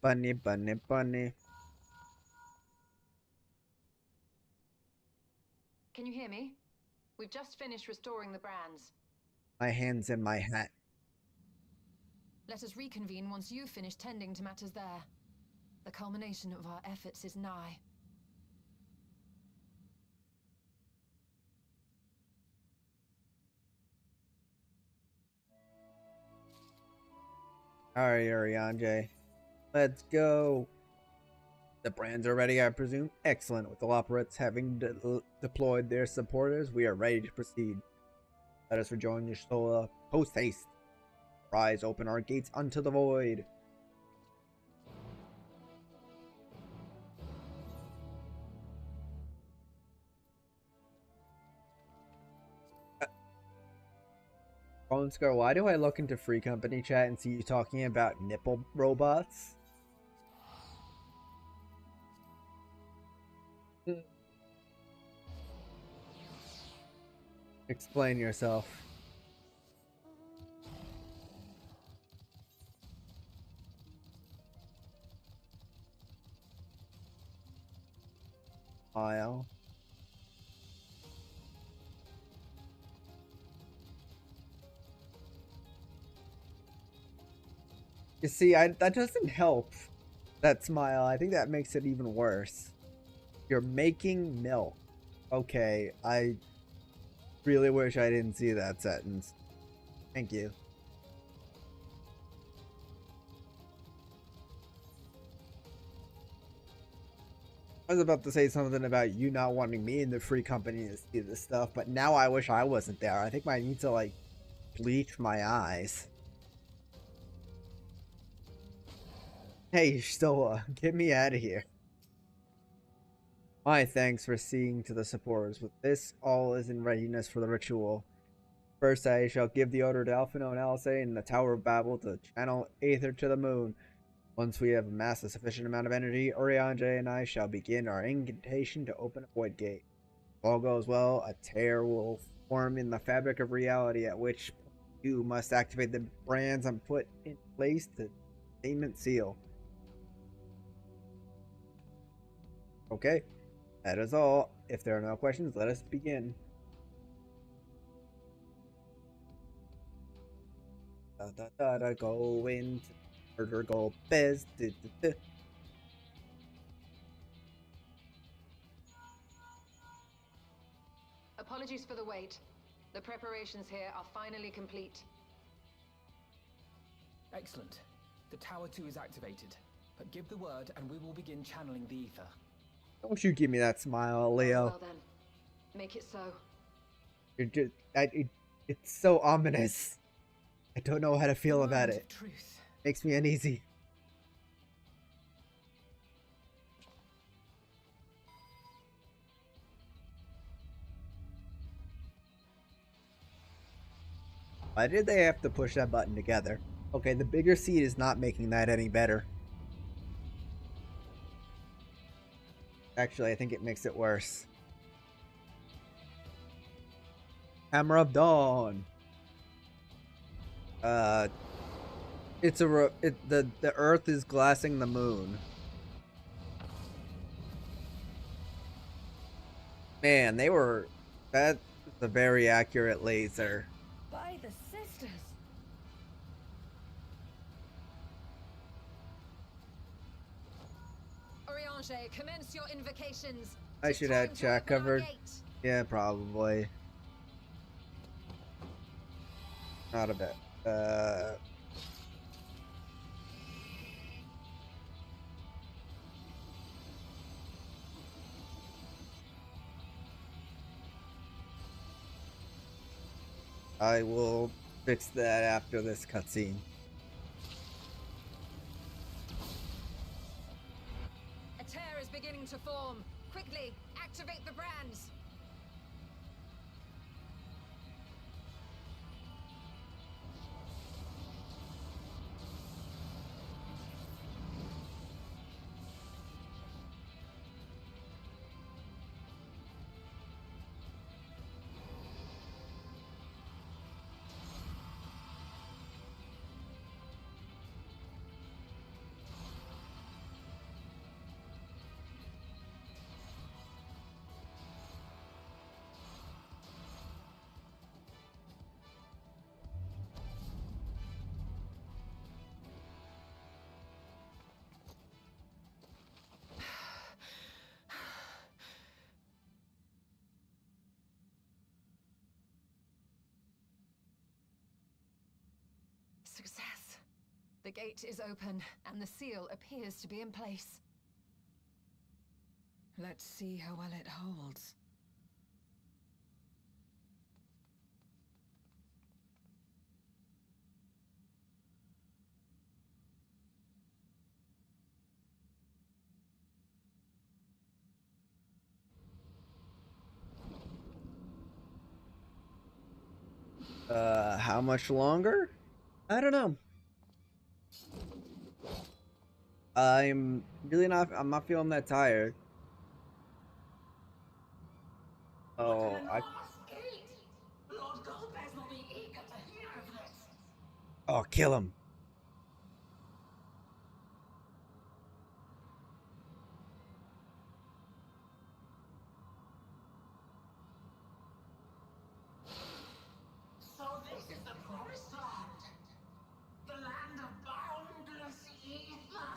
Bunny. Can you hear me? We've just finished restoring the brands. My hand's in my hat. Let us reconvene once you've finished tending to matters there. The culmination of our efforts is nigh. Alright, Ariane. Let's go. The brands are ready, I presume? Excellent. With the operates having deployed their supporters, we are ready to proceed. Let us rejoin Yashtola post-haste. Rise, open our gates unto the void. Bone Scar, why do I look into Free Company chat and see you talking about nipple robots? Explain yourself. Smile. You see, that doesn't help. That smile. I think that makes it even worse. You're making milk. Okay, I really wish I didn't see that sentence. Thank you. I was about to say something about you not wanting me in the Free Company to see this stuff, but now I wish I wasn't there. I think I need to, like, bleach my eyes. Hey, Stoa, get me out of here. My thanks for seeing to the supporters. With this, all is in readiness for the ritual. First, I shall give the order to Alphino and Alisei in the Tower of Babel to channel Aether to the moon. Once we have amassed a sufficient amount of energy, Urianger and I shall begin our incantation to open a void gate. If all goes well, a tear will form in the fabric of reality, at which you must activate the brands and put in place the containment seal. Okay, that is all. If there are no questions, let us begin. Go into murder goal biz. Apologies for the wait. The preparations here are finally complete. Excellent. The Tower 2 is activated. But give the word and we will begin channeling the ether. Don't you give me that smile, Leo. Well then, make it so. You're just, it's so ominous. I don't know how to feel about it. Truth. Makes me uneasy. Why did they have to push that button together? Okay, the bigger seed is not making that any better. Actually, I think it makes it worse. Hammer of Dawn. It's the Earth is glassing the moon. Man, that's a very accurate laser. By the sisters. Urianger, commence your invocations. I should have chat covered. Yeah, probably. Not a bit. I will fix that after this cutscene. A tear is beginning to form. Quickly, activate the brands. Success. The gate is open, and the seal appears to be in place. Let's see how well it holds. How much longer? I don't know. I'm not feeling that tired. Oh, oh, kill him. So this is the promised land. The land of boundless ether.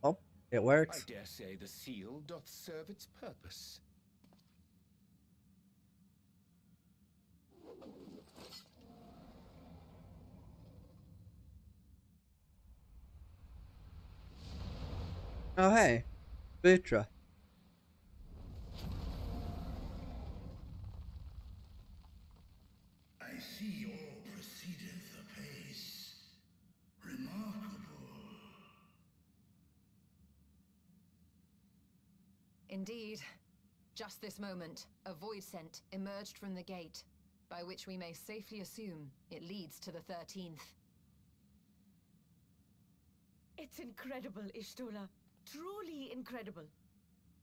Oh, it works. I dare say the seal doth serve its purpose. Oh, hey, Vitra. I see all proceedeth apace. Remarkable. Indeed. Just this moment, a void scent emerged from the gate, by which we may safely assume it leads to the 13th. It's incredible, Ishtola. Truly incredible.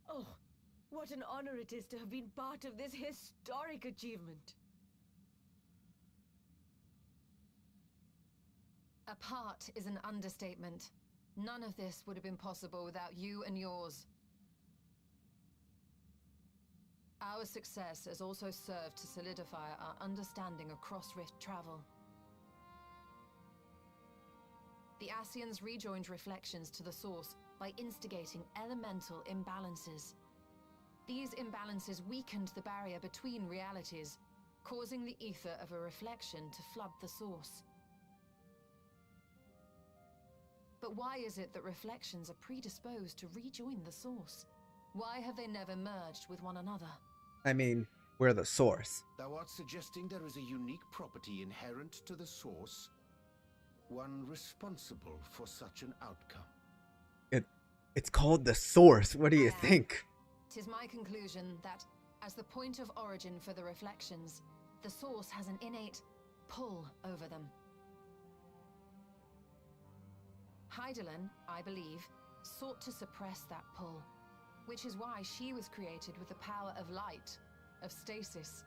Oh, what an honor it is to have been part of this historic achievement. A part is an understatement. None of this would have been possible without you and yours. Our success has also served to solidify our understanding of cross-rift travel. The Ascians rejoined reflections to the source by instigating elemental imbalances. These imbalances weakened the barrier between realities, causing the ether of a reflection to flood the source. But why is it that reflections are predisposed to rejoin the source? Why have they never merged with one another? I mean, we're the source. Thou art suggesting there is a unique property inherent to the source, one responsible for such an outcome. It's called the source. What do you think? 'Tis my conclusion that, as the point of origin for the reflections, the source has an innate pull over them. Hydaelyn, I believe, sought to suppress that pull, which is why she was created with the power of light, of stasis.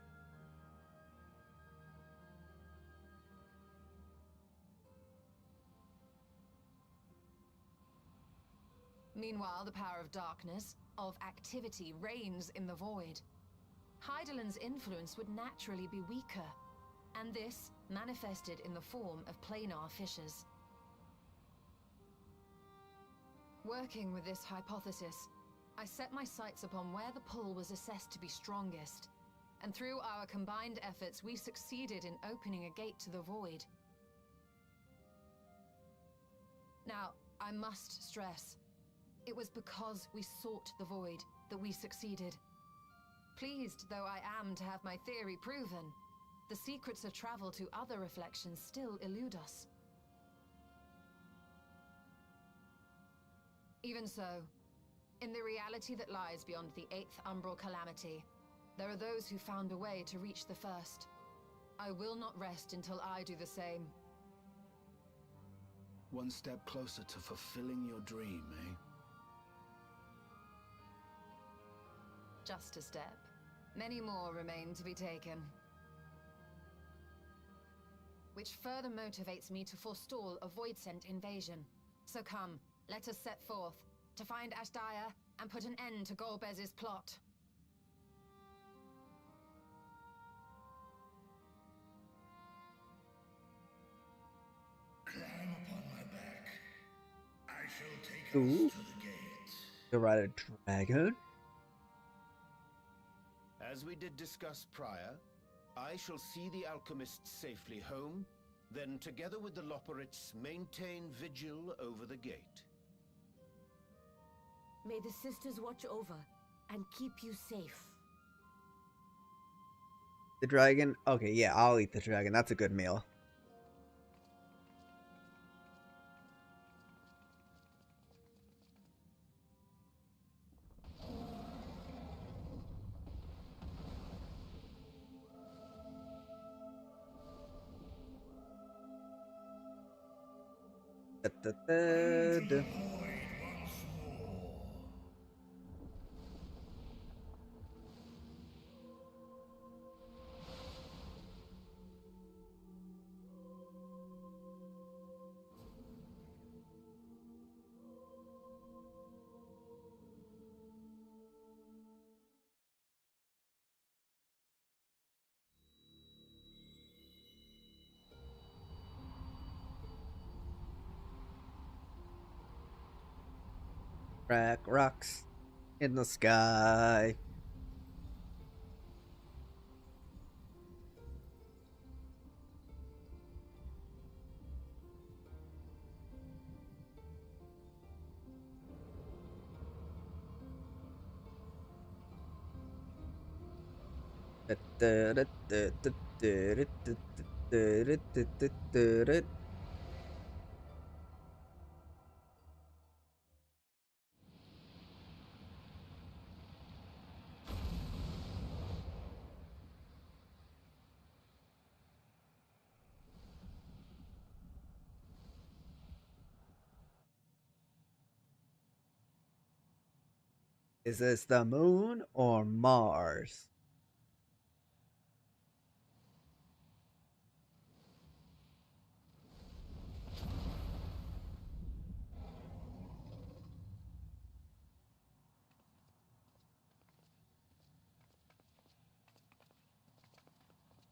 Meanwhile, the power of darkness, of activity, reigns in the void. Hydaelyn's influence would naturally be weaker, and this manifested in the form of planar fissures. Working with this hypothesis, I set my sights upon where the pull was assessed to be strongest, and through our combined efforts we succeeded in opening a gate to the void. Now, I must stress, it was because we sought the void that we succeeded. Pleased though I am to have my theory proven, the secrets of travel to other reflections still elude us. Even so, in the reality that lies beyond the 8th umbral calamity, there are those who found a way to reach the first. I will not rest until I do the same. One step closer to fulfilling your dream, eh? Just a step. Many more remain to be taken. Which further motivates me to forestall a void-sent invasion. So come, let us set forth, to find Ashdaya and put an end to Golbez's plot. Climb upon my back. I shall take Ooh. us to the gate. To ride a dragon? As we did discuss prior, I shall see the alchemists safely home, then together with the Loporrits maintain vigil over the gate. May the sisters watch over and keep you safe. The dragon? Okay, yeah, I'll eat the dragon. That's a good meal. Da, da, da, da. Crack rocks in the sky. Da, da, da, da, da, da, da, da, da, da, da, da, da. Is this the moon or Mars?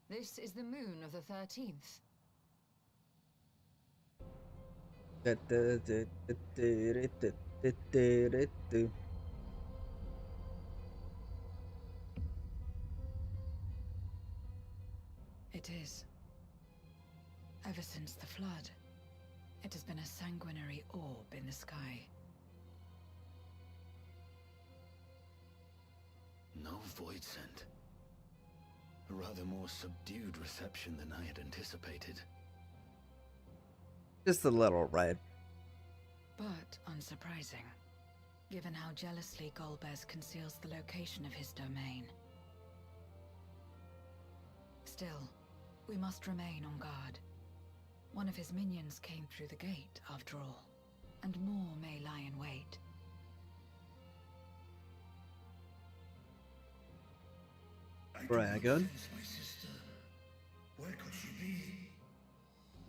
This is the moon of the 13th. Da, da, da, da, da, da, da, da, da, da. It is. Ever since the flood, it has been a sanguinary orb in the sky. No void scent. A rather more subdued reception than I had anticipated. Just a little red. But unsurprising, given how jealously Golbez conceals the location of his domain. Still, we must remain on guard. One of his minions came through the gate, after all, and more may lie in wait. Dragon. My sister. Where could she be?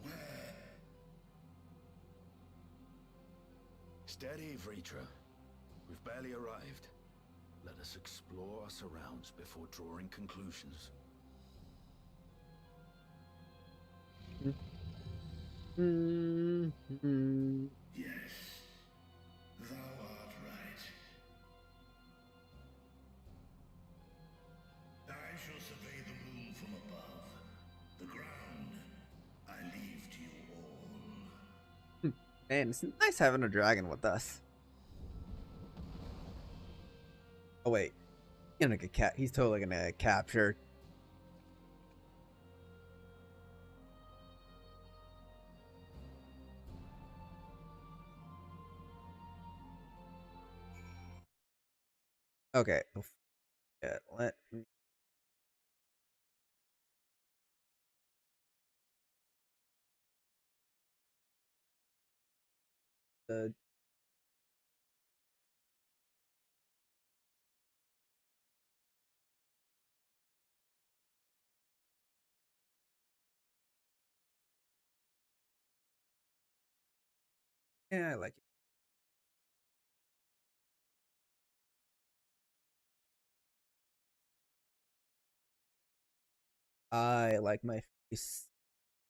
Where? Steady, Vritra. We've barely arrived. Let us explore our surrounds before drawing conclusions. Mm-hmm. Yes, thou art right. I shall survey the moon from above. The ground I leave to you all. Man, it's nice having a dragon with us. Oh wait, he's gonna get he's totally gonna get captured. Okay, yeah, let me. Yeah, I like it. I like my face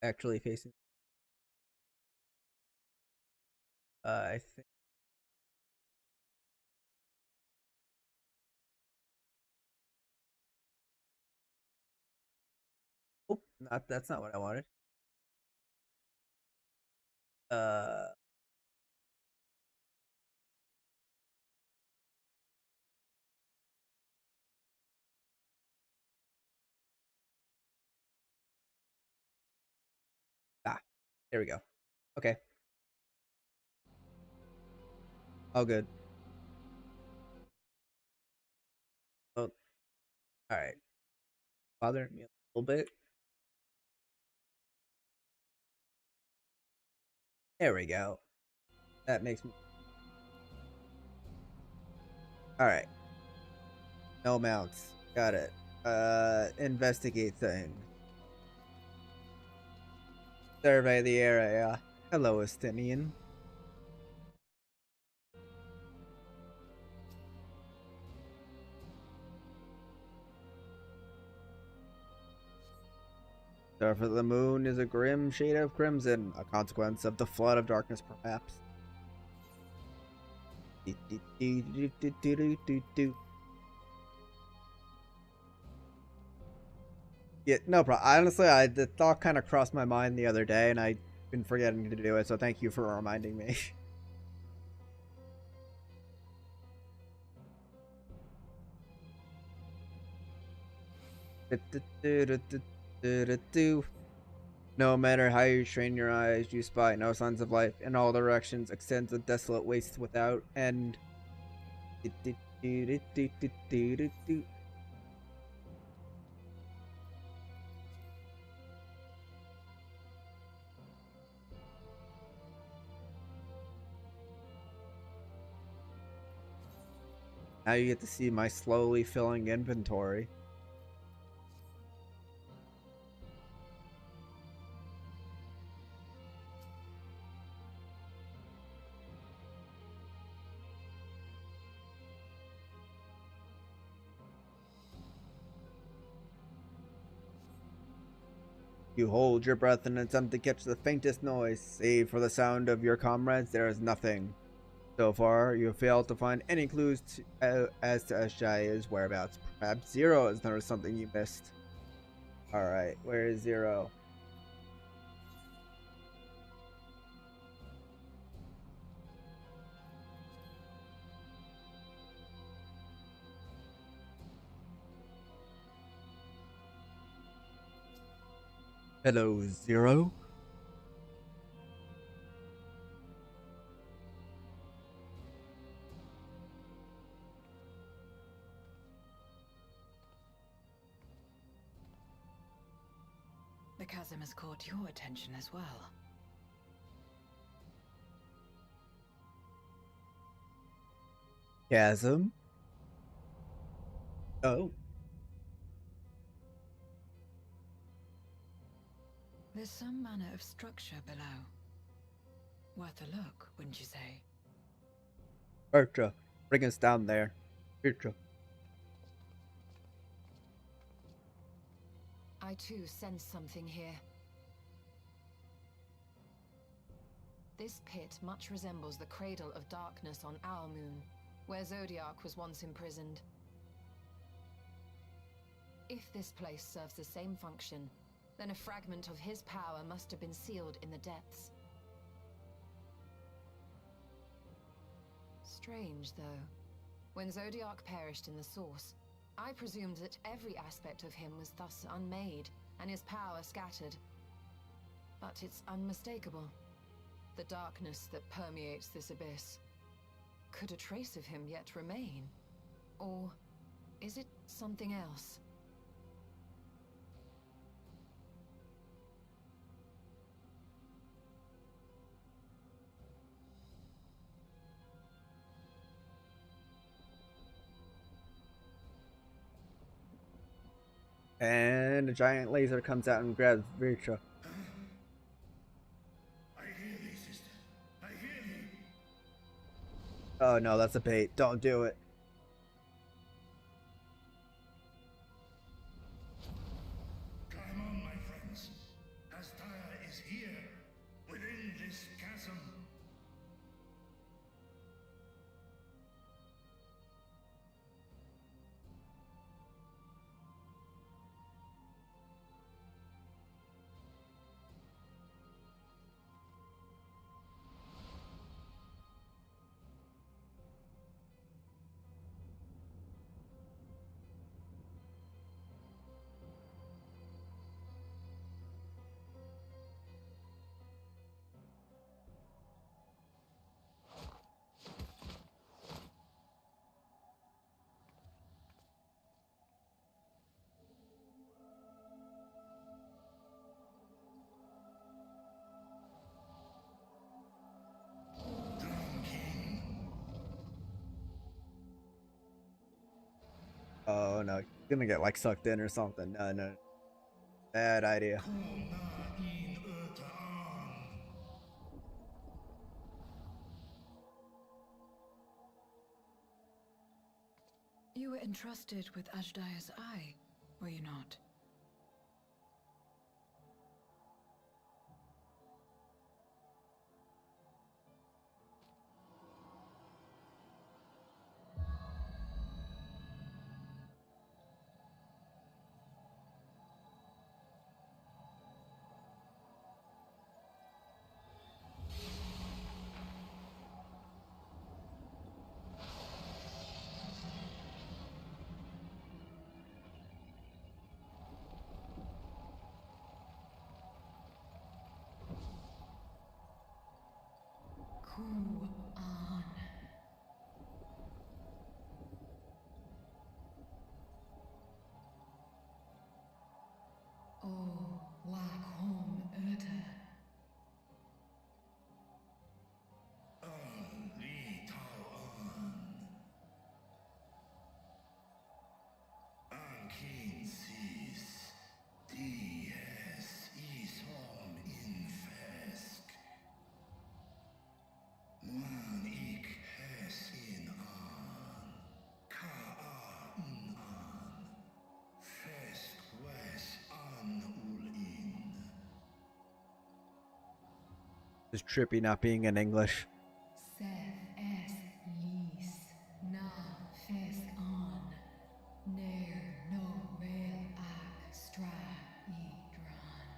actually facing. I think. Oh, that's not what I wanted. Uh, there we go. Okay, all good. Oh, all right. Bothering me a little bit. There we go. That makes me... Alright. No mounts. Got it. Investigate things. Survey the area. Hello, Estinian. Surface of the moon is a grim shade of crimson, a consequence of the flood of darkness, perhaps. Yeah, no problem. Honestly, the thought kind of crossed my mind the other day, and I've been forgetting to do it, so thank you for reminding me. No matter how you strain your eyes, you spy no signs of life. In all directions extends a desolate waste without end. Now you get to see my slowly filling inventory. You hold your breath and attempt to catch the faintest noise. Save for the sound of your comrades, there is nothing. So far, you have failed to find any clues as to Ashaya's whereabouts. Perhaps Zero has noticed something you missed. Alright, where is Zero? Hello, Zero? The chasm has caught your attention as well. Chasm? Oh. There's some manner of structure below. Worth a look, wouldn't you say? Virtua, bring us down there. Virtua. I too sense something here. This pit much resembles the cradle of darkness on our moon, where Zodiac was once imprisoned. If this place serves the same function, then a fragment of his power must have been sealed in the depths. Strange, though. When Zodiac perished in the source, I presumed that every aspect of him was thus unmade, and his power scattered. But it's unmistakable. The darkness that permeates this abyss. Could a trace of him yet remain? Or is it something else? And a giant laser comes out and grabs Virtua. I hear thee, sister. I hear thee. Oh no, that's a bait. Don't do it. Come on, my friends. Astaya is here, within this chasm. Oh no, gonna get like sucked in or something. No, no. Bad idea. You were entrusted with Ajdaya's eye, were you not? Ku-an. Oh, Wakhom Urta. Li Tao Ankin Sis, Dies Ishom Infesk. Wan ik hes in an, Ka in an, Fesk wes an ul in. It's trippy not being in English. Seth es lis, na fesk an, ner no vel ak stra I dran.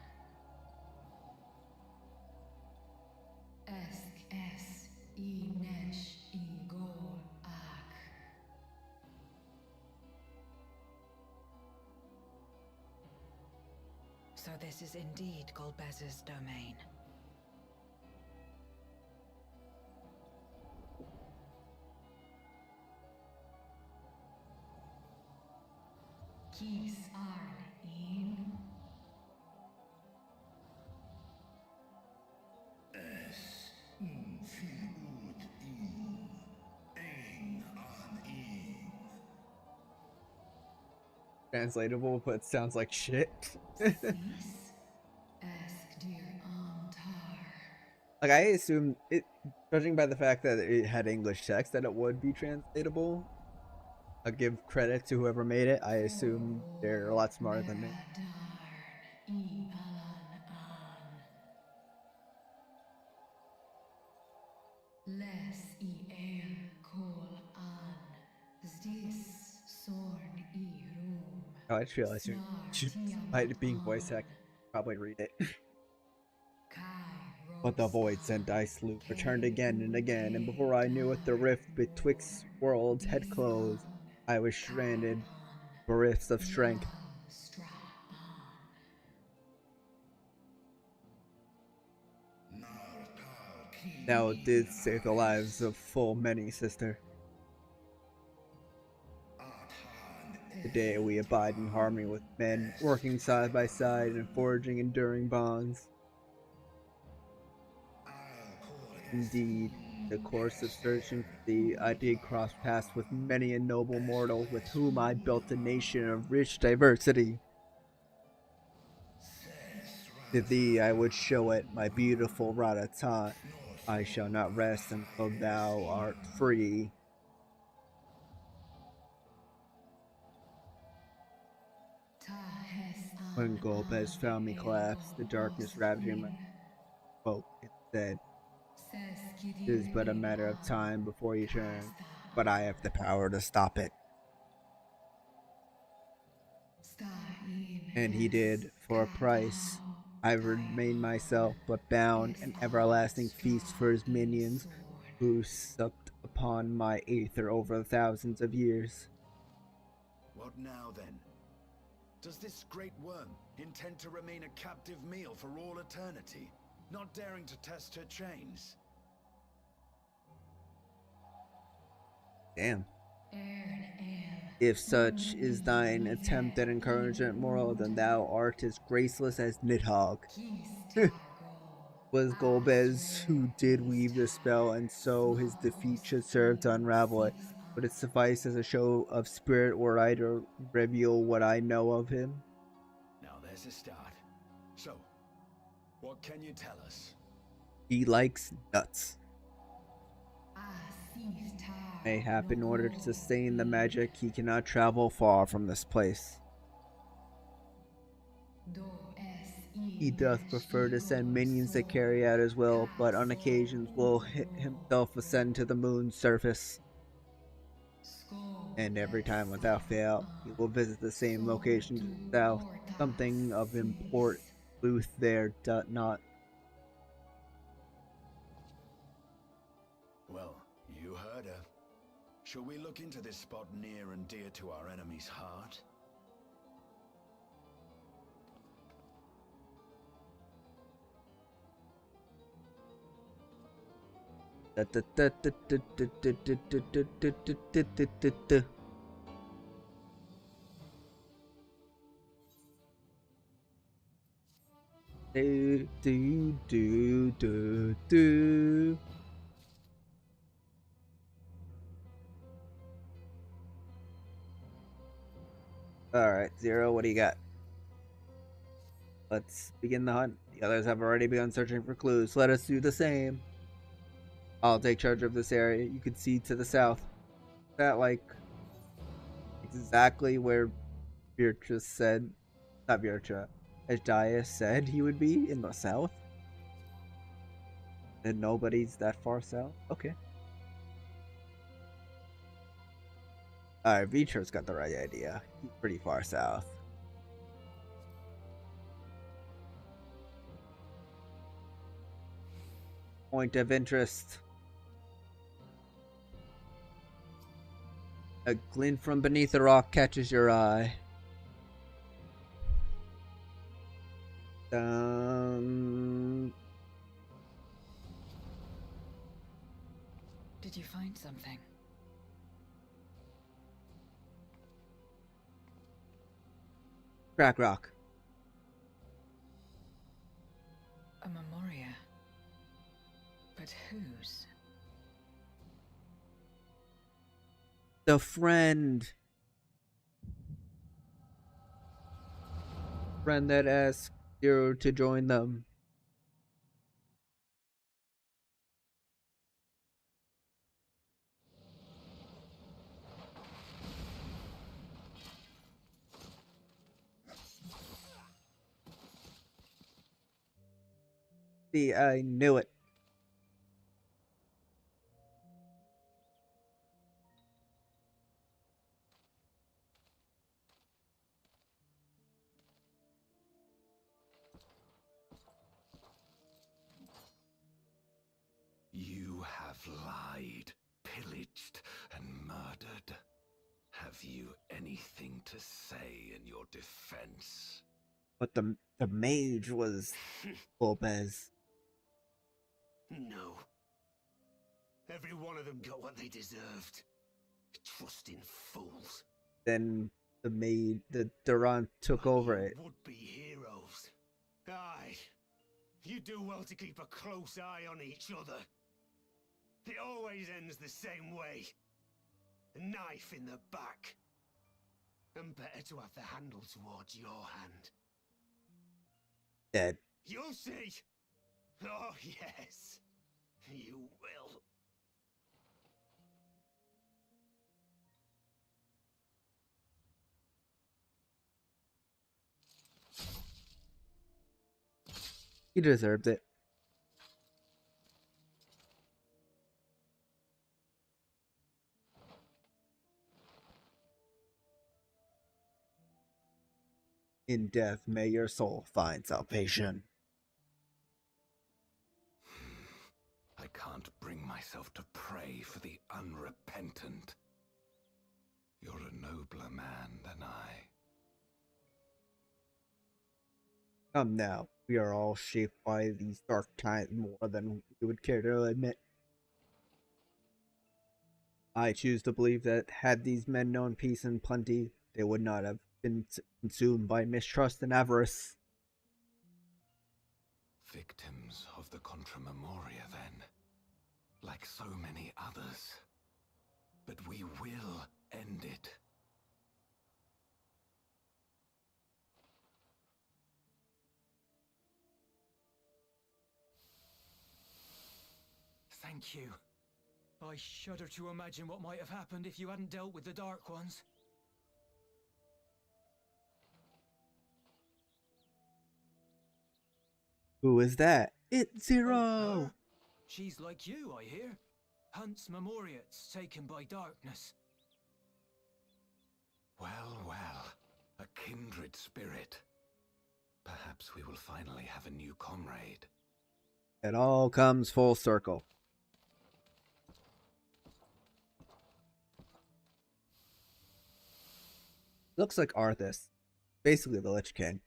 Esk es I nesh I gol ak. So this is indeed Golbez's domain. Kis arn in. Es fil ud in, ein an in. Translatable, but it sounds like shit. Sis esk dir antar. Like I assume it, judging by the fact that it had English text, that it would be translatable. I'll give credit to whoever made it. I assume they're a lot smarter than me. Les I kol an, zdis sorn I room. Oh, I just realized despite it being voice acted, probably read it. But the voids and I slew returned again and again, and before I knew it, the rift betwixt worlds had closed. I was stranded, bereft of strength. Thou didst save the lives of full many, sister. Today we abide in harmony with men, working side by side and forging enduring bonds. Indeed, in the course of searching for thee, I did cross paths with many a noble mortal with whom I built a nation of rich diversity. To thee I would show it, my beautiful Ratatan. I shall not rest until thou art free. When Golbez found me collapsed, the darkness ravaging my spoke and said, "It is but a matter of time before you turn, but I have the power to stop it." And he did, for a price. I remained myself, but bound an everlasting feast for his minions, who supped upon my aether over thousands of years. What now, then? Does this great worm intend to remain a captive meal for all eternity, not daring to test her chains? Damn. If such is thine attempt at encouragement moral, then thou art as graceless as Nidhogg. Was Golbez who did weave the spell, and so his defeat should serve to unravel it. Would it suffice as a show of spirit were I to reveal what I know of him? Now there's a start. So, what can you tell us? He likes nuts. Mayhap in order to sustain the magic, he cannot travel far from this place. He doth prefer to send minions to carry out his will, but on occasions will himself ascend to the moon's surface. And every time without fail, he will visit the same location to the south. Something of import Luth there doth not. Well, you heard her. Shall we look into this spot near and dear to our enemy's heart? Do do do do do. Alright, Zero, what do you got? Let's begin the hunt. The others have already begun searching for clues. Let us do the same. I'll take charge of this area. You can see to the south. Is that like exactly where Virtua said, not Virtua, Ajaya said he would be, in the south? And nobody's that far south? Okay. Alright, Virtua's got the right idea. He's pretty far south. Point of interest. A glint from beneath the rock catches your eye. Did you find something? Crack rock. A memoria. But whose? The friend. Friend that asked Zero to join them. See, I knew it. You have lied, pillaged, and murdered. Have you anything to say in your defense? But the mage was Lopez. No. Every one of them got what they deserved. Trusting fools. Then the Durant took over it. Would-be heroes. Aye. You do well to keep a close eye on each other. It always ends the same way. A knife in the back. And better to have the handle towards your hand. Dead. You'll see. Oh, yes. You will. He deserved it. In death, may your soul find salvation. I can't bring myself to pray for the unrepentant. You're a nobler man than I. Come now, we are all shaped by these dark times more than we would care to admit. I choose to believe that had these men known peace and plenty, they would not have been consumed by mistrust and avarice. Victims of the Contra Memoria, then, like so many others. but we will end it. Thank you. I shudder to imagine what might have happened if you hadn't dealt with the Dark Ones. Who is that? It's Zero! She's like you, I hear. Hunts memoriats taken by darkness. Well, well, a kindred spirit. Perhaps we will finally have a new comrade. It all comes full circle. Looks like Arthas. Basically the Lich King.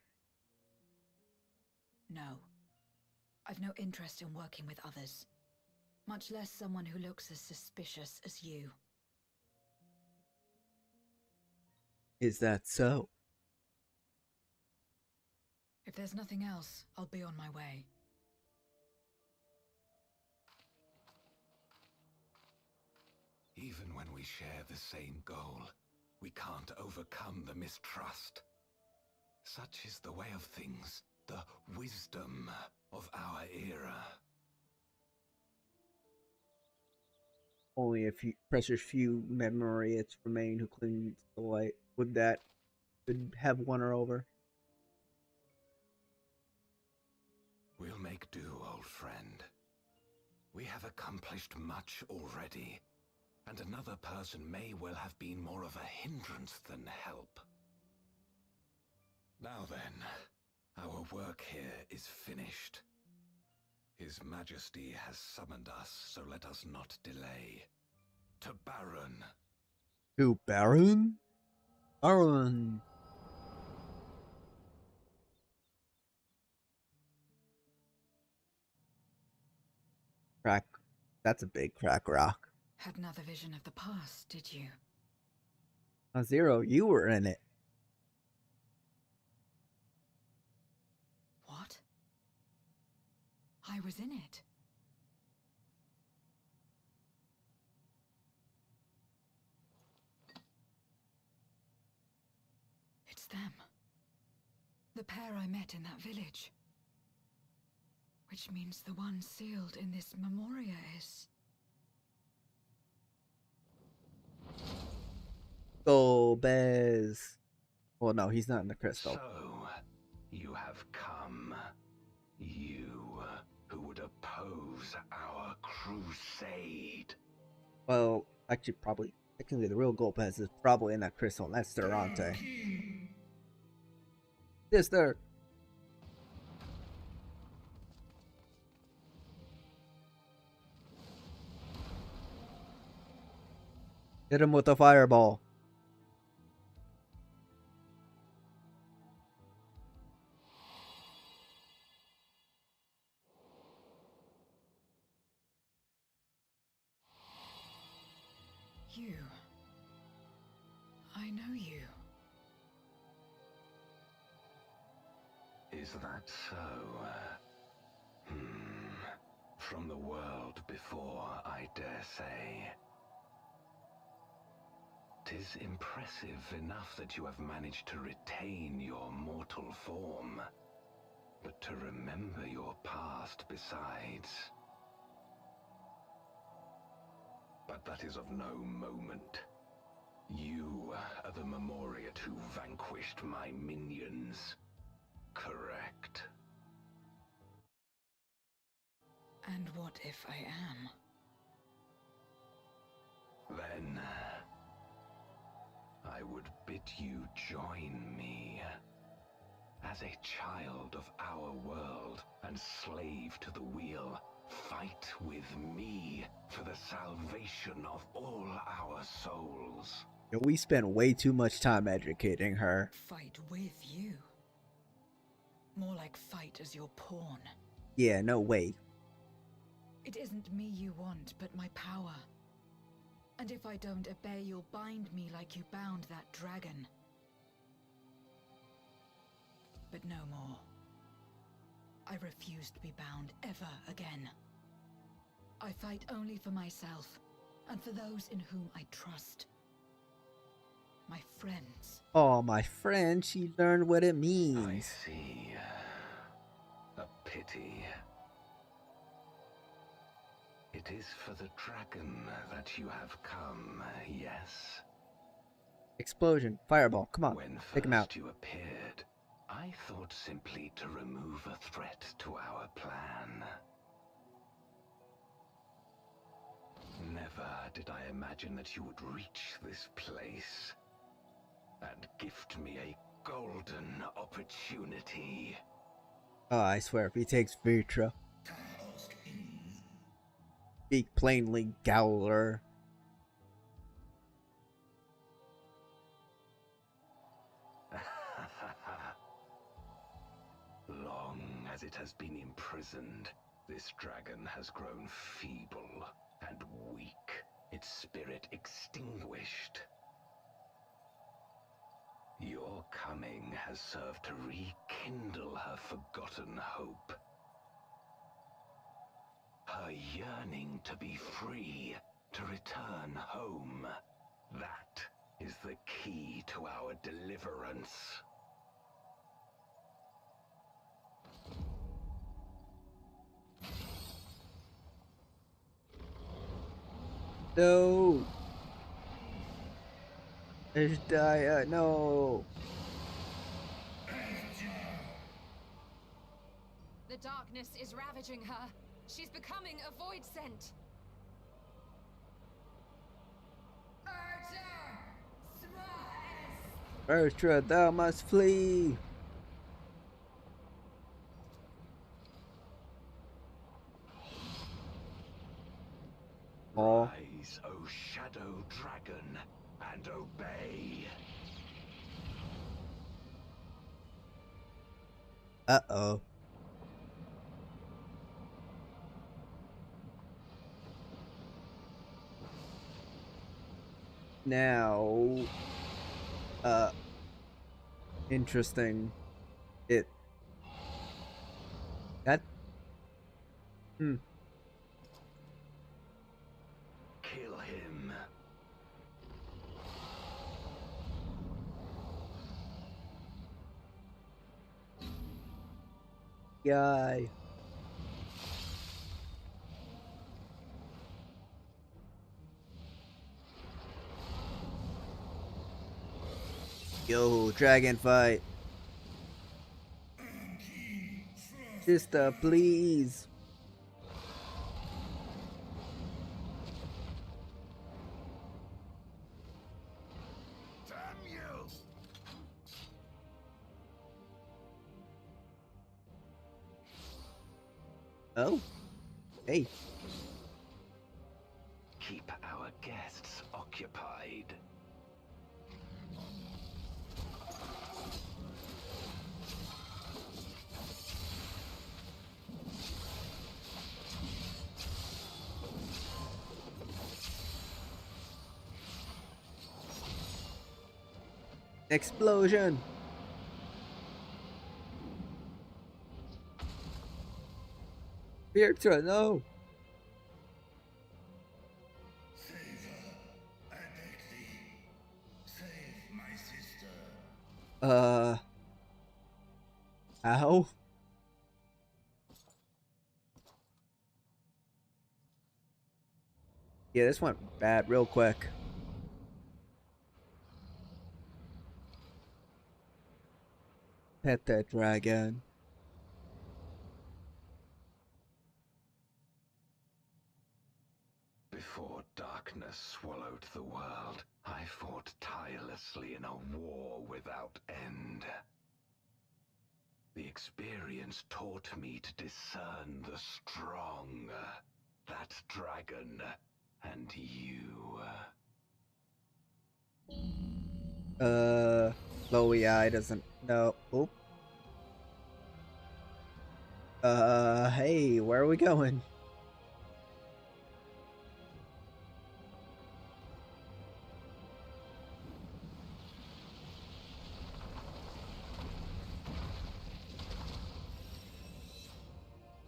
No. I've no interest in working with others. Much less someone who looks as suspicious as you. Is that so? If there's nothing else, I'll be on my way. Even when we share the same goal, we can't overcome the mistrust. Such is the way of things, the wisdom of our era. Only a few precious few memoriats remain who cling to the light. Would that could have won her over? We'll make do, old friend. We have accomplished much already, and another person may well have been more of a hindrance than help. Now then, our work here is finished. His Majesty has summoned us, so let us not delay. To Baron. To Baron? Baron. Crack. That's a big crack rock. Had another vision of the past, did you? Zero, you were in it. What? I was in it. It's them. The pair I met in that village. Which means the one sealed in this memoria is... Golbez. Well, no, he's not in the crystal. So, you have come. You, who would oppose our crusade. Well, actually, probably. Technically, the real Golbez is probably in that crystal, and that's Durante. Sister! Hit him with a fireball. You. I know you. Is that so? From the world before, I dare say. 'Tis impressive enough that you have managed to retain your mortal form, but to remember your past besides. But that is of no moment. You are the memoriat who vanquished my minions, correct? And what if I am? Then I would bid you join me. As a child of our world and slave to the wheel, fight with me for the salvation of all our souls. We spent way too much time educating her. Fight with you? More like fight as your pawn. Yeah, no way. It isn't me you want, but my power. And if I don't obey, you'll bind me like you bound that dragon. But no more. I refuse to be bound ever again. I fight only for myself, and for those in whom I trust. My friends. Oh, my friend, she learned what it means. I see. A pity. It is for the dragon that you have come, yes? Explosion. Fireball. Come on. When Take him out. first you appeared, I thought simply to remove a threat to our plan. Never did I imagine that you would reach this place and gift me a golden opportunity. Oh, I swear, if he takes Vitra. Speak plainly, Gowler. Long as it has been imprisoned, this dragon has grown feeble and weak, its spirit extinguished. Your coming has served to rekindle her forgotten hope. Her yearning to be free, to return home. That is the key to our deliverance. No. Ishdaya, no. The darkness is ravaging her. She's becoming a void scent. Urtra, thou must flee. Rise, O shadow dragon, and obey. Uh-oh. Now, interesting. Kill him. Guy. Yo, dragon fight. Sister, please. Damn you! Oh. Hey. Keep our guests occupied. Explosion. Virtua, no. Save her, I beg thee. Save my sister. Ow. Yeah, this went bad real quick. Pet that dragon. Before darkness swallowed the world, I fought tirelessly in a war without end. The experience taught me to discern the strong, that dragon, and you. Chloe Eye doesn't know. Oop. Hey, where are we going?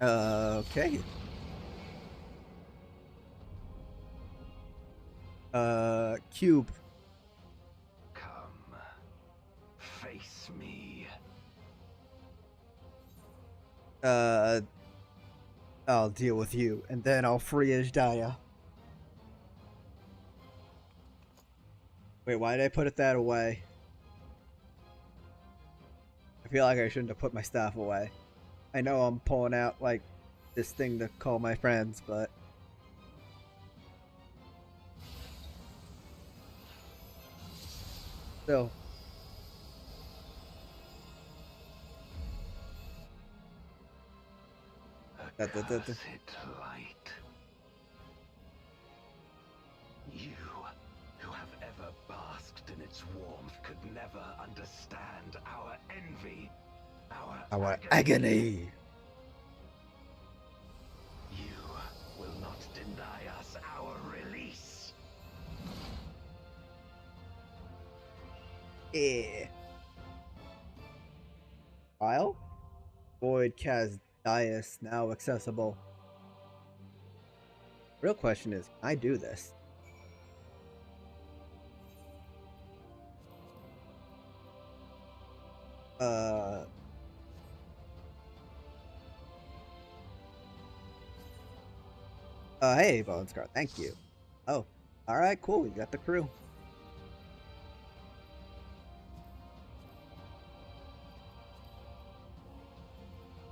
Okay. Cube. Come, face me. I'll deal with you, and then I'll free Ajdaya. Wait, why did I put it that away? I feel like I shouldn't have put my staff away. I know I'm pulling out, like, this thing to call my friends, but... Still. Accursed light. You, who have ever basked in its warmth, could never understand our envy, our agony. You will not deny us our release. Yeah. File? Void Kaz Dias now accessible. Real question is, can I do this? Hey, Bonescar, thank you. Oh, alright, cool, we got the crew.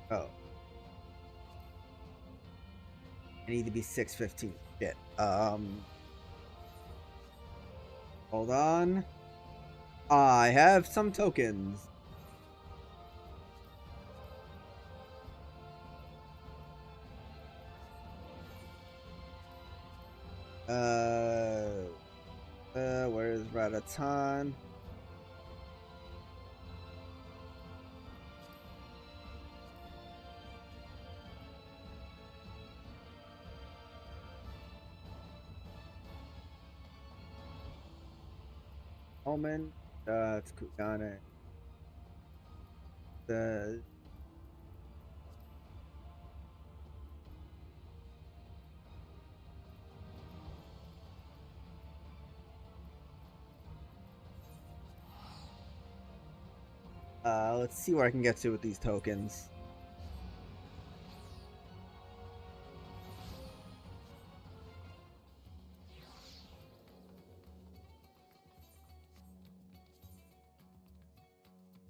Oh. I need to be 6:15. Shit. Hold on. I have some tokens. Where's Rataton? Omen. It's Kugane. The let's see where I can get to with these tokens.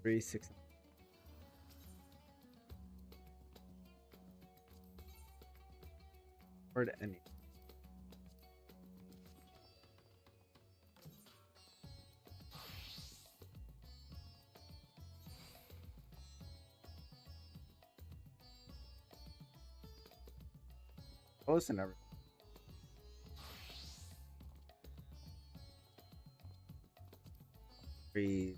Three, 6. Where to any? Close and everything. Breathe.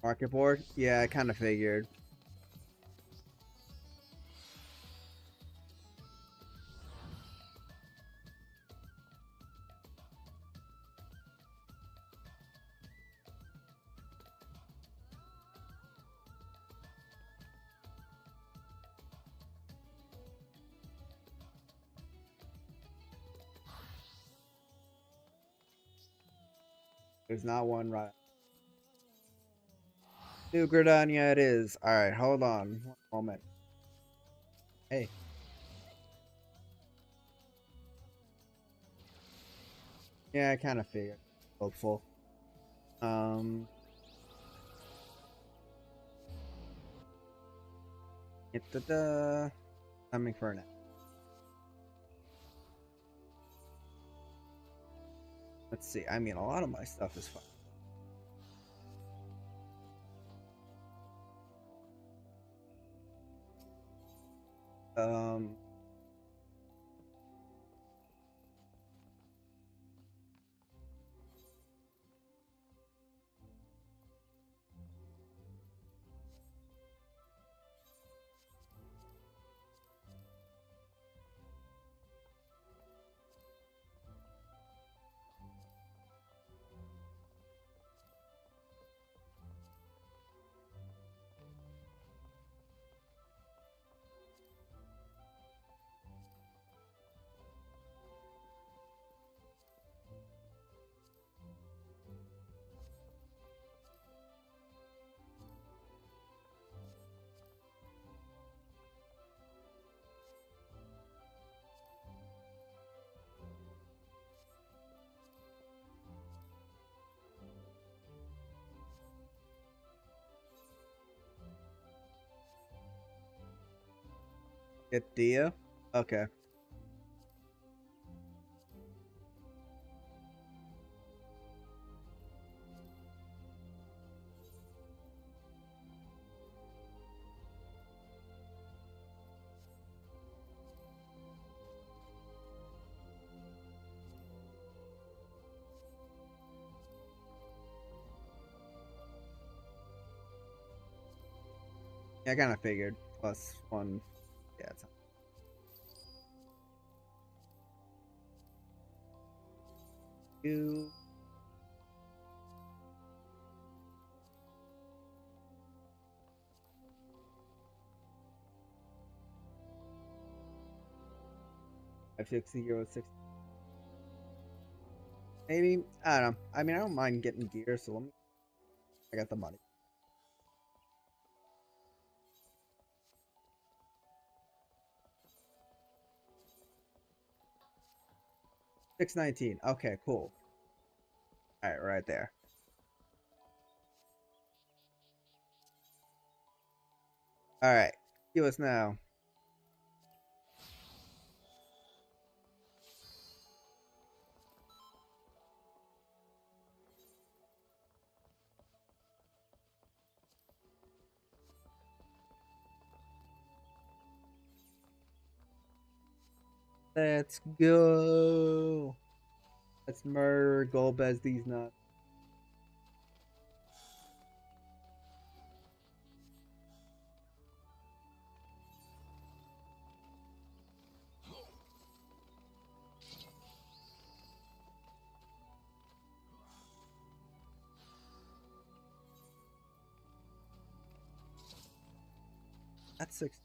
Market board? Yeah, I kind of figured. There's not one right. New Gridania it is. Alright, hold on. One moment. Hey. Yeah, I kind of figured. Hopeful. Coming for now. Let's see. I mean, a lot of my stuff is fine. Get Dia? Okay. I kind of figured. +1. Yeah, it's 2. FFXIV 6. Maybe. I don't know. I mean, I don't mind getting gear, so let me. I got the money. $619. Okay, cool. All right, right there. All right, give us now. Let's go. Let's murder Golbez these nuts. That's 6.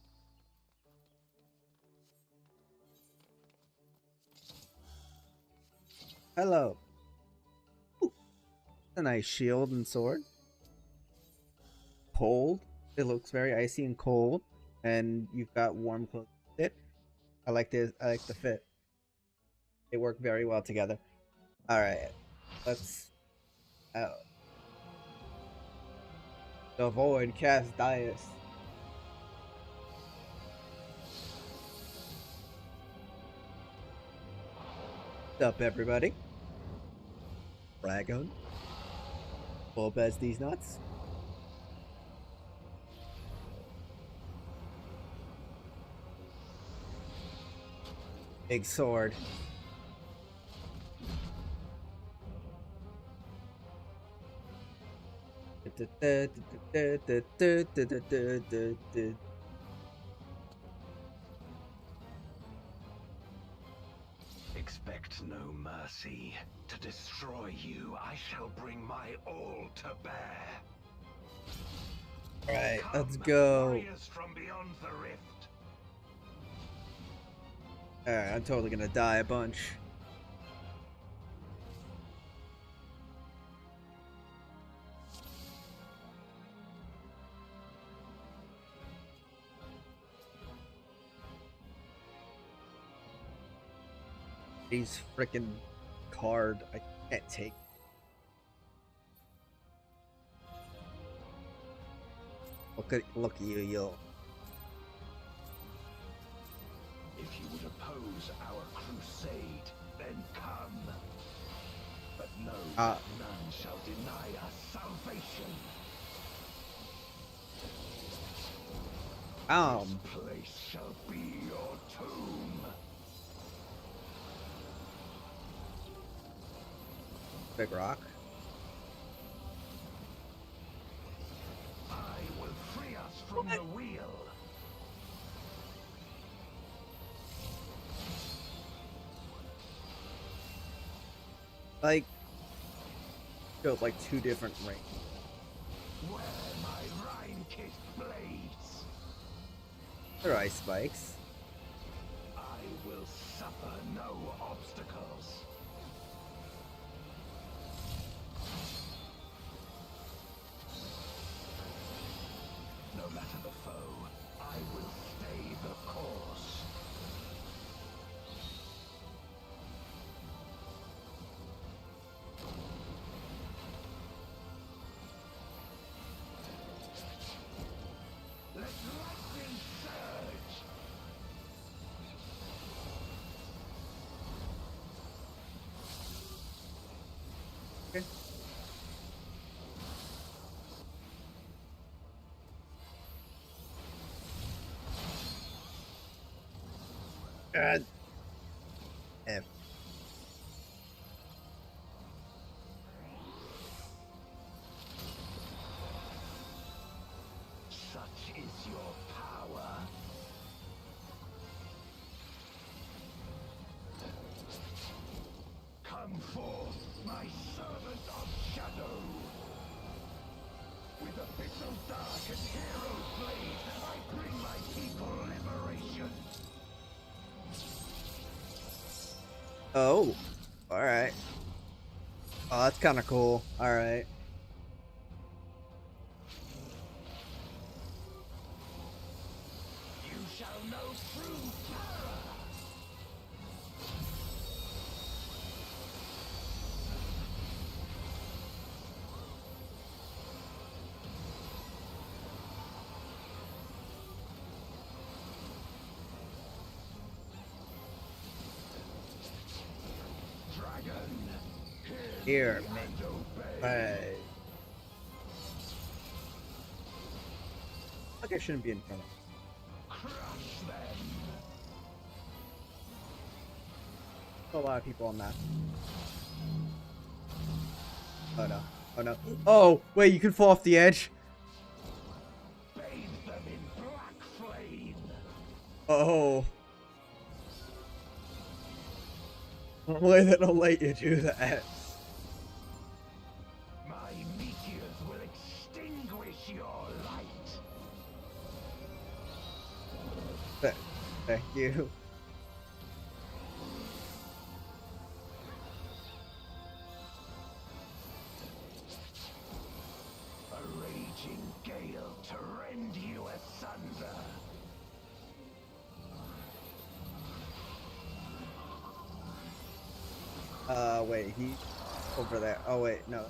Hello. Ooh, a nice shield and sword. Cold. It looks very icy and cold, and you've got warm clothes. I like this. I like the fit. They work very well together. All right, let's. The void cast Dias. What's up, everybody? Dragon. Golbez these nuts. Big sword. Expect no mercy. To destroy you, I shall bring my all to bear. Alright, let's go. Warriors from beyond the rift. Alright, I'm totally gonna die a bunch. These freaking card, I can't take. Look at you, yo. If you would oppose our crusade, then come. But know that none shall deny us salvation. This place shall be your tomb. Big rock. I will free us from the wheel. Like, feels like 2 different rings. Where my Rhine-kissed blades. They're ice spikes. I will suffer no obstacles. No matter the foe, I will stay the course. Let lightning surge. Okay. God. F. Such is your power. Come forth, my servant of shadow. With abyssal dark and hero blade, I bring my people liberation. Oh, all right. Oh, that's kind of cool. All right. You shall know true terror. Dragon, Here, man. Right. Like I shouldn't be in front of. crush them. A lot of people on that. Oh no. Oh no. Oh, wait, you can fall off the edge. Bathe them in black flame. Oh. Why they don't let you do that? My meteors will extinguish your light. Thank you. A raging gale to rend you asunder. Wait, he over there. Oh wait, no,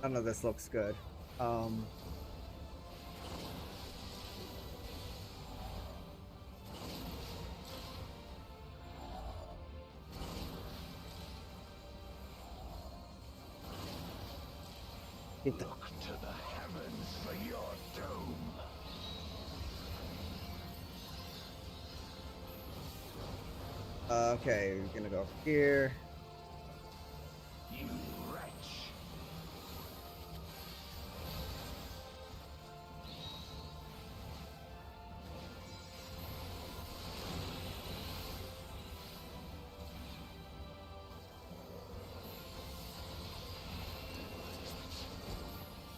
none of this looks good. Get the Look to the heavens for your doom. Okay, we're gonna go here. You wretch.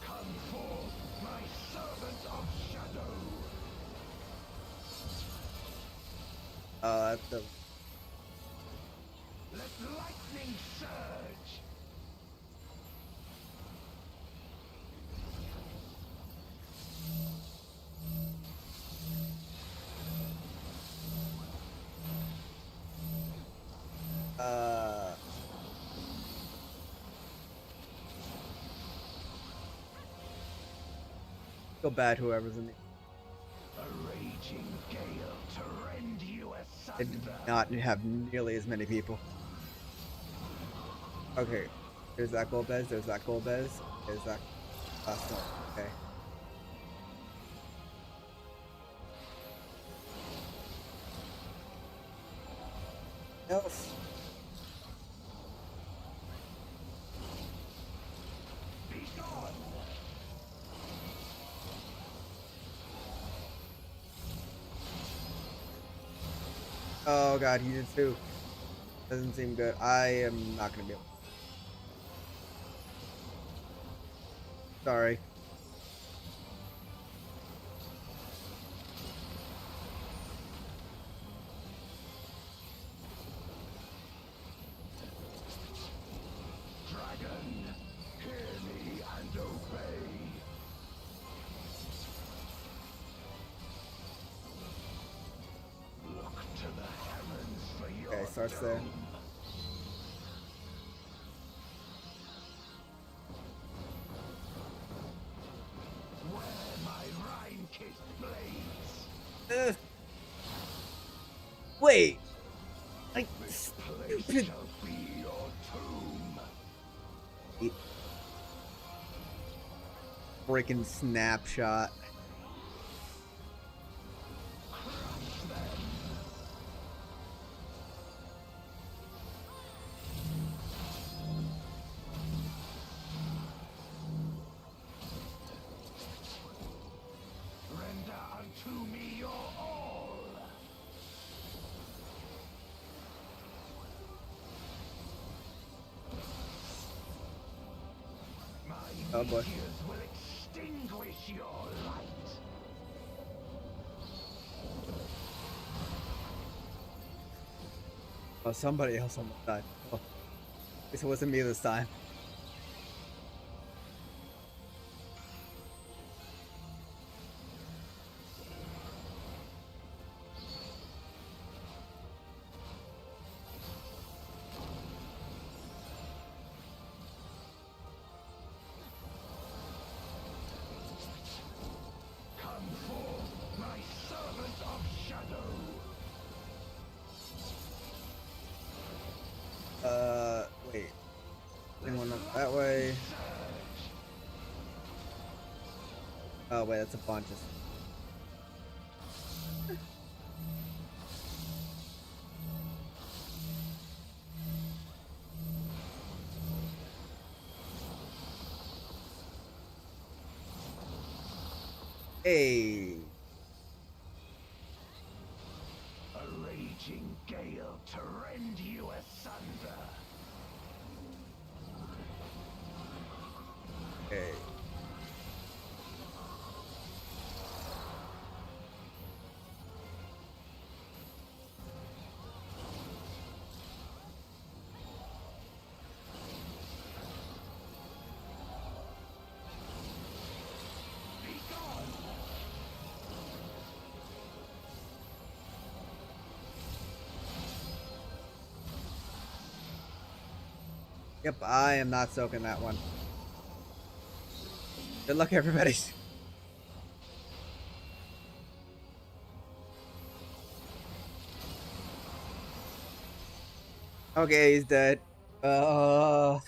Come forth, my servant of shadow. That's the. Let lightning surge. Go bad, whoever's in the. A raging gale to rend you It did asunder. not have nearly as many people. Okay, there's that Golbez, there's that Golbez, there's that last one. Okay. Else. Be gone. Oh god, he did too. Doesn't seem good. I am not gonna be able. Sorry. Dragon, hear me and obey. Look to the heavens for your Okay, starts there. doom. Where my rime-kissed blades. Wait. Like This place stupid. shall be your tomb. freaking snapshot. Render unto me your all. My Oh boy. meteors will extinguish your light. Oh, somebody else almost died. Oh, at least it wasn't me this time. Come forth, my servant of shadow. Wait. Anyone up that way? Oh wait, that's a bunch of. Hey. A raging gale to rend you asunder. Hey. Yep, I am not soaking that one. Good luck, everybody. Okay, he's dead. My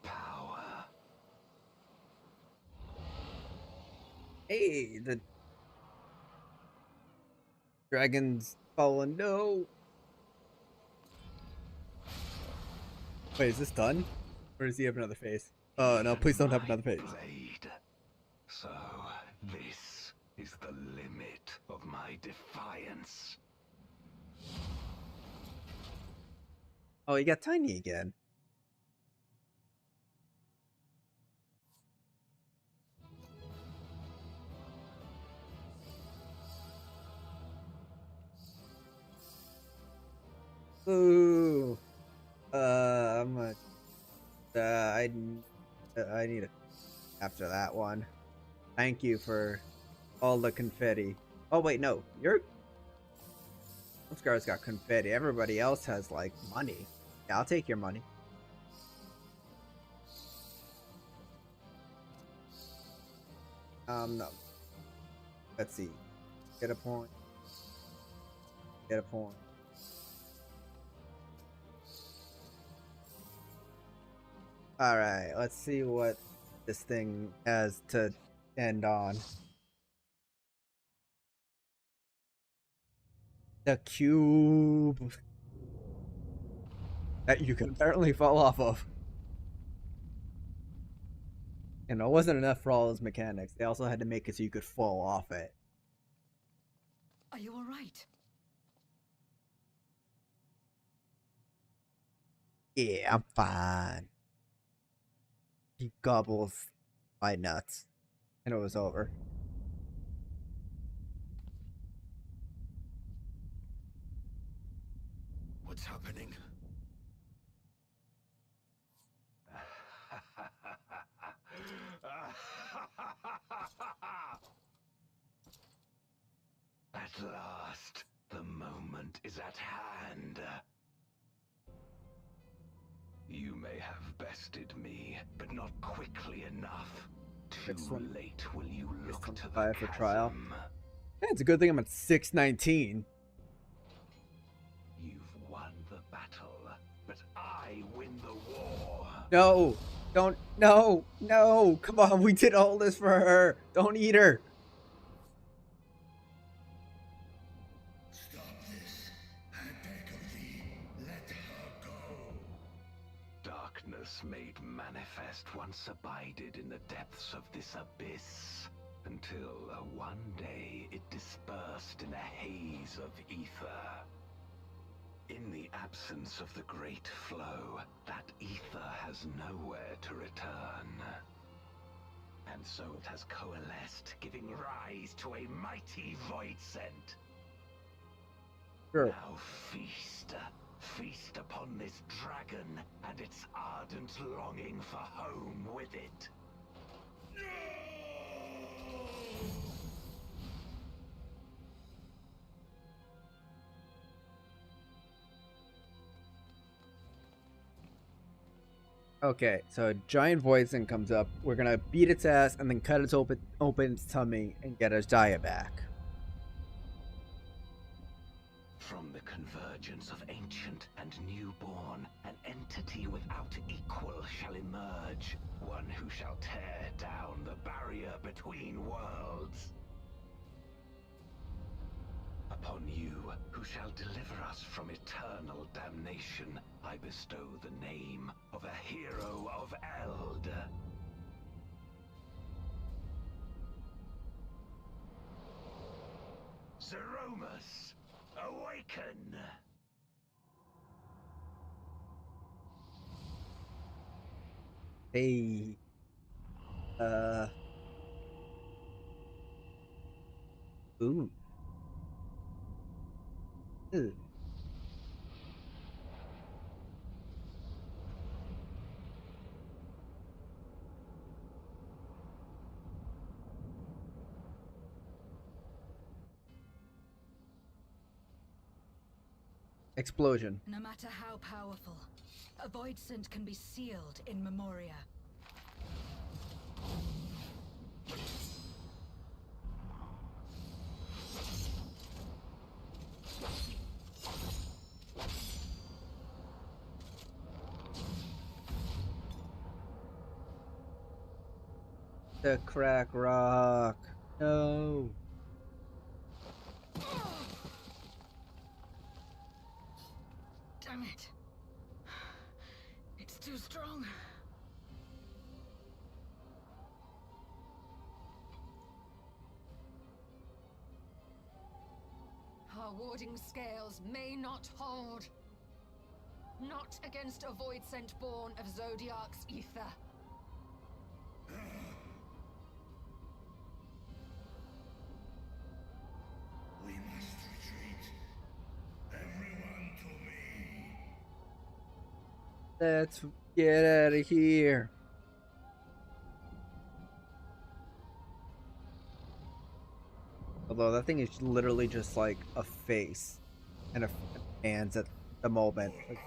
power. Hey, the dragon's fallen. No. Wait, is this done? Or does he have another phase? Oh no, please don't have another phase. Blade. So, this is the limit of my defiance. Oh, he got tiny again. Ooh. I'm gonna. I need it after that one. Thank you for all the confetti. Oh wait, no, Scar's got confetti. Everybody else has like money. Yeah, I'll take your money. No. Let's see. Get a point. Get a point. Alright, let's see what this thing has to end on. The cube that you can apparently fall off of. And it wasn't enough for all those mechanics. They also had to make it so you could fall off it. Are you alright? Yeah, I'm fine. He gobbles my nuts. And it was over. What's happening? At last, the moment is at hand. You may have bested me, but not quickly enough. Too late will you look to the for trial. chasm. Yeah, it's a good thing I'm at 619. You've won the battle, but I win the war. No, Don't. No. No. Come on. We did all this for her. Don't eat her. Stop this. I beg of thee, let her go. Darkness made manifest once abided in the depths of this abyss, until one day it dispersed in a haze of ether. In the absence of the great flow, that ether has nowhere to return. And so it has coalesced, giving rise to a mighty void scent. Sure. Now feast. Feast upon this dragon and its ardent longing for home with it. Okay, so a giant voicing comes up. We're gonna beat its ass and then cut its open its tummy and get its diet back. From the convergence of ancient and newborn, an entity without equal shall emerge. One who shall tear down the barrier between worlds. Upon you, who shall deliver us from eternal damnation, I bestow the name of a hero of Eld. Zeromus, awaken! Hey. Ooh. Ew. Explosion. No matter how powerful, a void scent can be sealed in Memoria. The crack rock. No. Damn it. It's too strong. Our warding scales may not hold. Not against a void scent born of Zodiac's ether. We must retreat. Everyone to me. Let's get out of here. Although that thing is literally just like a face and a hands at the moment. Like,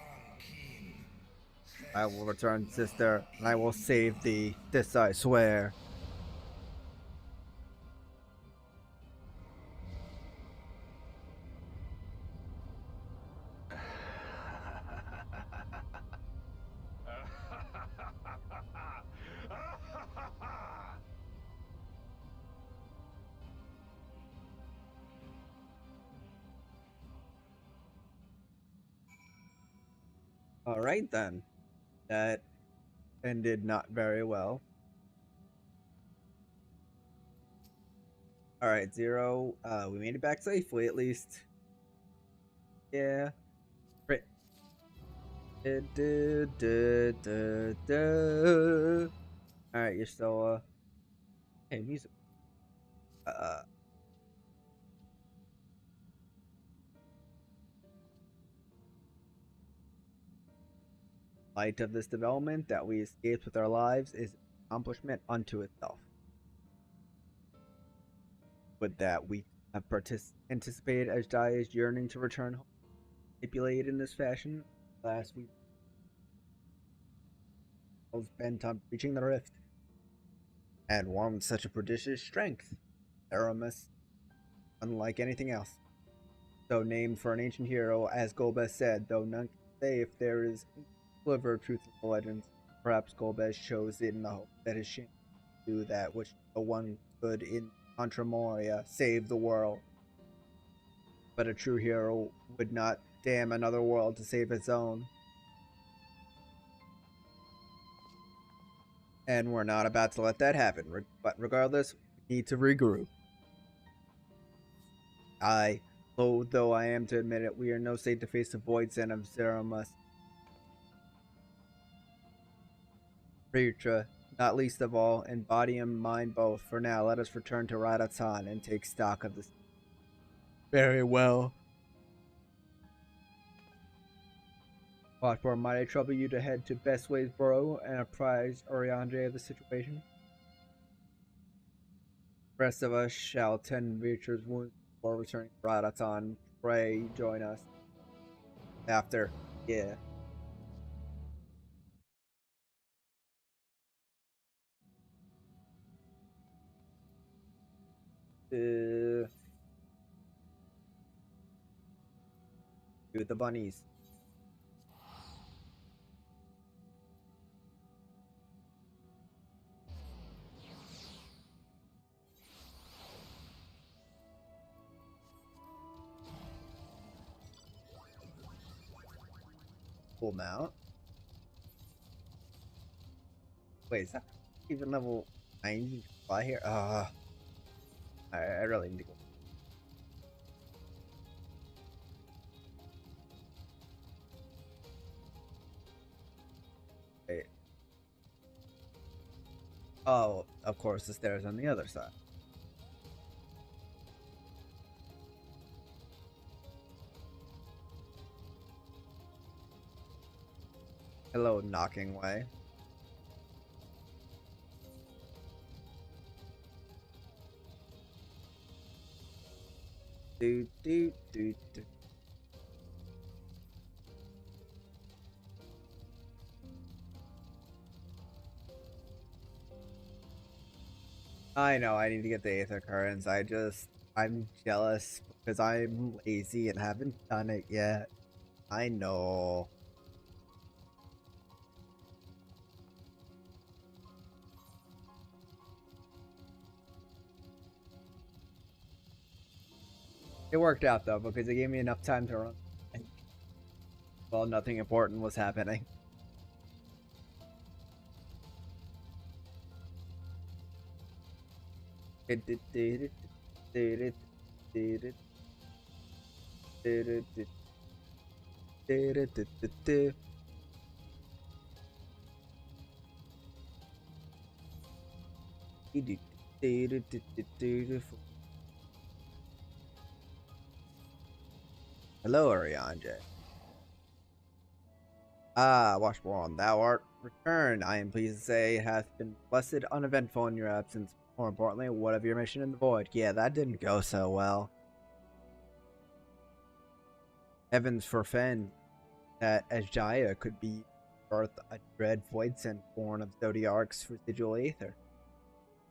I will return, sister, and I will save thee. This I swear. Alright then. That ended not very well. Alright, Zero. We made it back safely at least. Yeah. Right. Alright, you're still hey, music. Light of this development that we escaped with our lives is an accomplishment unto itself. With that, we have anticipated Ajdaya's yearning to return home, manipulated in this fashion. Last week, I was bent on reaching the rift, and one with such a prodigious strength, Aramis, unlike anything else. Though named for an ancient hero, as Golbez said, though none can say if there is a sliver of truth in the legends. Perhaps Golbez chose it in the hope that his shame would do that which no one could in Contra Moria, save the world. But a true hero would not damn another world to save its own. And we're not about to let that happen. But regardless, we need to regroup. Loath though I am to admit it, we are no state to face the voids and of Zeramus. Ritra, not least of all, in body and mind both. For now, let us return to Radatan and take stock of this. Very well. Washborn, might I trouble you to head to Bestways Borough and apprise Oriandre of the situation? The rest of us shall tend Ritra's wounds before returning to Radatan. Pray join us. After. Yeah. Do the bunnies. Full mount. Wait, is that even level 90 fly here? I really need to go. Wait. Oh, of course, the stairs on the other side. Hello, knocking way. Do. I know I need to get the Aether Currents. I'm jealous because I'm lazy and haven't done it yet. I know. It worked out though because it gave me enough time to run. Well, nothing important was happening. Hello, Arianje. Ah, Washborn, thou art returned. I am pleased to say it hath been blessed uneventful in your absence. More importantly, what of your mission in the void? Yeah, that didn't go so well. Heavens forfend that Ajaya could be birth a dread void sent born of Zodiark's residual aether.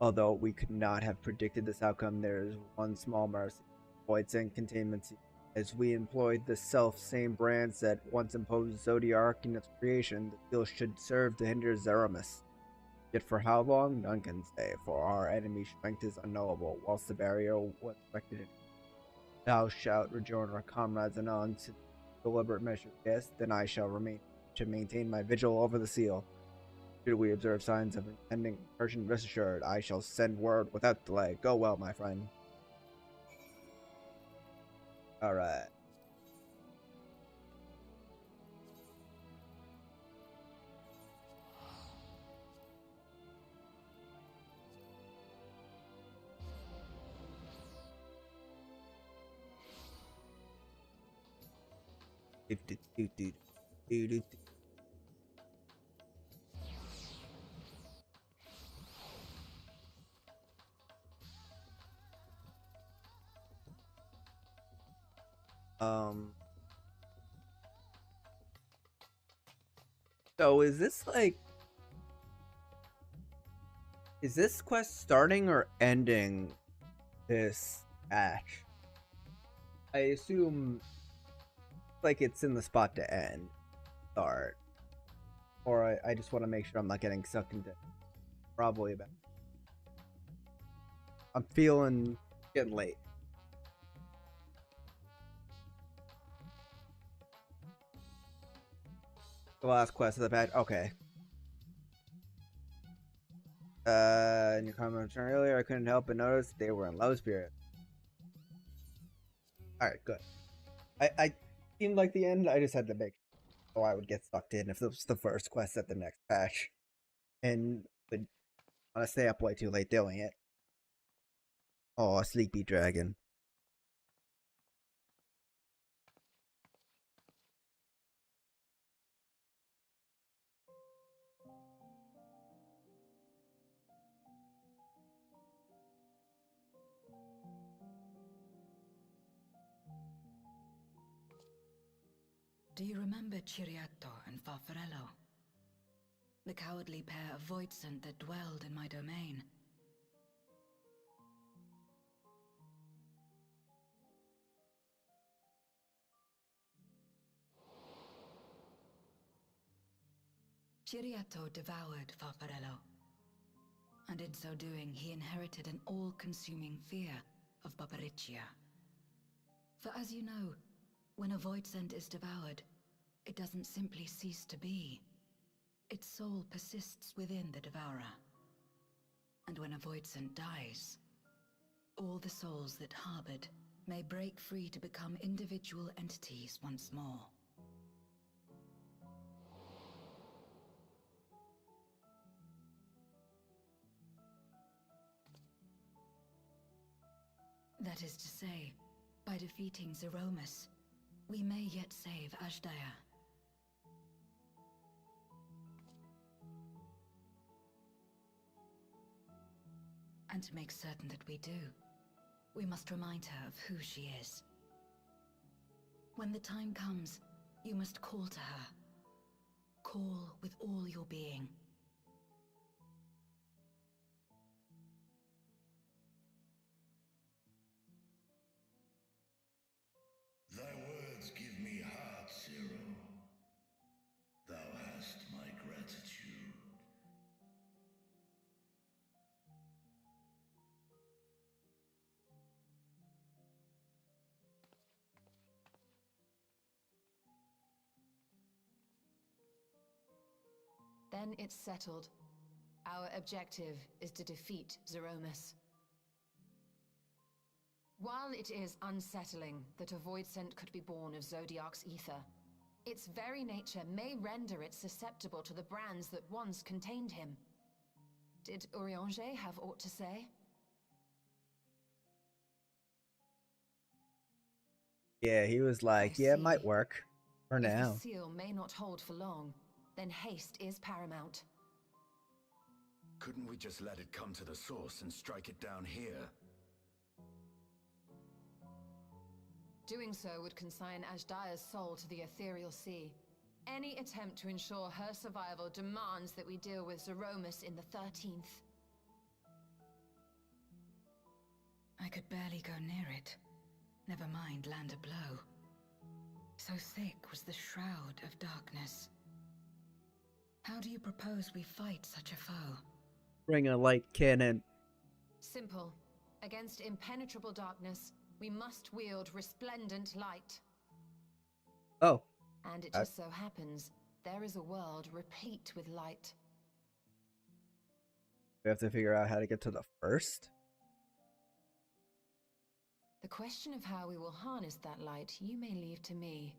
Although we could not have predicted this outcome, there is one small mercy. Void sent containment. As we employed the self-same brands that once imposed Zodiark in its creation, the seal should serve to hinder Zeramus. Yet for how long, none can say, for our enemy's strength is unknowable, whilst the barrier was erected. Thou shalt rejoin our comrades anon to deliberate measure. Yes, then I shall remain to maintain my vigil over the seal. Should we observe signs of impending incursion, rest assured, I shall send word without delay. Go well, my friend. Alright. So is this like... Is this quest starting or ending this patch? I assume like it's in the spot to end. Start. Or I just want to make sure I'm not getting sucked into probably about. I'm feeling getting late. The last quest of the patch. Okay. In your comment earlier, I couldn't help but notice they were in low spirit. Alright, good. I seemed like the end. I just had to make sure I would get sucked in if it was the first quest at the next patch. And would want to stay up way too late doing it. Oh, sleepy dragon. Do you remember Ciriato and Farfarello? The cowardly pair of Voidsent that dwelled in my domain? Ciriato devoured Farfarello, and in so doing he inherited an all-consuming fear of Barbariccia. For as you know, when a Voidsent is devoured, it doesn't simply cease to be. Its soul persists within the devourer. And when a Voidsent dies, all the souls that harbored may break free to become individual entities once more. That is to say, by defeating Zeromus, we may yet save Ashdaya. And to make certain that we do, we must remind her of who she is. When the time comes, you must call to her. Call with all your being. Thy words give me heart, Zero. Thou hast my gratitude. Then it's settled. Our objective is to defeat Zeromus. While it is unsettling that a Voidsent could be born of Zodiac's ether, its very nature may render it susceptible to the brands that once contained him. Did Urianger have aught to say? Yeah, he was like, yeah, it might work. For If now. the seal may not hold for long, then haste is paramount. Couldn't we just let it come to the source and strike it down here? Doing so would consign Ashdaya's soul to the ethereal sea. Any attempt to ensure her survival demands that we deal with Zeromus in the 13th. I could barely go near it. Never mind land a blow. So thick was the shroud of darkness. How do you propose we fight such a foe? Bring a light cannon. Simple. Against impenetrable darkness, we must wield resplendent light. Oh. And it just so happens, there is a world replete with light. We have to figure out how to get to the first? The question of how we will harness that light, you may leave to me.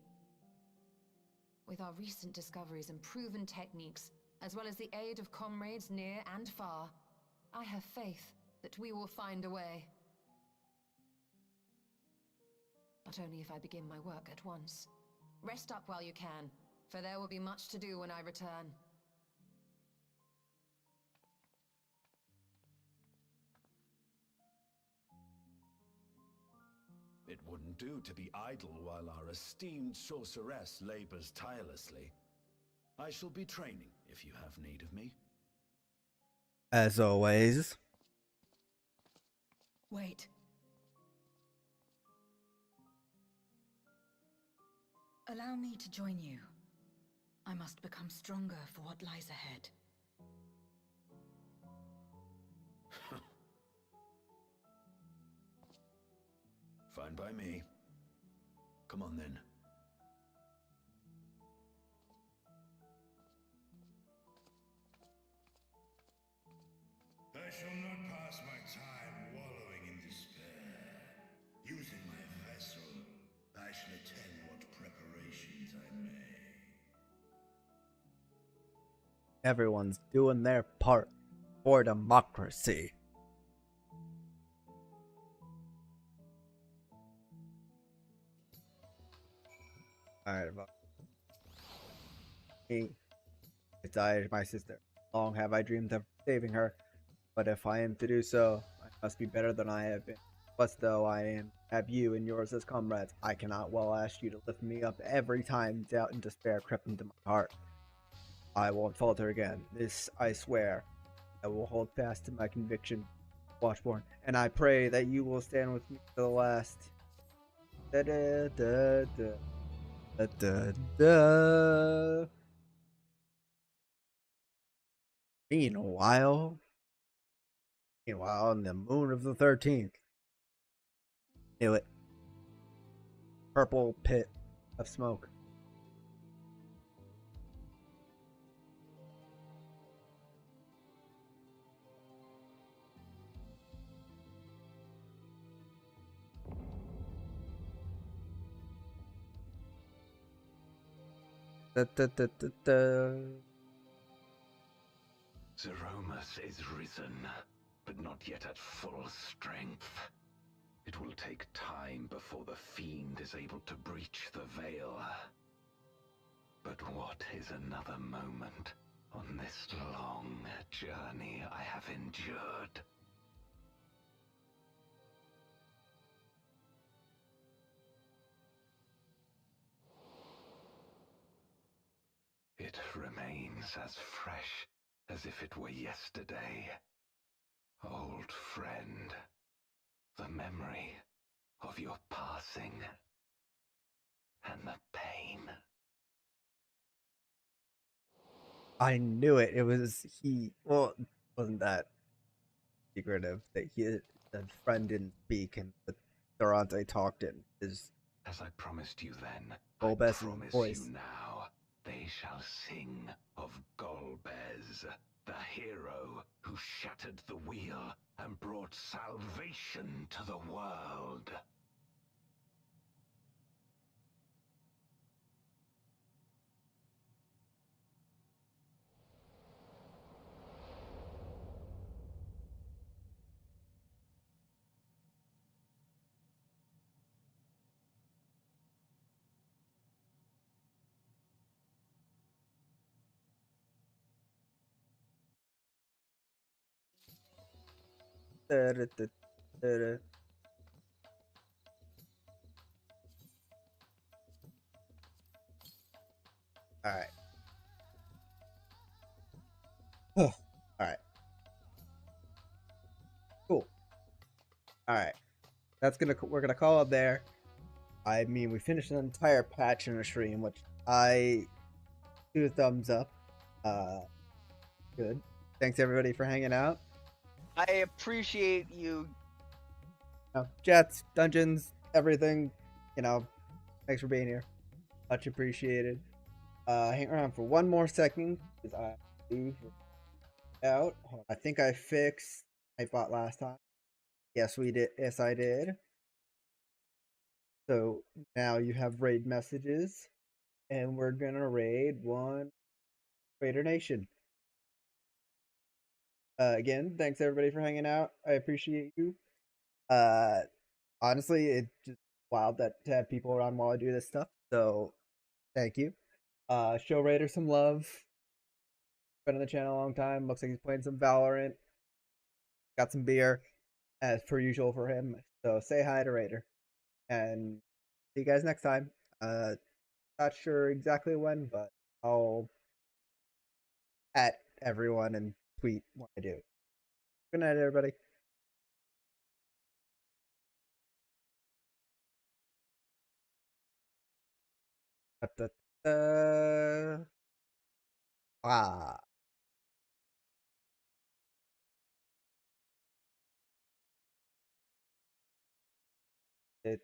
With our recent discoveries and proven techniques, as well as the aid of comrades near and far, I have faith that we will find a way. But only if I begin my work at once. Rest up while you can, for there will be much to do when I return. It wouldn't do to be idle while our esteemed sorceress labors tirelessly. I shall be training if you have need of me. As always. Wait. Allow me to join you. I must become stronger for what lies ahead. Fine by me. Come on then. I shall not pass my time wallowing in despair. Using my vessel, I shall attend what preparations I may. Everyone's doing their part for democracy. Alright, me. I died my sister. Long have I dreamed of saving her, but if I am to do so, I must be better than I have been. But though I have you and yours as comrades, I cannot well ask you to lift me up every time doubt and despair crept into my heart. I won't falter again. This I swear. I will hold fast to my conviction, Watchborn, and I pray that you will stand with me to the last. Da da da da da da da. Meanwhile, on the moon of the 13th, knew it. Purple pit of smoke. Da, da, da, da, da. Zeromus is risen, but not yet at full strength. It will take time before the fiend is able to breach the veil. But what is another moment on this long journey I have endured? It remains as fresh as if it were yesterday. Old friend, the memory of your passing and the pain. I knew it. It was he. Well, wasn't that secretive that the friend didn't speak and the Durante talked in his. As I promised you then, I Golbez's promise voice. you now. They shall sing of Golbez, the hero who shattered the wheel and brought salvation to the world. Da, da, da, da, da. All right. All right. Cool. All right. We're gonna call it there. I mean, we finished an entire patch in a stream, which I do a thumbs up. Good. Thanks everybody for hanging out. I appreciate you. Jets, dungeons, everything. Thanks for being here. Much appreciated. Hang around for one more second because I leave out. I think I fixed I bought last time. Yes, we did. Yes, I did. So now you have raid messages, and we're gonna raid one Raider Nation. Again, thanks everybody for hanging out. I appreciate you. Honestly, it's just wild to have people around while I do this stuff. So thank you. Show Raider some love. Been on the channel a long time. Looks like he's playing some Valorant. Got some beer, as per usual for him. So say hi to Raider. And see you guys next time. Not sure exactly when, but I'll at everyone and tweet when I do. Good night, everybody. Da, da, da. Ah. It,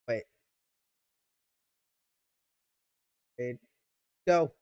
wait. Wait. Go.